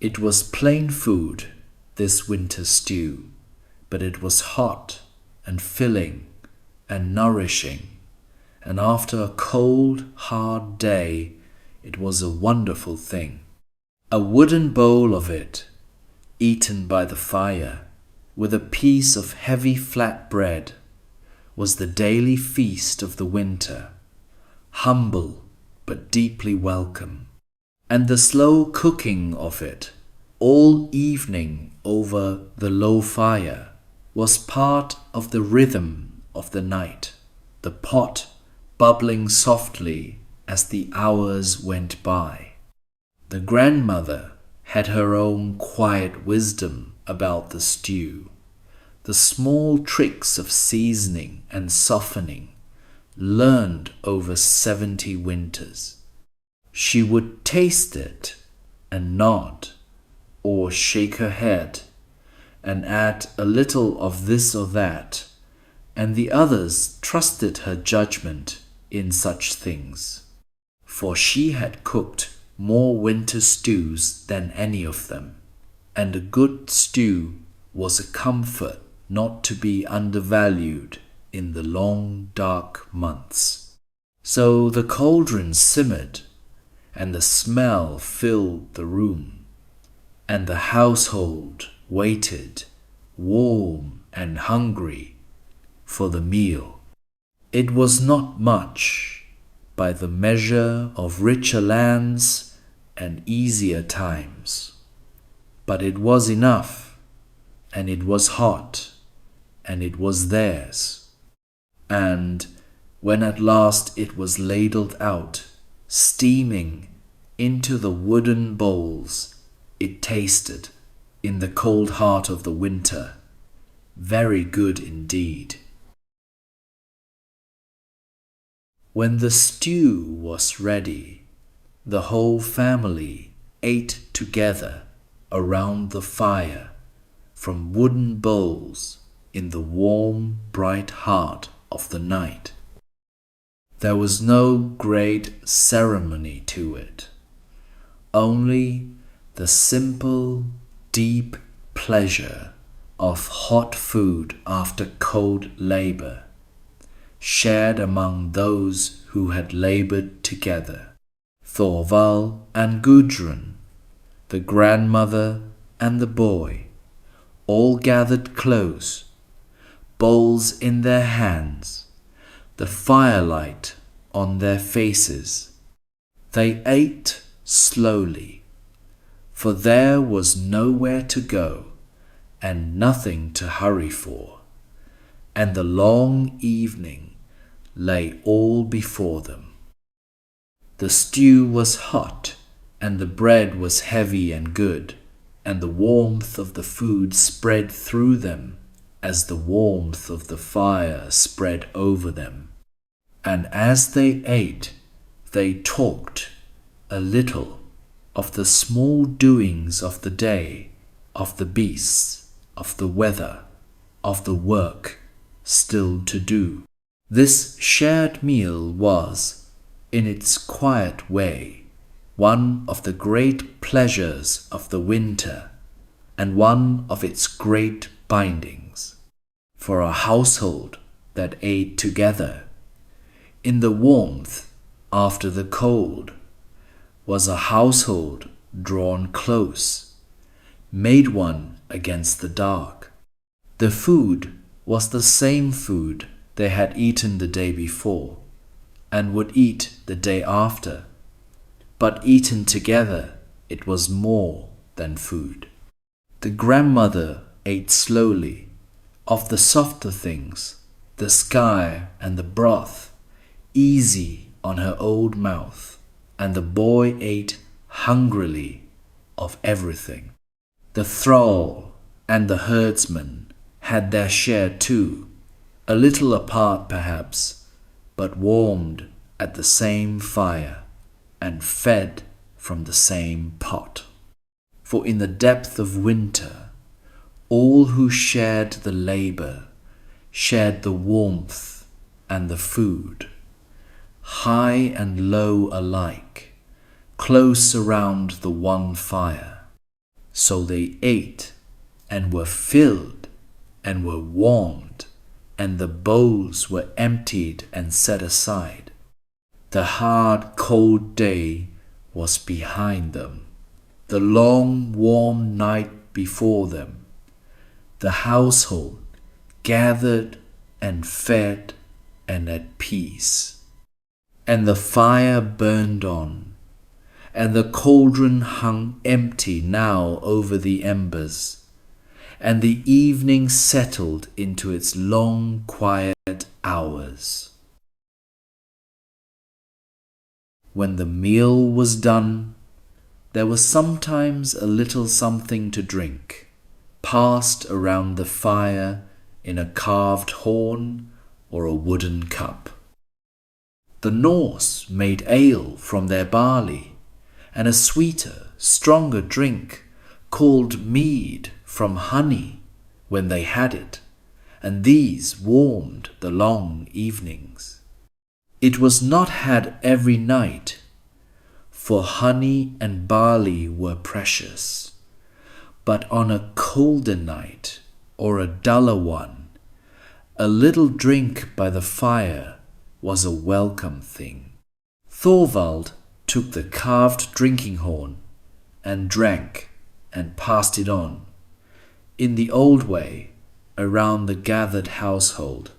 It was plain food, this winter stew, but it was hot and filling and nourishing, and after a cold, hard day, it was a wonderful thing. A wooden bowl of it, eaten by the fire, with a piece of heavy flat bread, was the daily feast of the winter, humble but deeply welcome. And the slow cooking of it, all evening over the low fire, was part of the rhythm of the night, the pot bubbling softly as the hours went by. The grandmother had her own quiet wisdom about the stew, the small tricks of seasoning and softening, learned over 70 winters. She would taste it and nod, or shake her head, and add a little of this or that, and the others trusted her judgment in such things, for she had cooked more winter stews than any of them, and a good stew was a comfort not to be undervalued in the long dark months. So the cauldron simmered, and the smell filled the room, and the household waited, warm and hungry, for the meal. It was not much, by the measure of richer lands and easier times, but it was enough, and it was hot, and it was theirs. And when at last it was ladled out, steaming into the wooden bowls, it tasted, in the cold heart of the winter, very good indeed. When the stew was ready, the whole family ate together around the fire from wooden bowls in the warm, bright heart of the night. There was no great ceremony to it, only the simple, deep pleasure of hot food after cold labor, shared among those who had labored together. Thorvald and Gudrun, the grandmother and the boy, all gathered close, bowls in their hands, the firelight on their faces. They ate slowly, for there was nowhere to go and nothing to hurry for, and the long evening lay all before them. The stew was hot, and the bread was heavy and good, and the warmth of the food spread through them as the warmth of the fire spread over them. And as they ate, they talked a little of the small doings of the day, of the beasts, of the weather, of the work still to do. This shared meal was, in its quiet way, one of the great pleasures of the winter and one of its great bindings. For a household that ate together, in the warmth after the cold, was a household drawn close, made one against the dark. The food was the same food they had eaten the day before, and would eat the day after, but eaten together it was more than food. The grandmother ate slowly, of the softer things, the sky and the broth, easy on her old mouth, and the boy ate hungrily of everything. The thrall and the herdsman had their share too, a little apart perhaps, but warmed at the same fire and fed from the same pot. For in the depth of winter, all who shared the labor shared the warmth and the food, high and low alike, close around the one fire. So they ate and were filled and were warmed, and the bowls were emptied and set aside. The hard, cold day was behind them, the long, warm night before them. The household gathered and fed and at peace. And the fire burned on, and the cauldron hung empty now over the embers, and the evening settled into its long, quiet hours. When the meal was done, there was sometimes a little something to drink, passed around the fire in a carved horn or a wooden cup. The Norse made ale from their barley, and a sweeter, stronger drink called mead from honey when they had it, and these warmed the long evenings. It was not had every night, for honey and barley were precious, but on a colder night or a duller one, a little drink by the fire was a welcome thing. Thorvald took the carved drinking horn and drank and passed it on, in the old way, around the gathered household.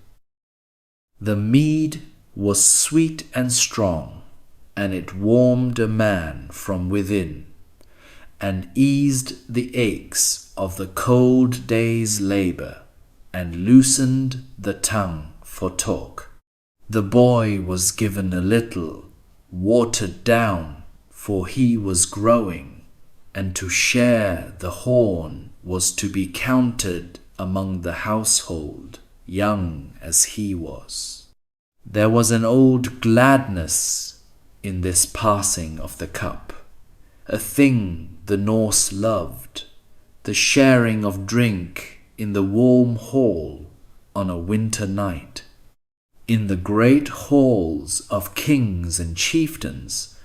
The mead was sweet and strong, and it warmed a man from within, and eased the aches of the cold day's labor, and loosened the tongue for talk. The boy was given a little, watered down, for he was growing, and to share the horn was to be counted among the household, young as he was. There was an old gladness in this passing of the cup, a thing the Norse loved, the sharing of drink in the warm hall on a winter night. In the great halls of kings and chieftains,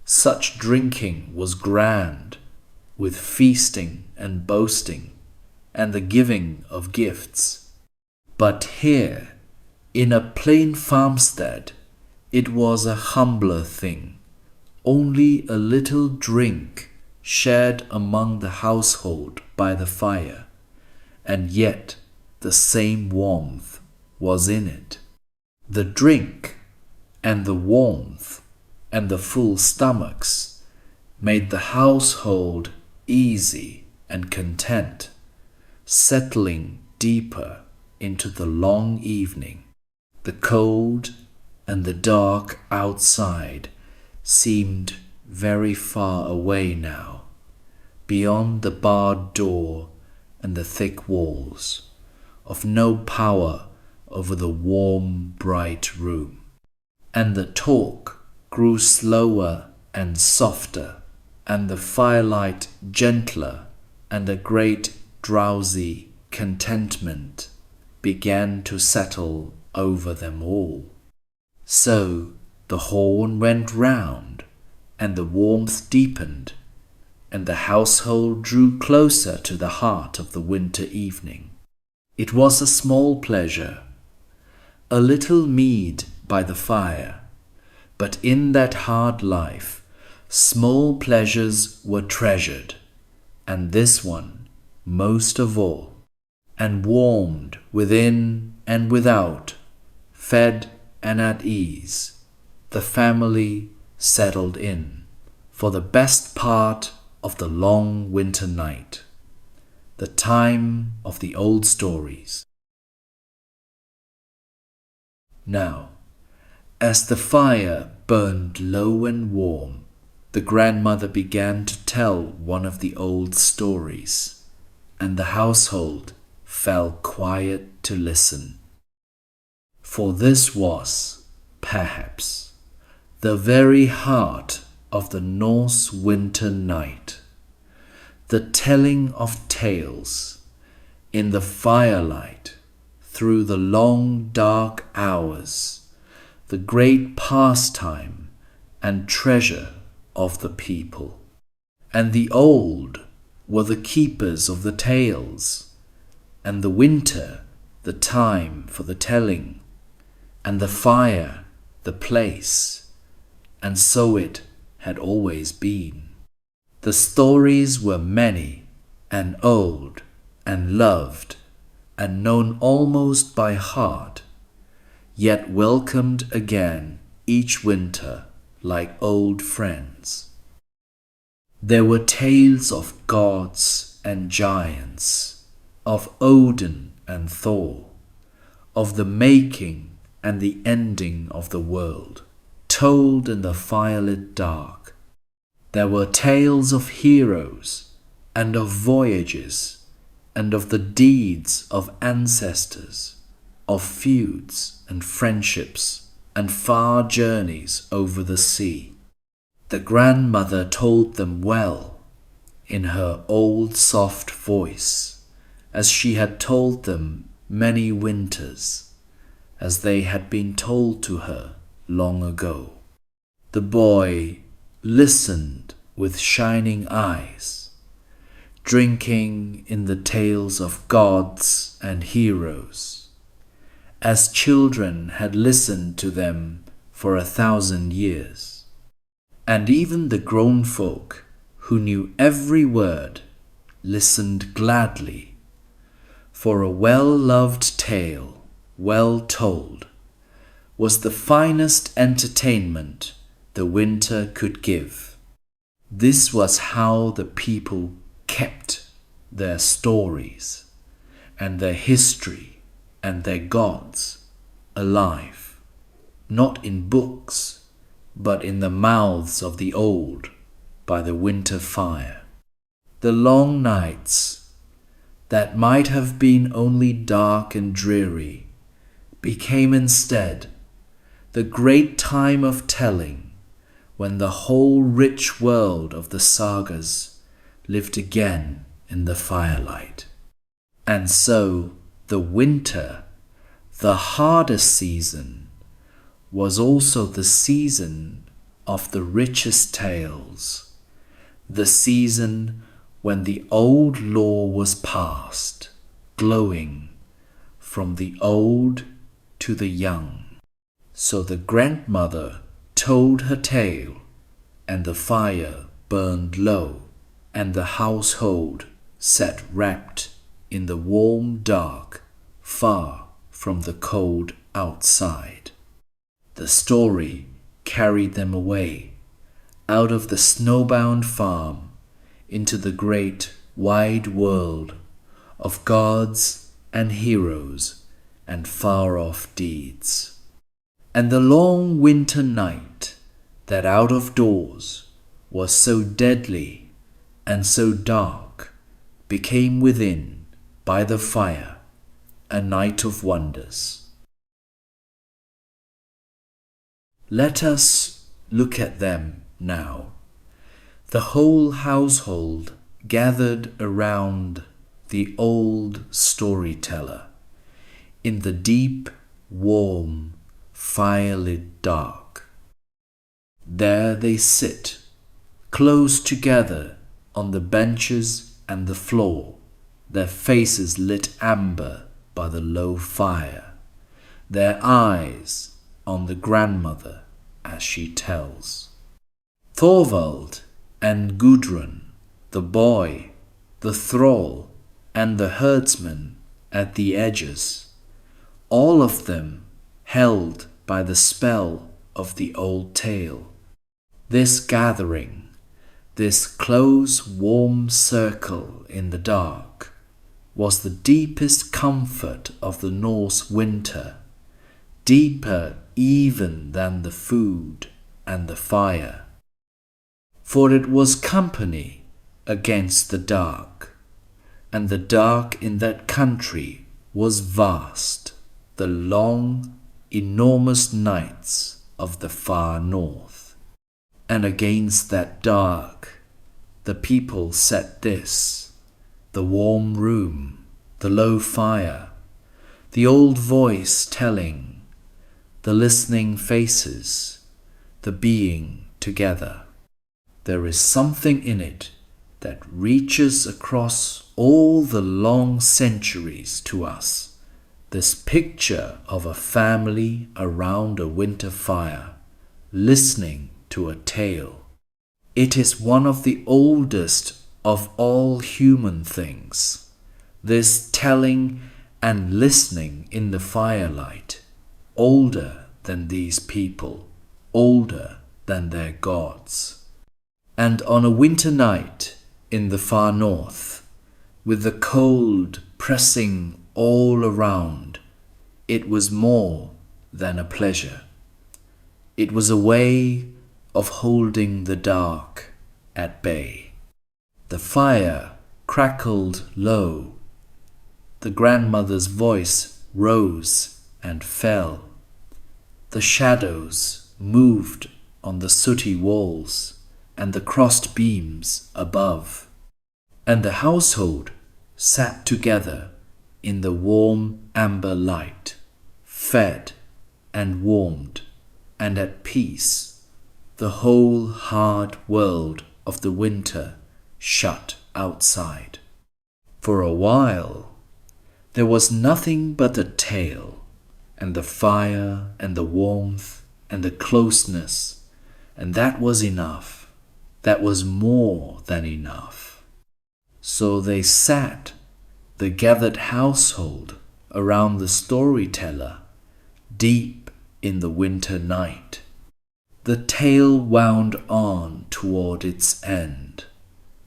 such drinking was grand, with feasting and boasting, and the giving of gifts. But here, in a plain farmstead, it was a humbler thing, only a little drink shared among the household by the fire, and yet the same warmth was in it. The drink and the warmth and the full stomachs made the household easy and content, settling deeper into the long evening. The cold and the dark outside seemed very far away now, beyond the barred door and the thick walls, of no power over the warm, bright room. And the talk grew slower and softer, and the firelight gentler, and a great drowsy contentment began to settle over them all. So the horn went round, and the warmth deepened, and the household drew closer to the heart of the winter evening. It was a small pleasure, a little mead by the fire, but in that hard life, small pleasures were treasured, and this one most of all, and warmed within and without, fed and at ease, the family settled in for the best part of the long winter night, the time of the old stories. Now, as the fire burned low and warm, the grandmother began to tell one of the old stories, and the household fell quiet to listen. For this was, perhaps, the very heart of the Norse winter night, the telling of tales in the firelight through the long dark hours, the great pastime and treasure of the people. And the old were the keepers of the tales, and the winter the time for the telling, and the fire the place, and so it had always been. The stories were many and old and loved and known almost by heart, yet welcomed again each winter like old friends. There were tales of gods and giants, of Odin and Thor, of the making and the ending of the world, told in the firelit dark. There were tales of heroes and of voyages and of the deeds of ancestors, of feuds and friendships and far journeys over the sea. The grandmother told them well in her old soft voice, as she had told them many winters, as they had been told to her long ago. The boy listened with shining eyes, drinking in the tales of gods and heroes, as children had listened to them for 1,000 years. And even the grown folk, who knew every word, listened gladly, for a well-loved tale, well told, was the finest entertainment the winter could give. This was how the people kept their stories and their history and their gods alive, not in books, but in the mouths of the old by the winter fire. The long nights that might have been only dark and dreary became instead the great time of telling, when the whole rich world of the sagas lived again in the firelight. And so the winter, the hardest season, was also the season of the richest tales, the season when the old law was passed, glowing from the old to the young. So the grandmother told her tale, and the fire burned low, and the household sat wrapped in the warm dark, far from the cold outside. The story carried them away, out of the snowbound farm, into the great wide world of gods and heroes and far-off deeds. And the long winter night that out of doors was so deadly and so dark became within, by the fire, a night of wonders. Let us look at them now, the whole household gathered around the old storyteller in the deep warm, firelit dark. There they sit, close together on the benches and the floor, their faces lit amber by the low fire, their eyes on the grandmother as she tells. Thorvald and Gudrun, the boy, the thrall, and the herdsman at the edges, all of them held by the spell of the old tale. This gathering, this close, warm circle in the dark, was the deepest comfort of the Norse winter, deeper even than the food and the fire. For it was company against the dark, and the dark in that country was vast, the long, enormous nights of the far north. And against that dark, the people set this, the warm room, the low fire, the old voice telling, the listening faces, the being together. There is something in it that reaches across all the long centuries to us, this picture of a family around a winter fire, listening to a tale. It is one of the oldest of all human things, this telling and listening in the firelight, older than these people, older than their gods. And on a winter night in the far north, with the cold pressing all around, it was more than a pleasure. It was a way of holding the dark at bay. The fire crackled low. The grandmother's voice rose and fell. The shadows moved on the sooty walls and the crossed beams above. And the household sat together in the warm amber light, fed and warmed and at peace, the whole hard world of the winter shut outside. For a while, there was nothing but the tale, and the fire, and the warmth, and the closeness, and that was enough. That was more than enough. So they sat, the gathered household, around the storyteller, deep in the winter night. The tale wound on toward its end,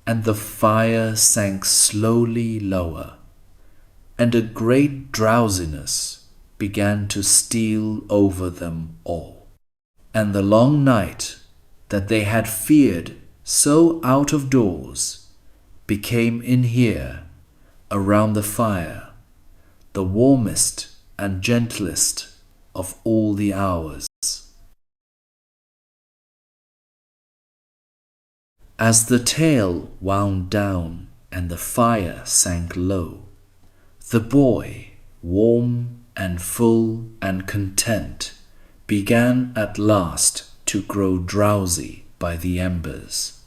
and the fire sank slowly lower, and a great drowsiness began to steal over them all. And the long night that they had feared so out of doors became in here, around the fire, the warmest and gentlest of all the hours. As the tale wound down and the fire sank low, the boy, warm and full and content, began at last to grow drowsy by the embers.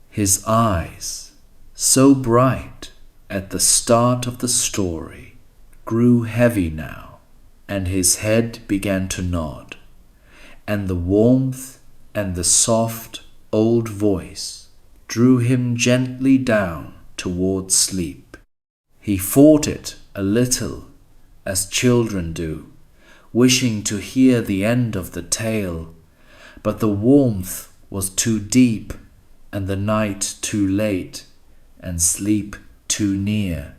His eyes, so bright at the start of the story, grew heavy now, and his head began to nod, and the warmth and the soft old voice drew him gently down toward sleep. He fought it a little, as children do, wishing to hear the end of the tale, but the warmth was too deep, and the night too late, and sleep too near.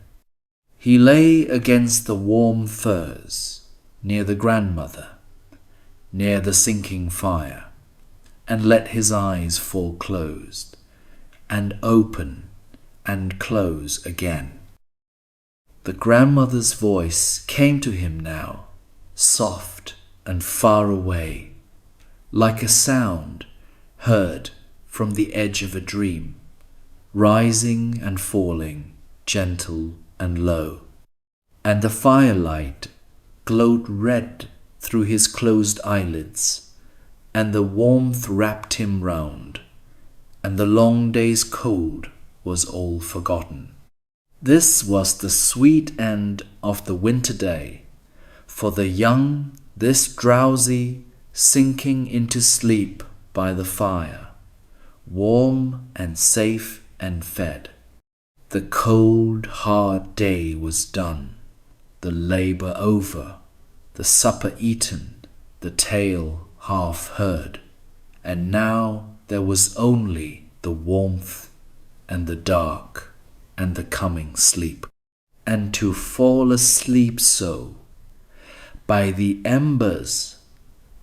He lay against the warm furs, near the grandmother, near the sinking fire, and let his eyes fall closed, and open and close again. The grandmother's voice came to him now, soft and far away, like a sound heard from the edge of a dream, rising and falling, gentle and low. And the firelight glowed red through his closed eyelids, and the warmth wrapped him round, and the long day's cold was all forgotten. This was the sweet end of the winter day. For the young, this drowsy, sinking into sleep by the fire, warm and safe and fed. The cold, hard day was done, the labour over, the supper eaten, the tale half heard, and now there was only the warmth and the dark and the coming sleep. And to fall asleep so, by the embers,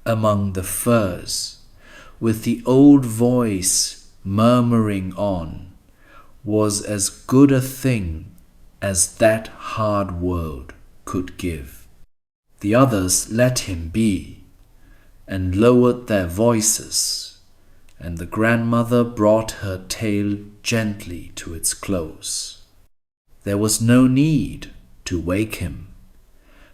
among the firs, with the old voice murmuring on, was as good a thing as that hard world could give. The others let him be, and lowered their voices, and the grandmother brought her tale gently to its close. There was no need to wake him,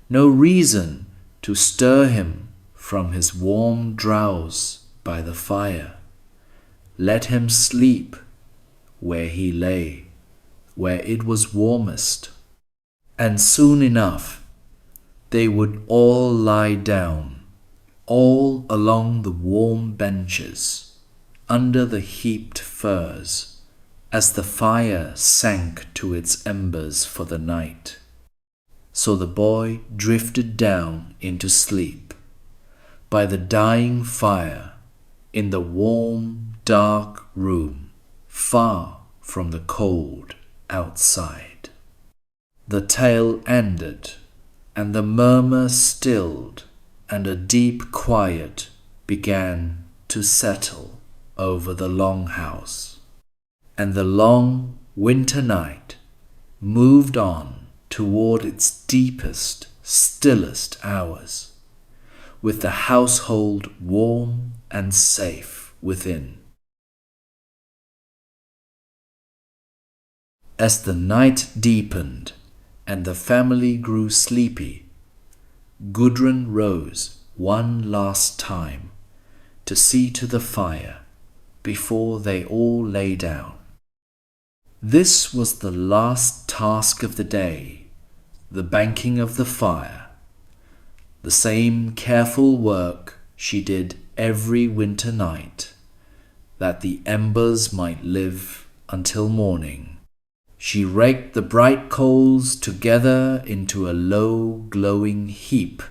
no reason to stir him from his warm drowse by the fire. Let him sleep where he lay, where it was warmest. And soon enough they would all lie down, all along the warm benches, under the heaped furs, as the fire sank to its embers for the night. So the boy drifted down into sleep, by the dying fire, in the warm, dark room, far from the cold outside. The tale ended, and the murmur stilled, and a deep quiet began to settle over the longhouse. And the long winter night moved on toward its deepest, stillest hours, with the household warm and safe within. As the night deepened and the family grew sleepy, Gudrun rose one last time to see to the fire before they all lay down. This was the last task of the day, the banking of the fire, the same careful work she did every winter night, that the embers might live until morning. She raked the bright coals together into a low glowing heap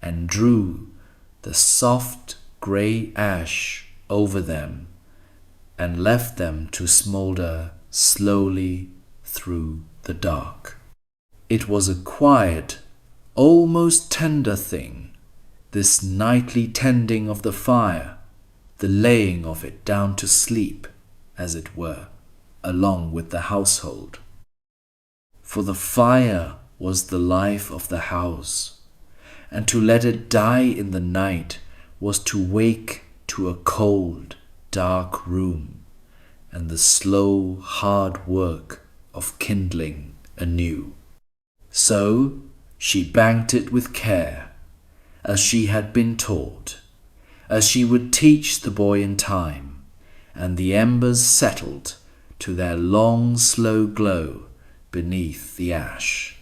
and drew the soft grey ash over them and left them to smoulder slowly through the dark. It was a quiet, almost tender thing, this nightly tending of the fire, the laying of it down to sleep, as it were, along with the household. For the fire was the life of the house, and to let it die in the night was to wake to a cold, dark room, and the slow, hard work of kindling anew. So she banked it with care, as she had been taught, as she would teach the boy in time, and the embers settled to their long, slow glow beneath the ash.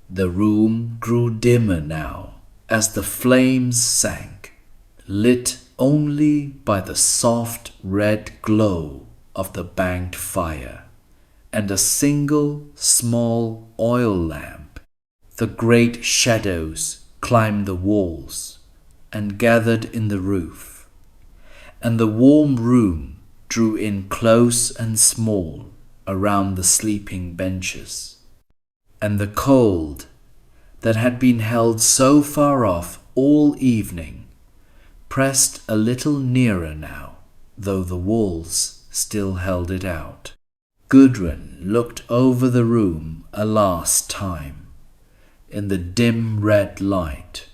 The room grew dimmer now as the flames sank, lit only by the soft red glow of the banked fire, and a single small oil lamp. The great shadows climbed the walls and gathered in the roof, and the warm room drew in close and small around the sleeping benches. And the cold that had been held so far off all evening pressed a little nearer now, though the walls still held it out. Gudrun looked over the room a last time, in the dim red light,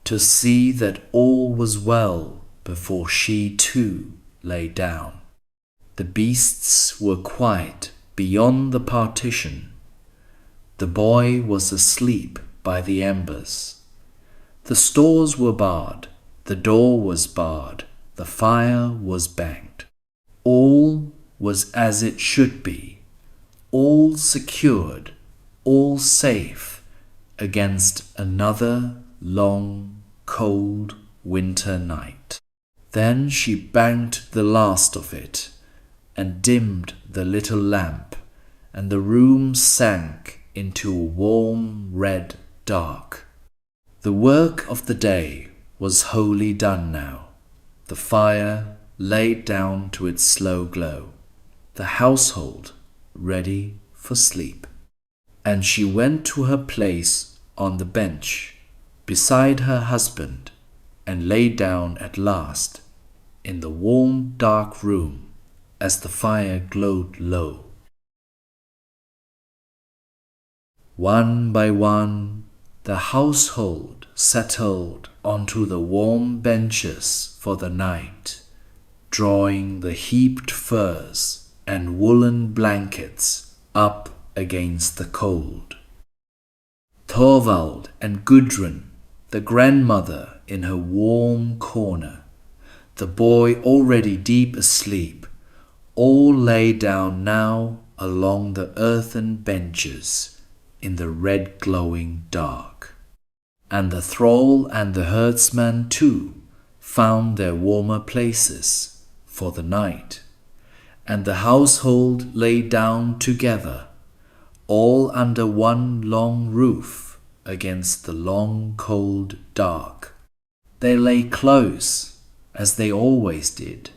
to see that all was well before she too lay down. The beasts were quiet beyond the partition. The boy was asleep by the embers. The stores were barred, the door was barred, the fire was banked. All was as it should be, all secured, all safe against another long, cold winter night. Then she banked the last of it and dimmed the little lamp, and the room sank into a warm red dark. The work of the day was wholly done now. The fire laid down to its slow glow, the household ready for sleep. And she went to her place on the bench beside her husband and lay down at last in the warm dark room as the fire glowed low. One by one the household settled onto the warm benches for the night, drawing the heaped furs and woolen blankets up against the cold. Thorvald and Gudrun, the grandmother in her warm corner, the boy already deep asleep, all lay down now along the earthen benches in the red glowing dark. And the thrall and the herdsman too found their warmer places for the night, and the household lay down together, all under one long roof against the long cold dark. They lay close, as they always did,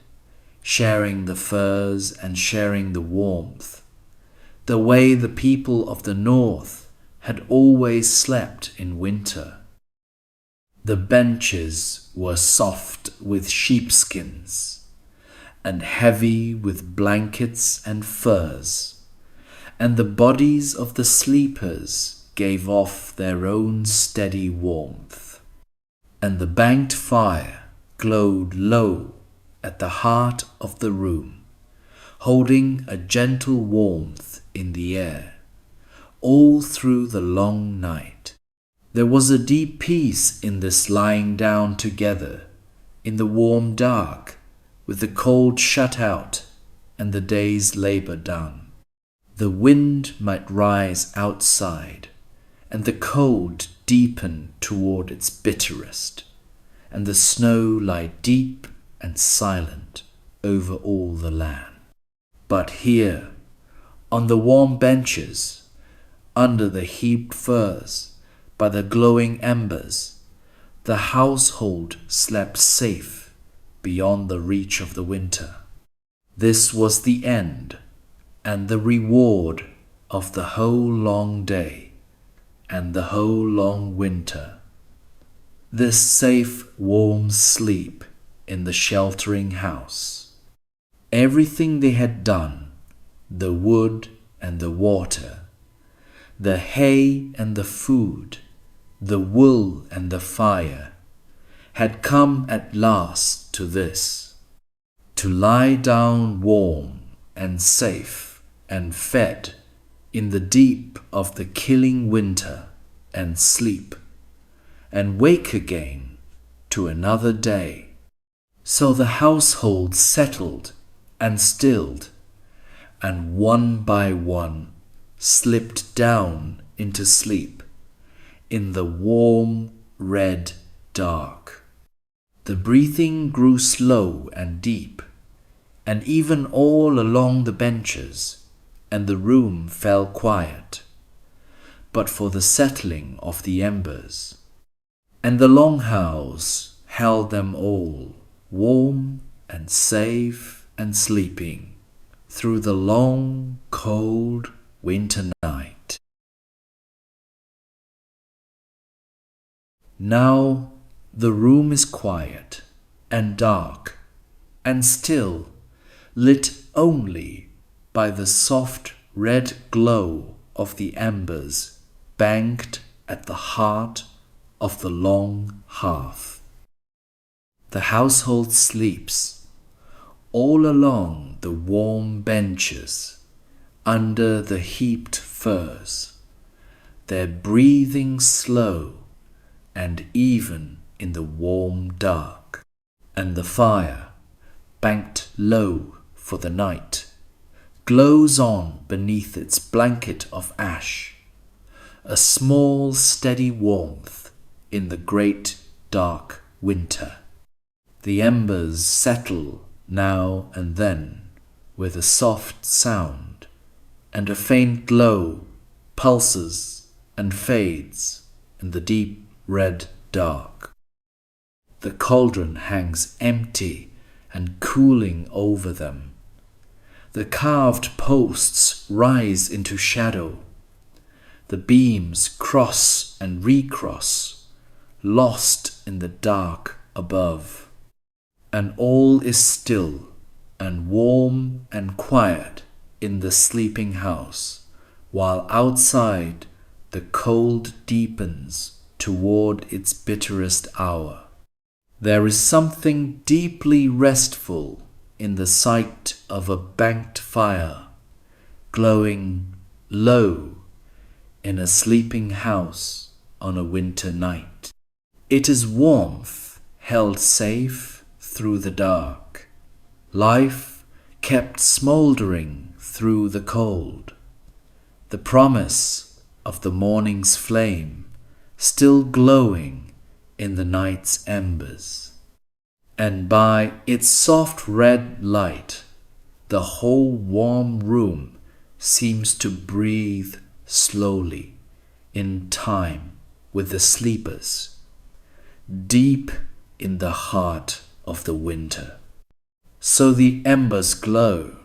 sharing the furs and sharing the warmth, the way the people of the north had always slept in winter. The benches were soft with sheepskins, and heavy with blankets and furs, and the bodies of the sleepers gave off their own steady warmth. And the banked fire glowed low at the heart of the room, holding a gentle warmth in the air, all through the long night. There was a deep peace in this lying down together, in the warm dark, with the cold shut out and the day's labor done. The wind might rise outside, and the cold deepen toward its bitterest, and the snow lie deep and silent over all the land. But here, on the warm benches, under the heaped furs, by the glowing embers, the household slept safe beyond the reach of the winter. This was the end and the reward of the whole long day and the whole long winter. This safe, warm sleep in the sheltering house. Everything they had done, the wood and the water, the hay and the food, the wool and the fire, had come at last to this, to lie down warm and safe and fed in the deep of the killing winter and sleep, and wake again to another day. So the household settled and stilled, and one by one slipped down into sleep in the warm red dark. The breathing grew slow and deep, and even all along the benches, and the room fell quiet, but for the settling of the embers. And the longhouse held them all, warm and safe and sleeping, through the long, cold winter night. Now the room is quiet and dark and still, lit only by the soft red glow of the embers banked at the heart of the long hearth. The household sleeps all along the warm benches under the heaped furs, their breathing slow and even in the warm dark. And the fire, banked low for the night, glows on beneath its blanket of ash, a small steady warmth in the great dark winter. The embers settle now and then with a soft sound, and a faint glow pulses and fades in the deep red dark. The cauldron hangs empty and cooling over them. The carved posts rise into shadow. The beams cross and recross, lost in the dark above. And all is still and warm and quiet in the sleeping house, while outside the cold deepens toward its bitterest hour. There is something deeply restful in the sight of a banked fire, glowing low in a sleeping house on a winter night. It is warmth held safe through the dark, life kept smouldering through the cold, the promise of the morning's flame still glowing in the night's embers. And by its soft red light, the whole warm room seems to breathe slowly in time with the sleepers, deep in the heart of the winter. So the embers glow,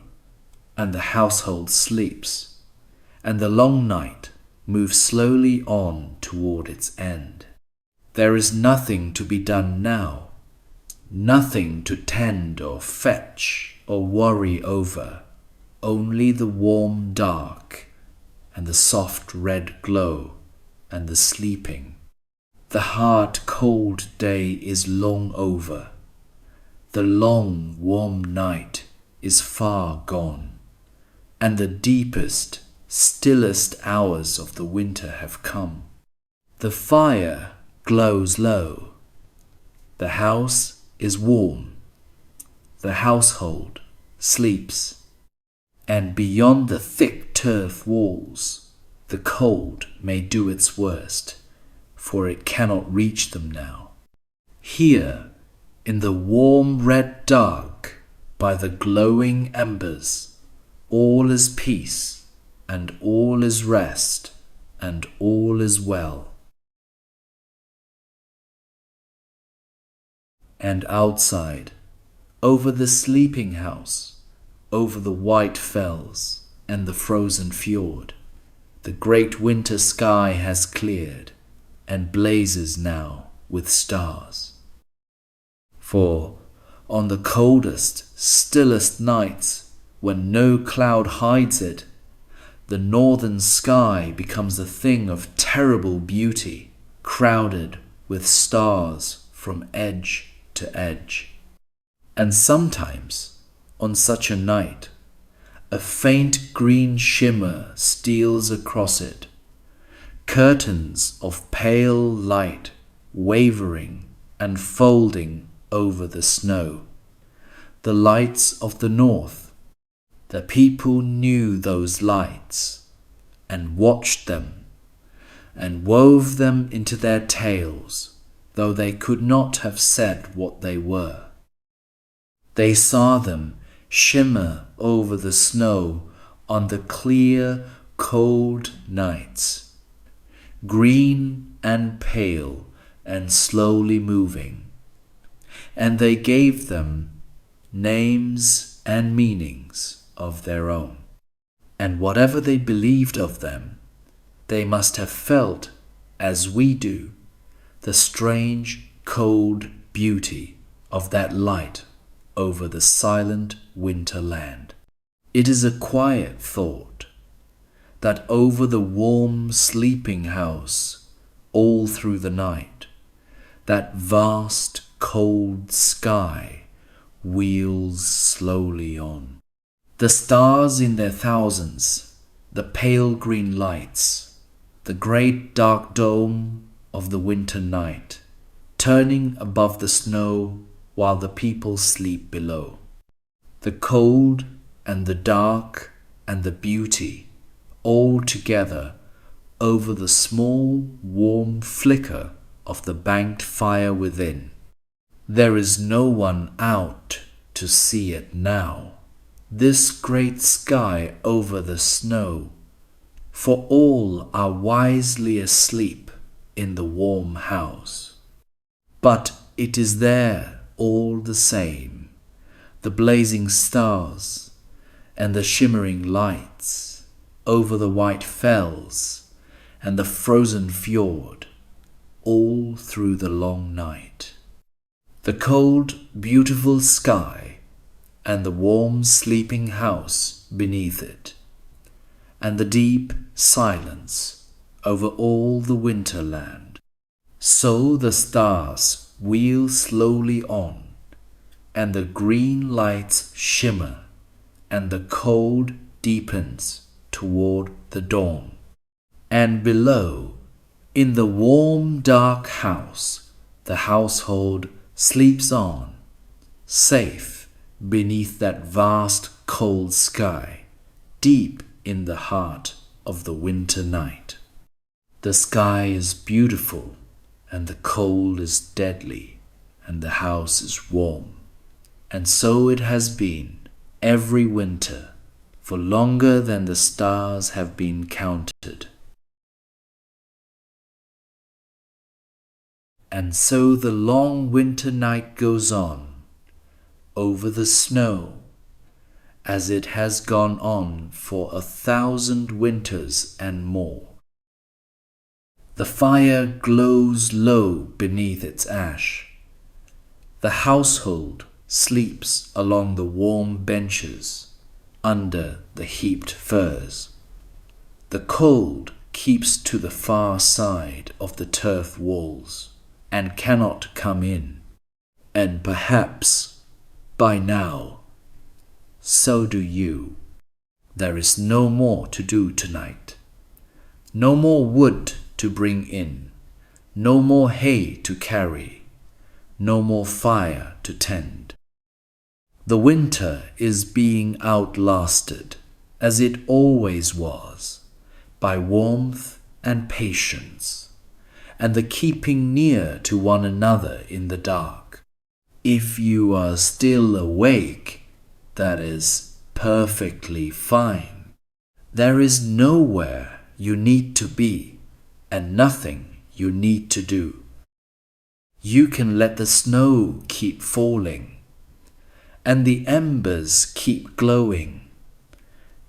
and the household sleeps, and the long night moves slowly on toward its end. There is nothing to be done now, nothing to tend or fetch or worry over, only the warm dark and the soft red glow and the sleeping. The hard cold day is long over. The long warm night is far gone, and the deepest, stillest hours of the winter have come. The fire glows low. The house is warm. The household sleeps. And beyond the thick turf walls, the cold may do its worst, for it cannot reach them now. Here, in the warm red dark, by the glowing embers, all is peace, and all is rest, and all is well. And outside, over the sleeping house, over the white fells and the frozen fjord, the great winter sky has cleared and blazes now with stars. For on the coldest, stillest nights, when no cloud hides it, the northern sky becomes a thing of terrible beauty, crowded with stars from edge to edge. And sometimes, on such a night, a faint green shimmer steals across it, curtains of pale light wavering and folding over the snow, the lights of the north. The people knew those lights and watched them and wove them into their tales, though they could not have said what they were. They saw them shimmer over the snow on the clear, cold nights, green and pale and slowly moving, and they gave them names and meanings of their own. And whatever they believed of them, they must have felt, as we do, the strange, cold beauty of that light over the silent winter land. It is a quiet thought that over the warm sleeping house, all through the night, that vast cold sky wheels slowly on. The stars in their thousands, the pale green lights, the great dark dome of the winter night, turning above the snow while the people sleep below. The cold and the dark and the beauty all together over the small warm flicker of the banked fire within. There is no one out to see it now, this great sky over the snow, for all are wisely asleep in the warm house. But it is there all the same, the blazing stars and the shimmering lights over the white fells and the frozen fjord, all through the long night. The cold, beautiful sky and the warm sleeping house beneath it, and the deep silence over all the winter land. So the stars wheel slowly on, and the green lights shimmer, and the cold deepens toward the dawn. And below, in the warm dark house, the household sleeps on, safe beneath that vast cold sky, deep in the heart of the winter night. The sky is beautiful, and the cold is deadly, and the house is warm. And so it has been every winter, for longer than the stars have been counted. And so the long winter night goes on, over the snow, as it has gone on for 1,000 winters and more. The fire glows low beneath its ash. The household sleeps along the warm benches, under the heaped furs. The cold keeps to the far side of the turf walls, and cannot come in. And perhaps, by now, so do you. There is no more to do tonight. No more wood to bring in. No more hay to carry. No more fire to tend. The winter is being outlasted, as it always was, by warmth and patience, and the keeping near to one another in the dark. If you are still awake, that is perfectly fine. There is nowhere you need to be, and nothing you need to do. You can let the snow keep falling, and the embers keep glowing,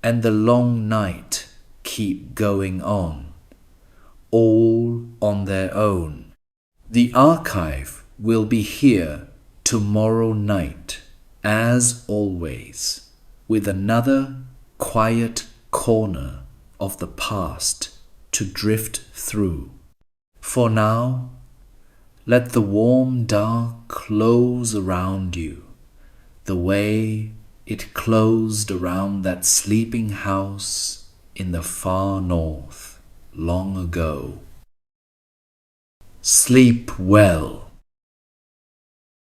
and the long night keep going on, all on their own. The archive will be here tomorrow night, as always, with another quiet corner of the past to drift through. For now, let the warm dark close around you, the way it closed around that sleeping house in the far north long ago. Sleep well.